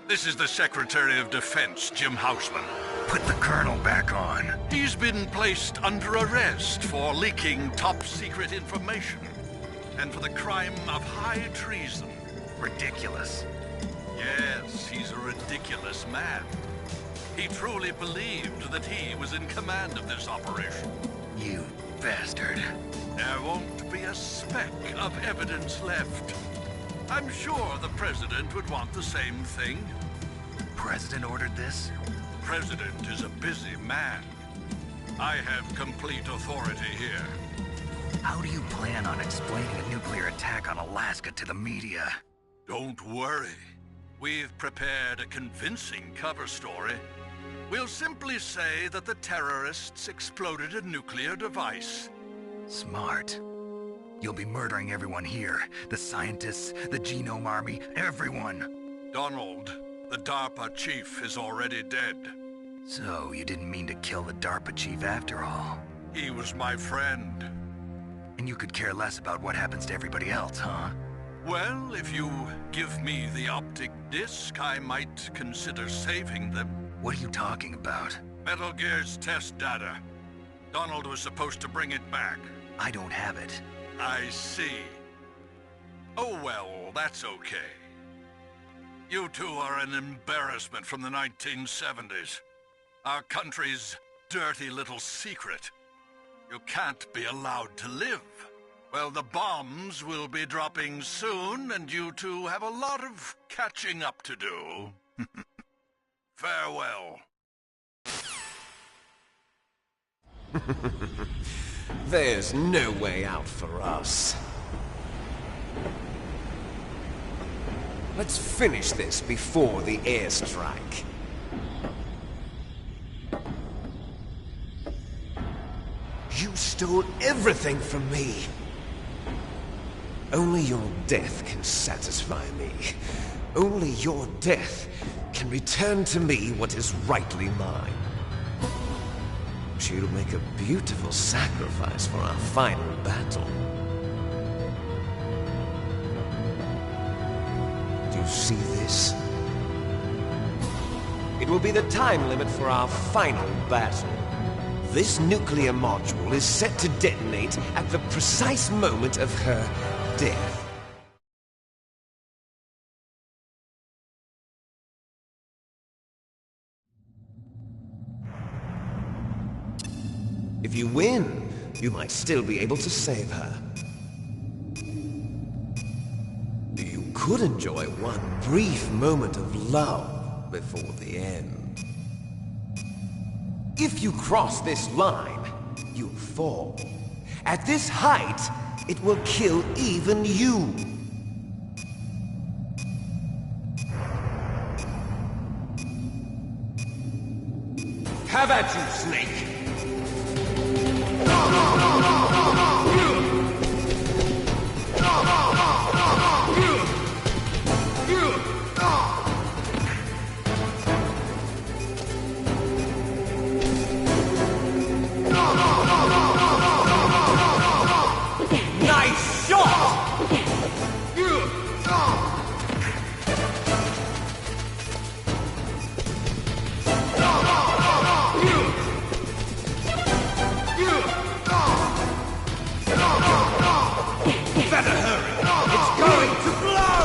This is the Secretary of Defense, Jim Houseman. Put the Colonel back on. He's been placed under arrest for leaking top-secret information and for the crime of high treason. Ridiculous. Yes, he's a ridiculous man. He truly believed that he was in command of this operation. You bastard. There won't be a speck of evidence left. I'm sure the President would want the same thing. President ordered this? President is a busy man. I have complete authority here. How do you plan on explaining a nuclear attack on Alaska to the media? Don't worry. We've prepared a convincing cover story. We'll simply say that the terrorists exploded a nuclear device. Smart. You'll be murdering everyone here. The scientists, the Genome Army, everyone. Donald, the DARPA chief, is already dead. So, you didn't mean to kill the DARPA chief after all? He was my friend. And you could care less about what happens to everybody else, huh? Well, if you give me the optic disc, I might consider saving them. What are you talking about? Metal Gear's test data. Donald was supposed to bring it back. I don't have it. I see. Oh well, that's okay. You two are an embarrassment from the 1970s. Our country's dirty little secret. You can't be allowed to live. Well, the bombs will be dropping soon, and you two have a lot of catching up to do. Farewell. There's no way out for us. Let's finish this before the airstrike. You stole everything from me. Only your death can satisfy me. Only your death can return to me what is rightly mine. She'll make a beautiful sacrifice for our final battle. Do you see this? It will be the time limit for our final battle. This nuclear module is set to detonate at the precise moment of her death. If you win, you might still be able to save her. You could enjoy one brief moment of love before the end. If you cross this line, you'll fall. At this height, it will kill even you. Have at you, Snake! Nice shot! Better hurry! It's going to blow!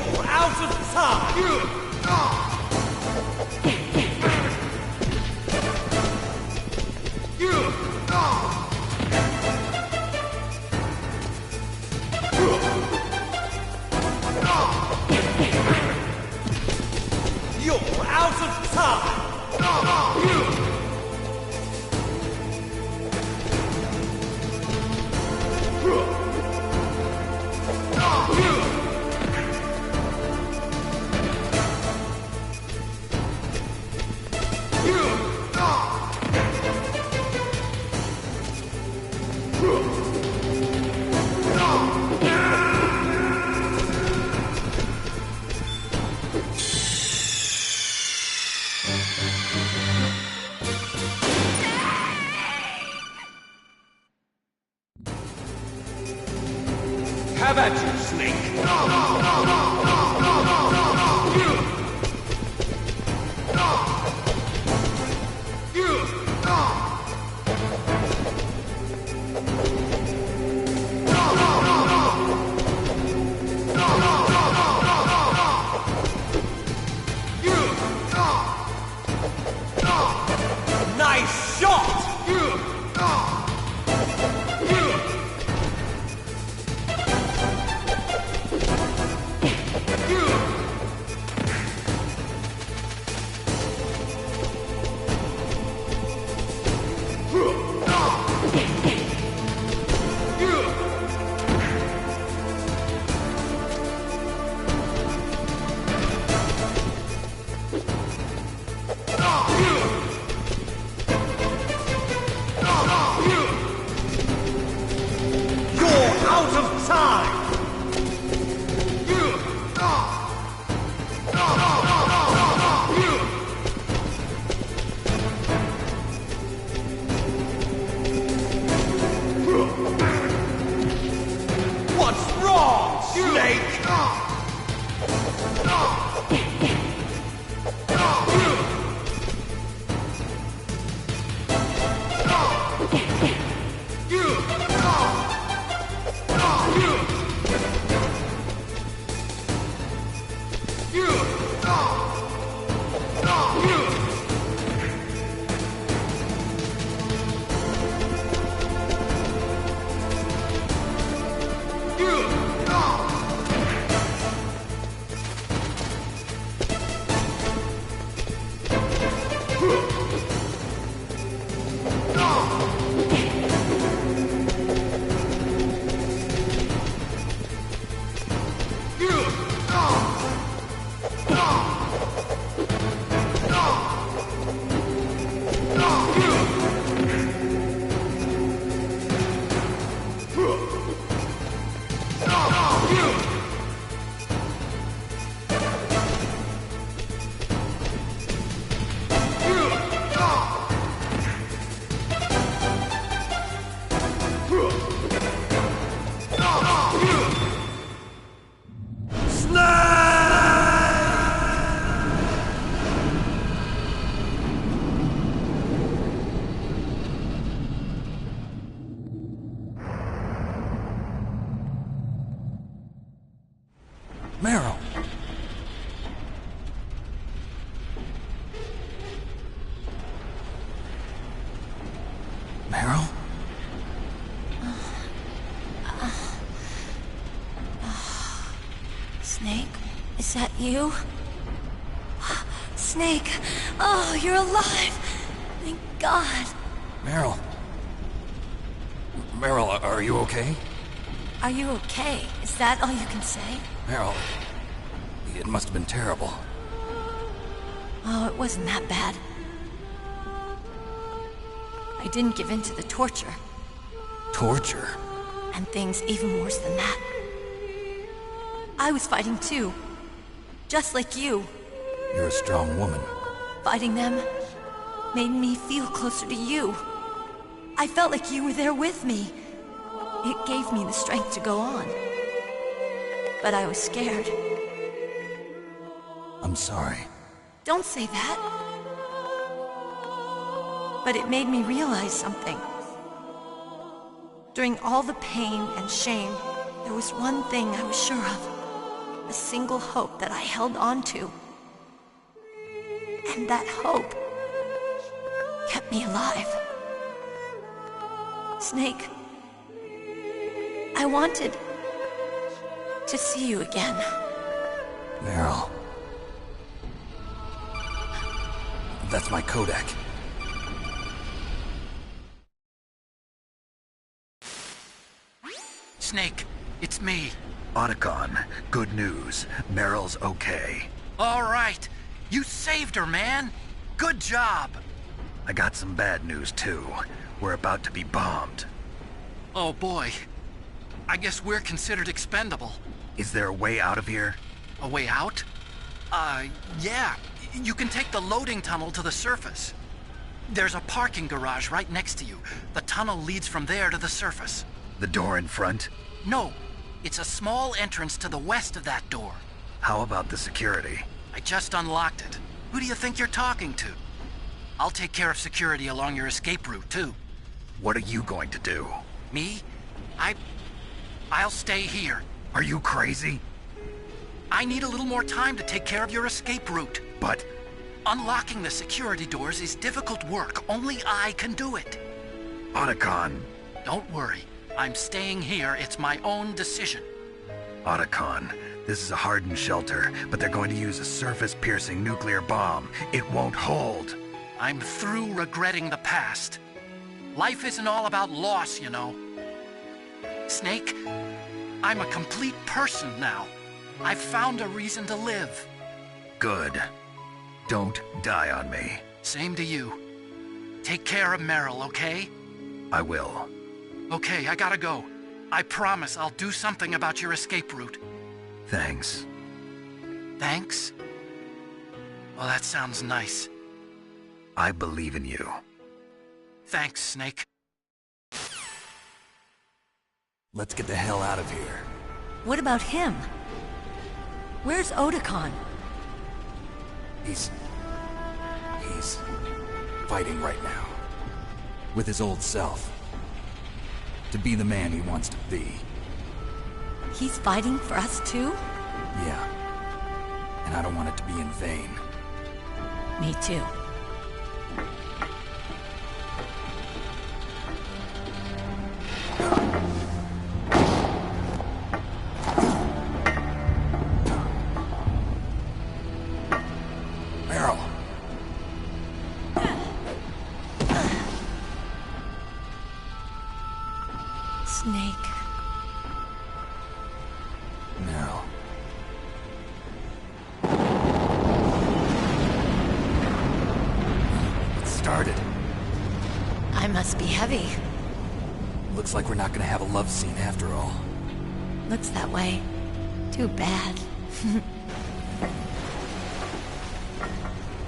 You're out of time! You're out of time! Have at you, Snake! Nice shot! Meryl! Meryl? Snake, is that you? Snake! Oh, you're alive! Thank God! Meryl? Meryl, are you okay? Are you okay? Is that all you can say? Meryl, it must have been terrible. Oh, it wasn't that bad. I didn't give in to the torture. Torture? And things even worse than that. I was fighting too. Just like you. You're a strong woman. Fighting them made me feel closer to you. I felt like you were there with me. It gave me the strength to go on. But I was scared. I'm sorry. Don't say that. But it made me realize something. During all the pain and shame, there was one thing I was sure of. A single hope that I held on to. And that hope kept me alive. Snake, I wanted to see you again. Meryl. That's my Kodak. Snake, it's me. Otacon, good news. Meryl's okay. All right. You saved her, man. Good job. I got some bad news, too. We're about to be bombed. Oh, boy. I guess we're considered expendable. Is there a way out of here? A way out? Yeah. You can take the loading tunnel to the surface. There's a parking garage right next to you. The tunnel leads from there to the surface. The door in front? No. It's a small entrance to the west of that door. How about the security? I just unlocked it. Who do you think you're talking to? I'll take care of security along your escape route, too. What are you going to do? Me? I'll stay here. Are you crazy? I need a little more time to take care of your escape route. But... unlocking the security doors is difficult work. Only I can do it. Otacon. Don't worry. I'm staying here. It's my own decision. Otacon, this is a hardened shelter, but they're going to use a surface-piercing nuclear bomb. It won't hold. I'm through regretting the past. Life isn't all about loss, you know. Snake, I'm a complete person now. I've found a reason to live. Good. Don't die on me. Same to you. Take care of Meryl, okay? I will. Okay, I gotta go. I promise I'll do something about your escape route. Thanks. Thanks? Well, that sounds nice. I believe in you. Thanks, Snake. Let's get the hell out of here. What about him? Where's Otacon? He's fighting right now. With his old self. To be the man he wants to be. He's fighting for us too? Yeah. And I don't want it to be in vain. Me too. Meryl. Snake. Meryl. It started. I must be heavy. Looks like we're not gonna have a love scene after all. Looks that way. Too bad.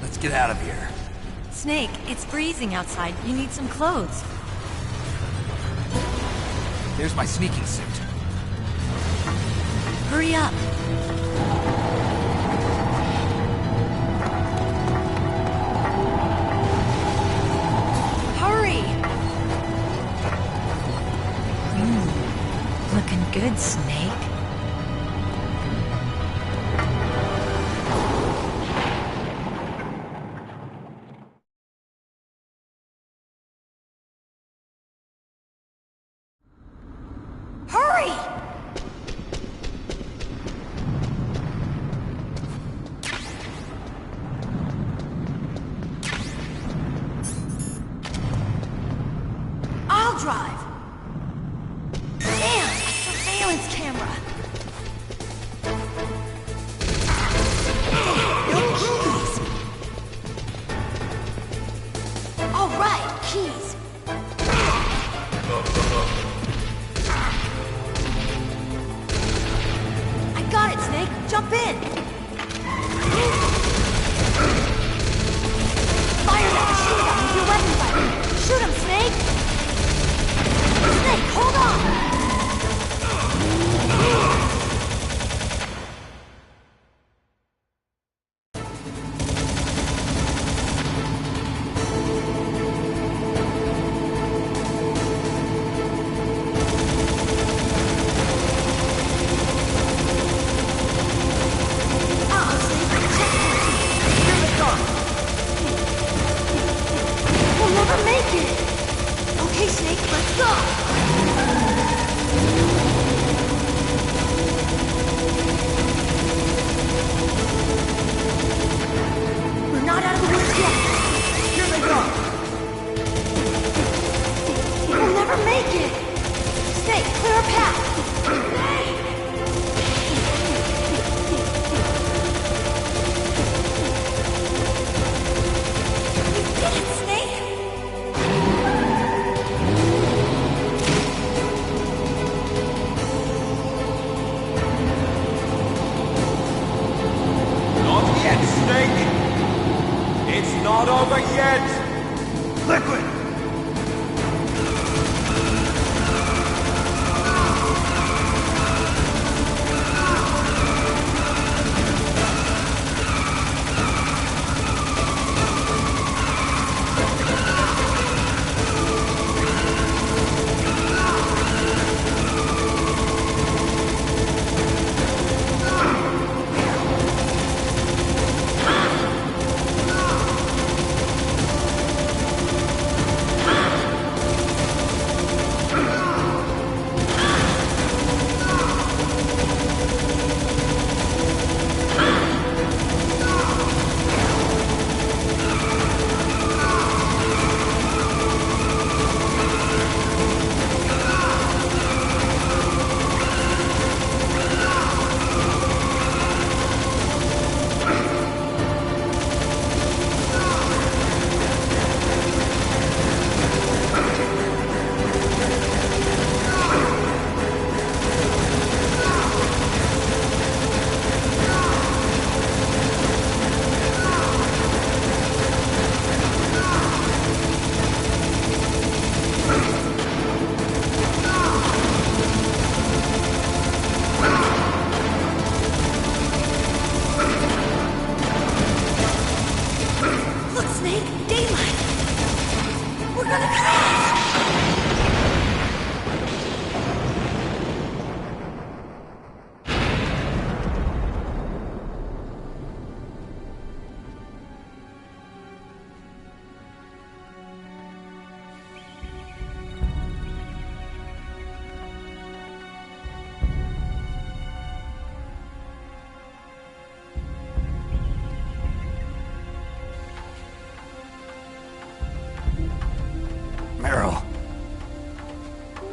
Let's get out of here. Snake, it's freezing outside. You need some clothes. There's my sneaking suit. Hurry up. Hurry! Looking good, Snake. Hurry! I'll drive. Damn, a surveillance camera. No keys. All right, keys. I got it, Snake. Jump in. Fire that machine gun with your weapon button. Shoot him, Snake. Snake, hold on.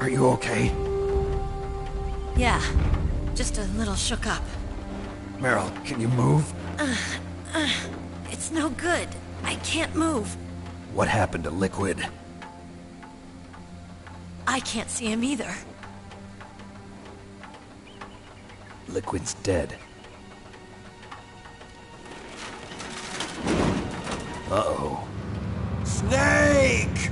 Are you okay? Yeah, just a little shook up. Meryl, can you move? It's no good. I can't move. What happened to Liquid? I can't see him either. Liquid's dead. Uh-oh. Snake!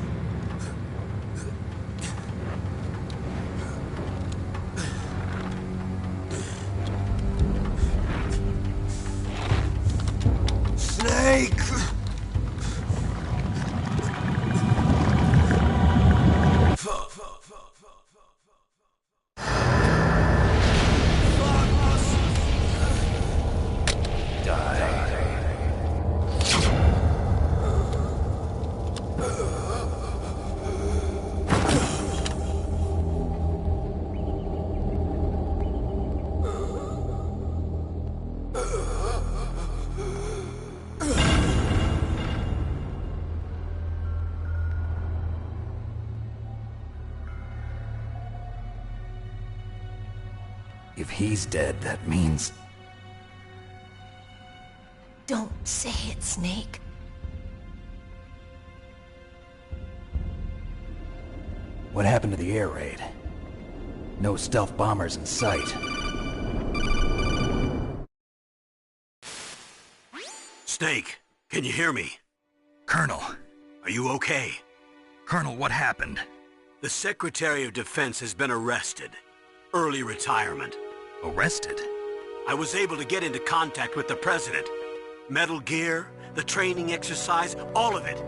Snake! If he's dead, that means... Don't say it, Snake. What happened to the air raid? No stealth bombers in sight. Snake, can you hear me? Colonel. Are you okay? Colonel, what happened? The Secretary of Defense has been arrested. Early retirement. Arrested? I was able to get into contact with the President. Metal Gear, the training exercise, all of it.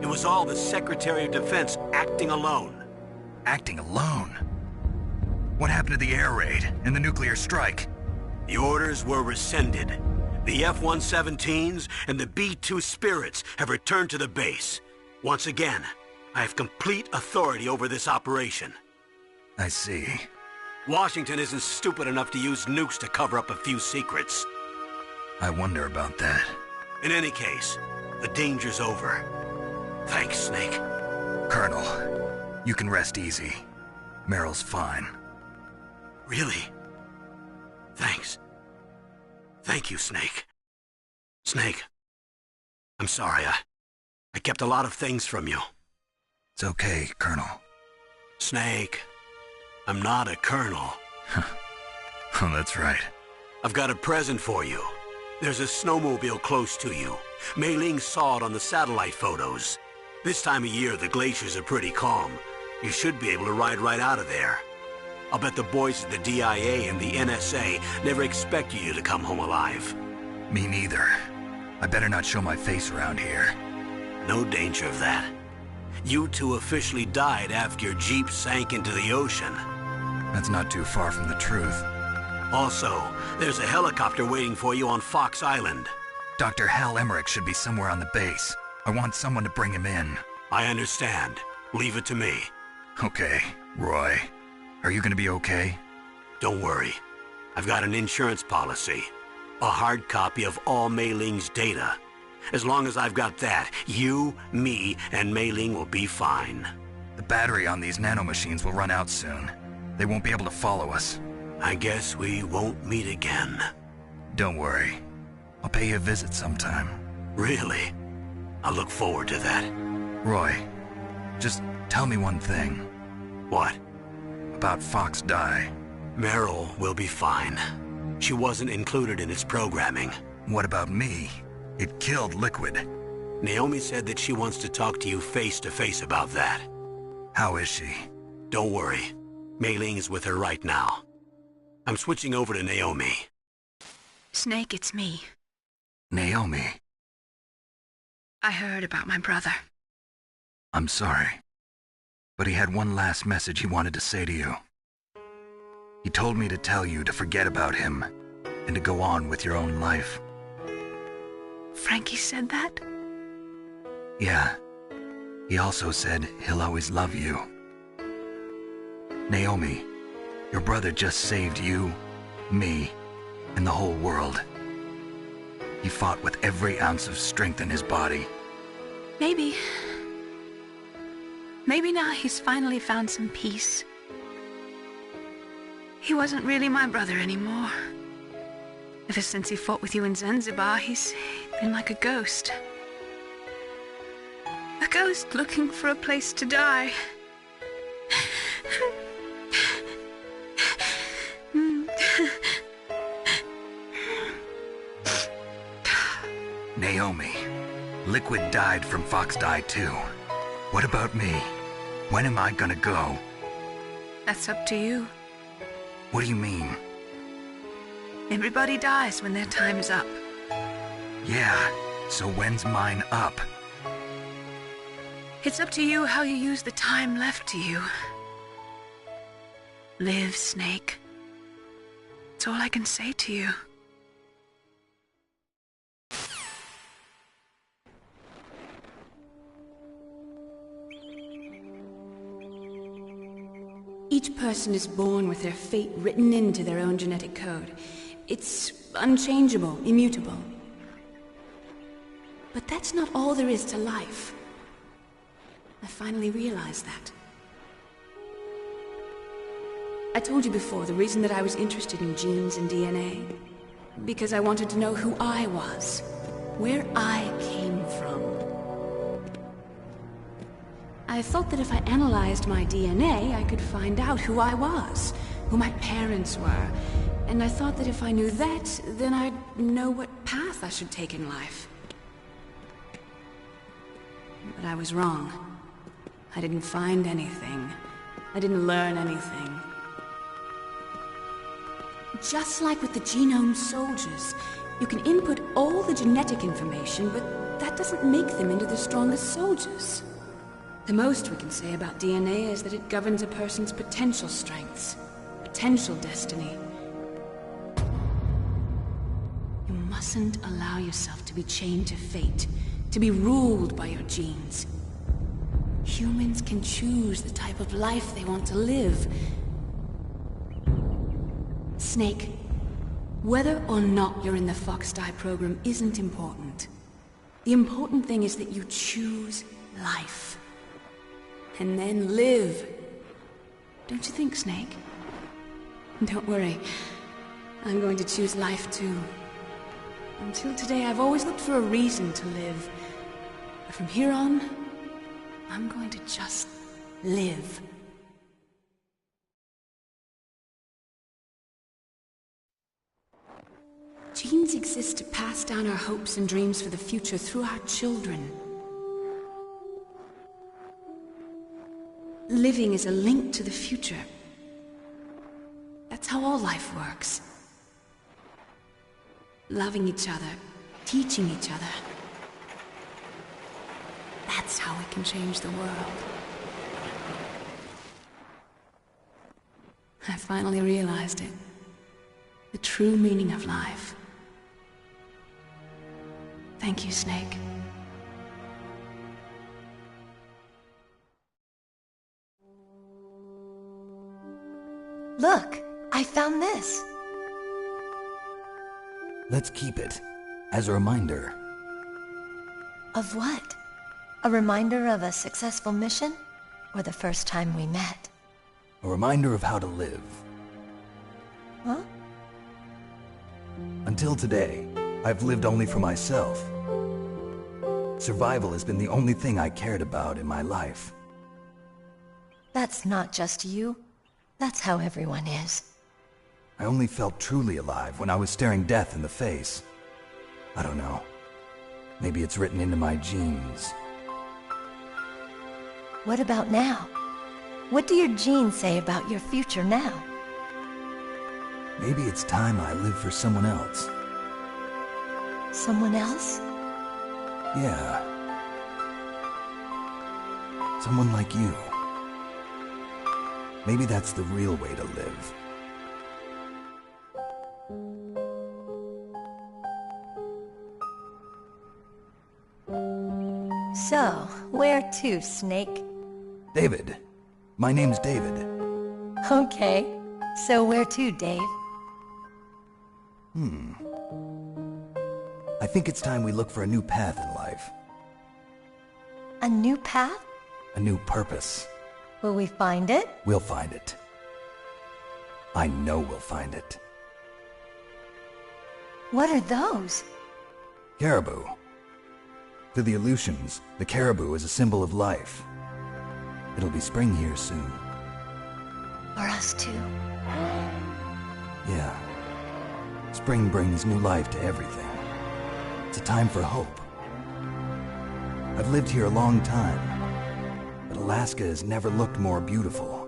It was all the Secretary of Defense acting alone. Acting alone? What happened to the air raid and the nuclear strike? The orders were rescinded. The F-117s and the B-2 Spirits have returned to the base. Once again, I have complete authority over this operation. I see. Washington isn't stupid enough to use nukes to cover up a few secrets. I wonder about that. In any case, the danger's over. Thanks, Snake. Colonel, you can rest easy. Meryl's fine. Really? Thanks. Thank you, Snake. Snake, I'm sorry, I kept a lot of things from you. It's okay, Colonel. Snake, I'm not a colonel. Oh, that's right. I've got a present for you. There's a snowmobile close to you. Mei Ling saw it on the satellite photos. This time of year, the glaciers are pretty calm. You should be able to ride right out of there. I'll bet the boys at the DIA and the NSA never expected you to come home alive. Me neither. I better not show my face around here. No danger of that. You two officially died after your Jeep sank into the ocean. That's not too far from the truth. Also, there's a helicopter waiting for you on Fox Island. Dr. Hal Emmerich should be somewhere on the base. I want someone to bring him in. I understand. Leave it to me. Okay, Roy. Are you gonna be okay? Don't worry. I've got an insurance policy. A hard copy of all Mei Ling's data. As long as I've got that, you, me, and Mei Ling will be fine. The battery on these nanomachines will run out soon. They won't be able to follow us. I guess we won't meet again. Don't worry. I'll pay you a visit sometime. Really? I look forward to that. Roy, just tell me one thing. What? About Fox Die. Meryl will be fine. She wasn't included in its programming. What about me? It killed Liquid. Naomi said that she wants to talk to you face to face about that. How is she? Don't worry. Mei Ling is with her right now. I'm switching over to Naomi. Snake, it's me. Naomi. I heard about my brother. I'm sorry. But he had one last message he wanted to say to you. He told me to tell you to forget about him and to go on with your own life. Frankie said that? Yeah. He also said he'll always love you. Naomi, your brother just saved you, me, and the whole world. He fought with every ounce of strength in his body. Maybe. Maybe now he's finally found some peace. He wasn't really my brother anymore. Ever since he fought with you in Zanzibar, he's been like a ghost. A ghost looking for a place to die. Naomi, Liquid died from Fox Die too. What about me? When am I gonna go? That's up to you. What do you mean? Everybody dies when their time is up. Yeah, so when's mine up? It's up to you how you use the time left to you. Live, Snake. That's all I can say to you. Each person is born with their fate written into their own genetic code. It's unchangeable, immutable. But that's not all there is to life. I finally realized that. I told you before the reason that I was interested in genes and DNA. Because I wanted to know who I was. Where I came from. I thought that if I analyzed my DNA, I could find out who I was, who my parents were, and I thought that if I knew that, then I'd know what path I should take in life. But I was wrong. I didn't find anything. I didn't learn anything. Just like with the genome soldiers, you can input all the genetic information, but that doesn't make them into the strongest soldiers. The most we can say about DNA is that it governs a person's potential strengths, potential destiny. You mustn't allow yourself to be chained to fate, to be ruled by your genes. Humans can choose the type of life they want to live. Snake, whether or not you're in the Fox-Die program isn't important. The important thing is that you choose life. And then live. Don't you think, Snake? Don't worry. I'm going to choose life too. Until today, I've always looked for a reason to live. But from here on, I'm going to just live. Genes exist to pass down our hopes and dreams for the future through our children. Living is a link to the future. That's how all life works. Loving each other, teaching each other. That's how we can change the world. I finally realized it. The true meaning of life. Thank you, Snake. Look, I found this. Let's keep it as a reminder. Of what? A reminder of a successful mission? Or the first time we met? A reminder of how to live. Huh? Until today, I've lived only for myself. Survival has been the only thing I cared about in my life. That's not just you. That's how everyone is. I only felt truly alive when I was staring death in the face. I don't know. Maybe it's written into my genes. What about now? What do your genes say about your future now? Maybe it's time I live for someone else. Someone else? Yeah. Someone like you. Maybe that's the real way to live. So, where to, Snake? David. My name's David. Okay. So where to, Dave? I think it's time we look for a new path in life. A new path? A new purpose. Will we find it? We'll find it. I know we'll find it. What are those? Caribou. To the Aleutians, the caribou is a symbol of life. It'll be spring here soon. For us too. Yeah. Spring brings new life to everything. It's a time for hope. I've lived here a long time, but Alaska has never looked more beautiful.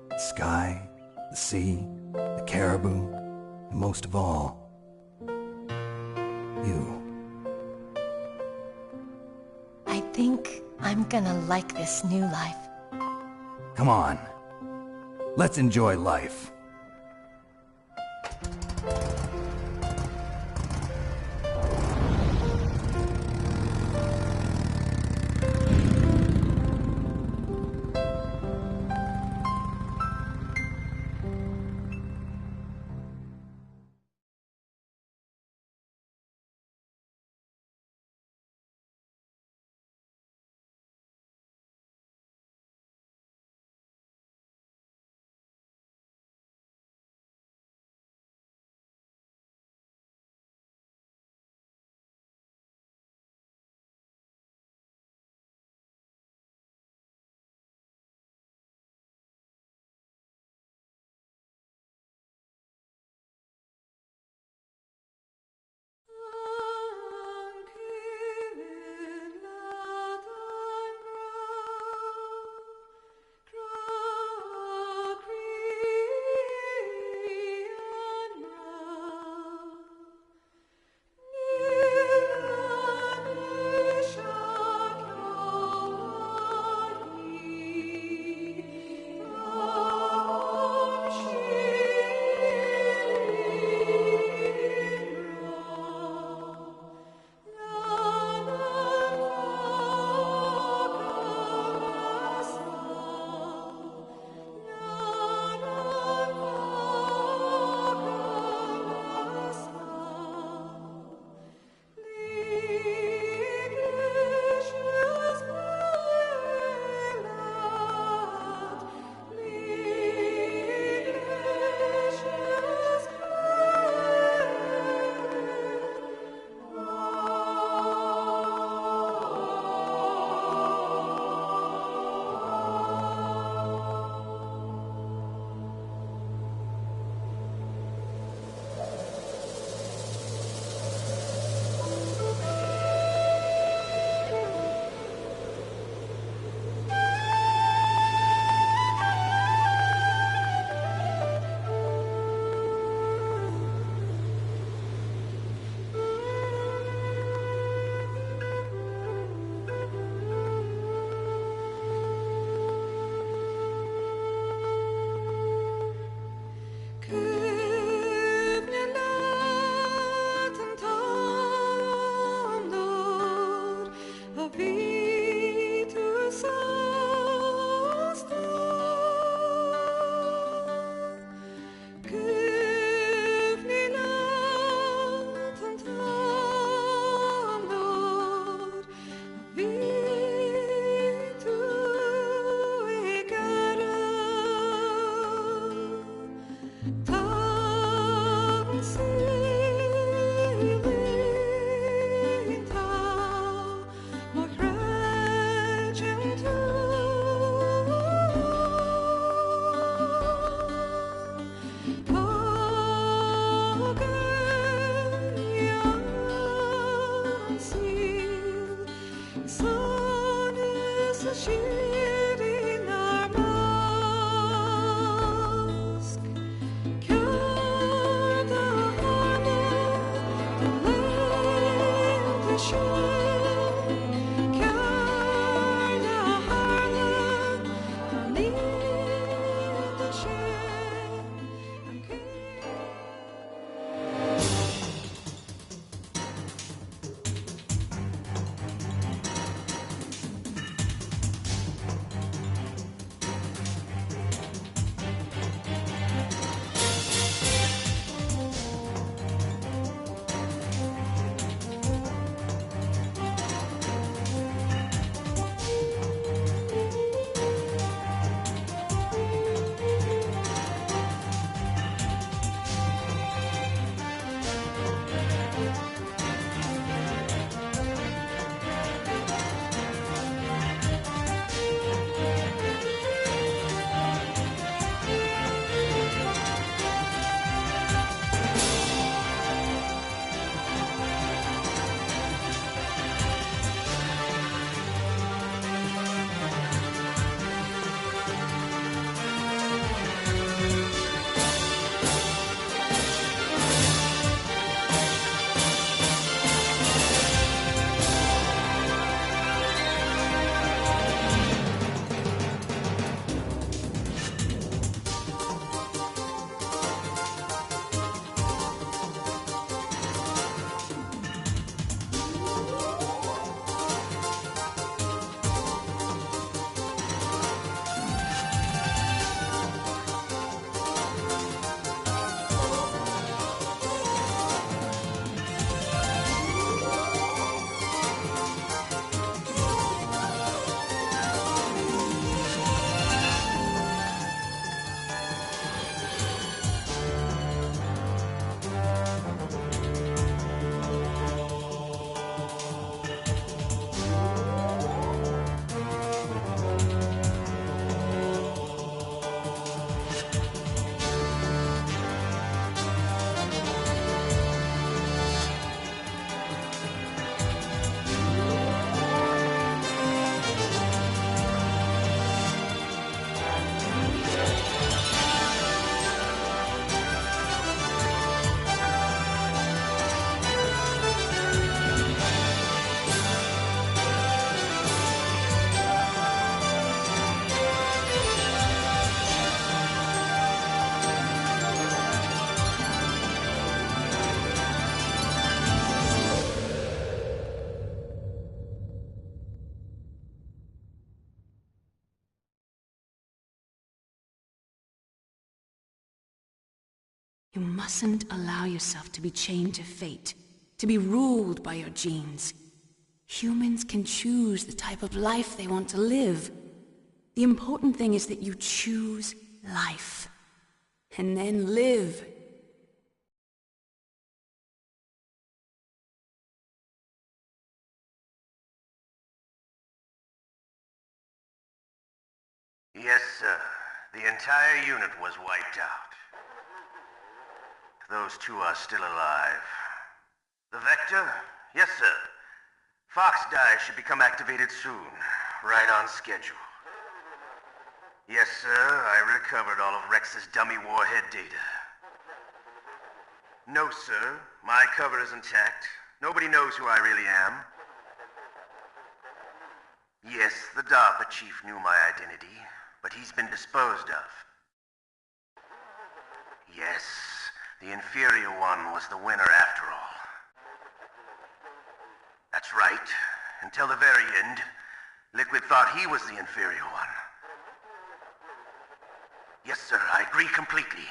The sky, the sea, the caribou, and most of all, you. I think I'm gonna like this new life. Come on. Let's enjoy life. You mustn't allow yourself to be chained to fate, to be ruled by your genes. Humans can choose the type of life they want to live. The important thing is that you choose life. And then live. Yes, sir. The entire unit was wiped out. Those two are still alive. The Vector? Yes, sir. Fox die should become activated soon. Right on schedule. Yes, sir. I recovered all of Rex's dummy warhead data. No, sir. My cover is intact. Nobody knows who I really am. Yes, the DARPA chief knew my identity, but he's been disposed of. Yes, the inferior one was the winner after all. That's right. Until the very end, Liquid thought he was the inferior one. Yes, sir, I agree completely.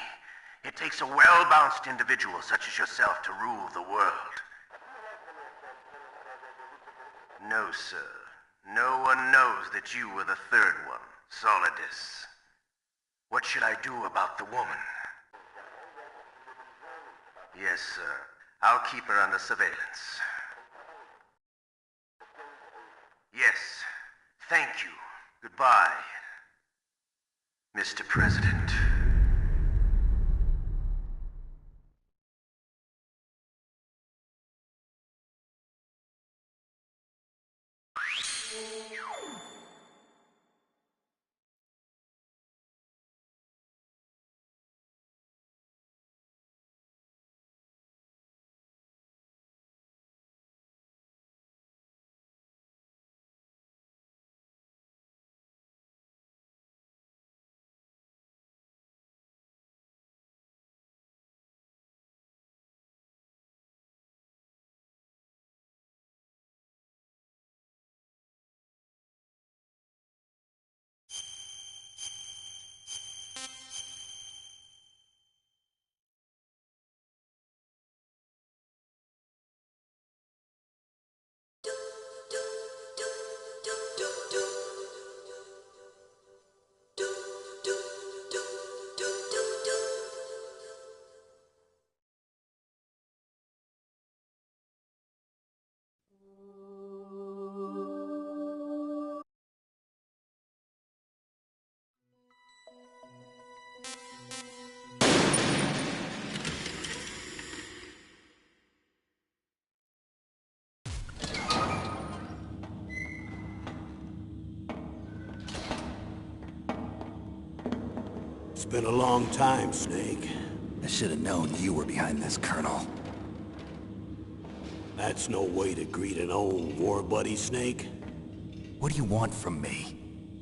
It takes a well-balanced individual such as yourself to rule the world. No, sir. No one knows that you were the third one, Solidus. What should I do about the woman? Yes, sir. I'll keep her under surveillance. Yes. Thank you. Goodbye, Mr. President. It's been a long time, Snake. I should have known you were behind this, Colonel. That's no way to greet an old war buddy, Snake. What do you want from me?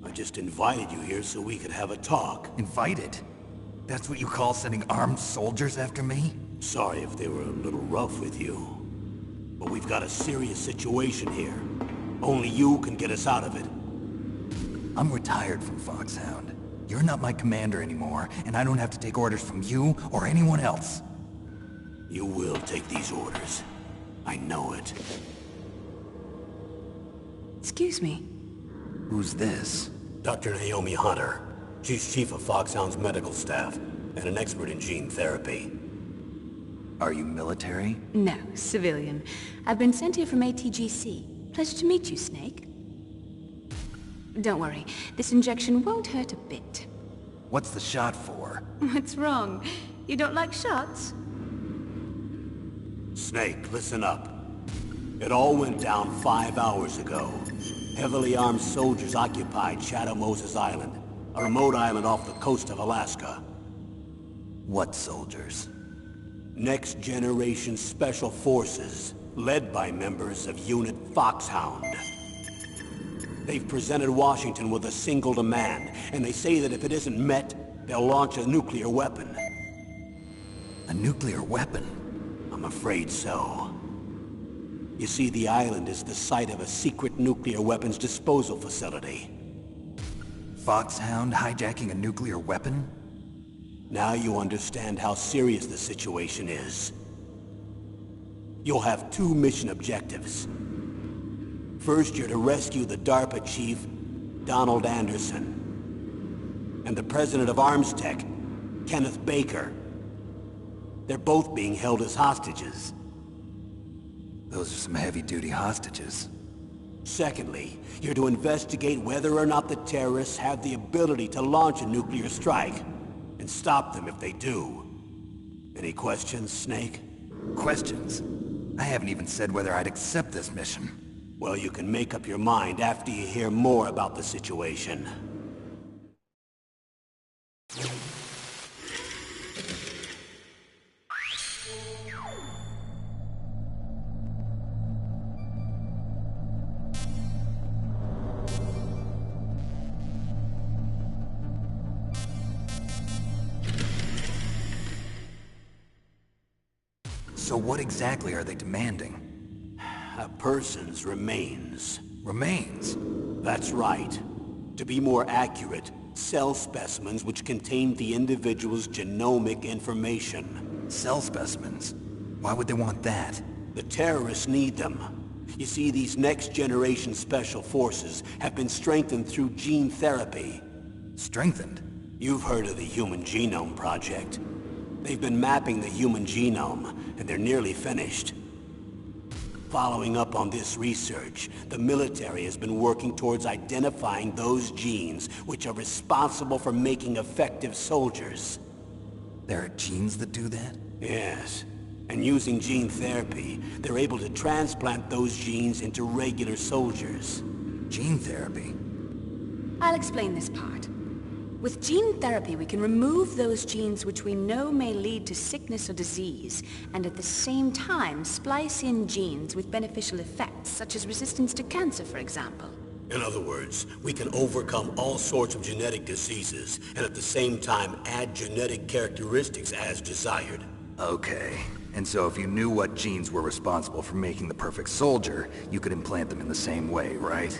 I just invited you here so we could have a talk. Invited? That's what you call sending armed soldiers after me? Sorry if they were a little rough with you. But we've got a serious situation here. Only you can get us out of it. I'm retired from Foxhound. You're not my commander anymore, and I don't have to take orders from you or anyone else. You will take these orders. I know it. Excuse me. Who's this? Dr. Naomi Hunter. She's chief of Foxhound's medical staff, and an expert in gene therapy. Are you military? No, civilian. I've been sent here from ATGC. Pleasure to meet you, Snake. Don't worry, this injection won't hurt a bit. What's the shot for? What's wrong? You don't like shots? Snake, listen up. It all went down 5 hours ago. Heavily armed soldiers occupied Shadow Moses Island, a remote island off the coast of Alaska. What soldiers? Next Generation Special Forces, led by members of Unit Foxhound. They've presented Washington with a single demand, and they say that if it isn't met, they'll launch a nuclear weapon. A nuclear weapon? I'm afraid so. You see, the island is the site of a secret nuclear weapons disposal facility. Foxhound hijacking a nuclear weapon? Now you understand how serious the situation is. You'll have 2 mission objectives. First, you're to rescue the DARPA chief, Donald Anderson, and the president of Arms Tech, Kenneth Baker. They're both being held as hostages. Those are some heavy-duty hostages. Secondly, you're to investigate whether or not the terrorists have the ability to launch a nuclear strike, and stop them if they do. Any questions, Snake? Questions? I haven't even said whether I'd accept this mission. Well, you can make up your mind after you hear more about the situation. So what exactly are they demanding? A person's remains. Remains? That's right. To be more accurate, cell specimens which contain the individual's genomic information. Cell specimens? Why would they want that? The terrorists need them. You see, these next-generation special forces have been strengthened through gene therapy. Strengthened? You've heard of the Human Genome Project. They've been mapping the human genome, and they're nearly finished. Following up on this research, the military has been working towards identifying those genes which are responsible for making effective soldiers. There are genes that do that? Yes. And using gene therapy, they're able to transplant those genes into regular soldiers. Gene therapy? I'll explain this part. With gene therapy, we can remove those genes which we know may lead to sickness or disease, and at the same time splice in genes with beneficial effects, such as resistance to cancer, for example. In other words, we can overcome all sorts of genetic diseases, and at the same time add genetic characteristics as desired. Okay. And so if you knew what genes were responsible for making the perfect soldier, you could implant them in the same way, right?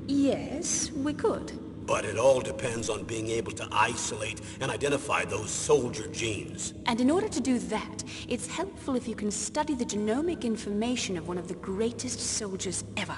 Yes, we could. But it all depends on being able to isolate and identify those soldier genes. And in order to do that, it's helpful if you can study the genomic information of one of the greatest soldiers ever.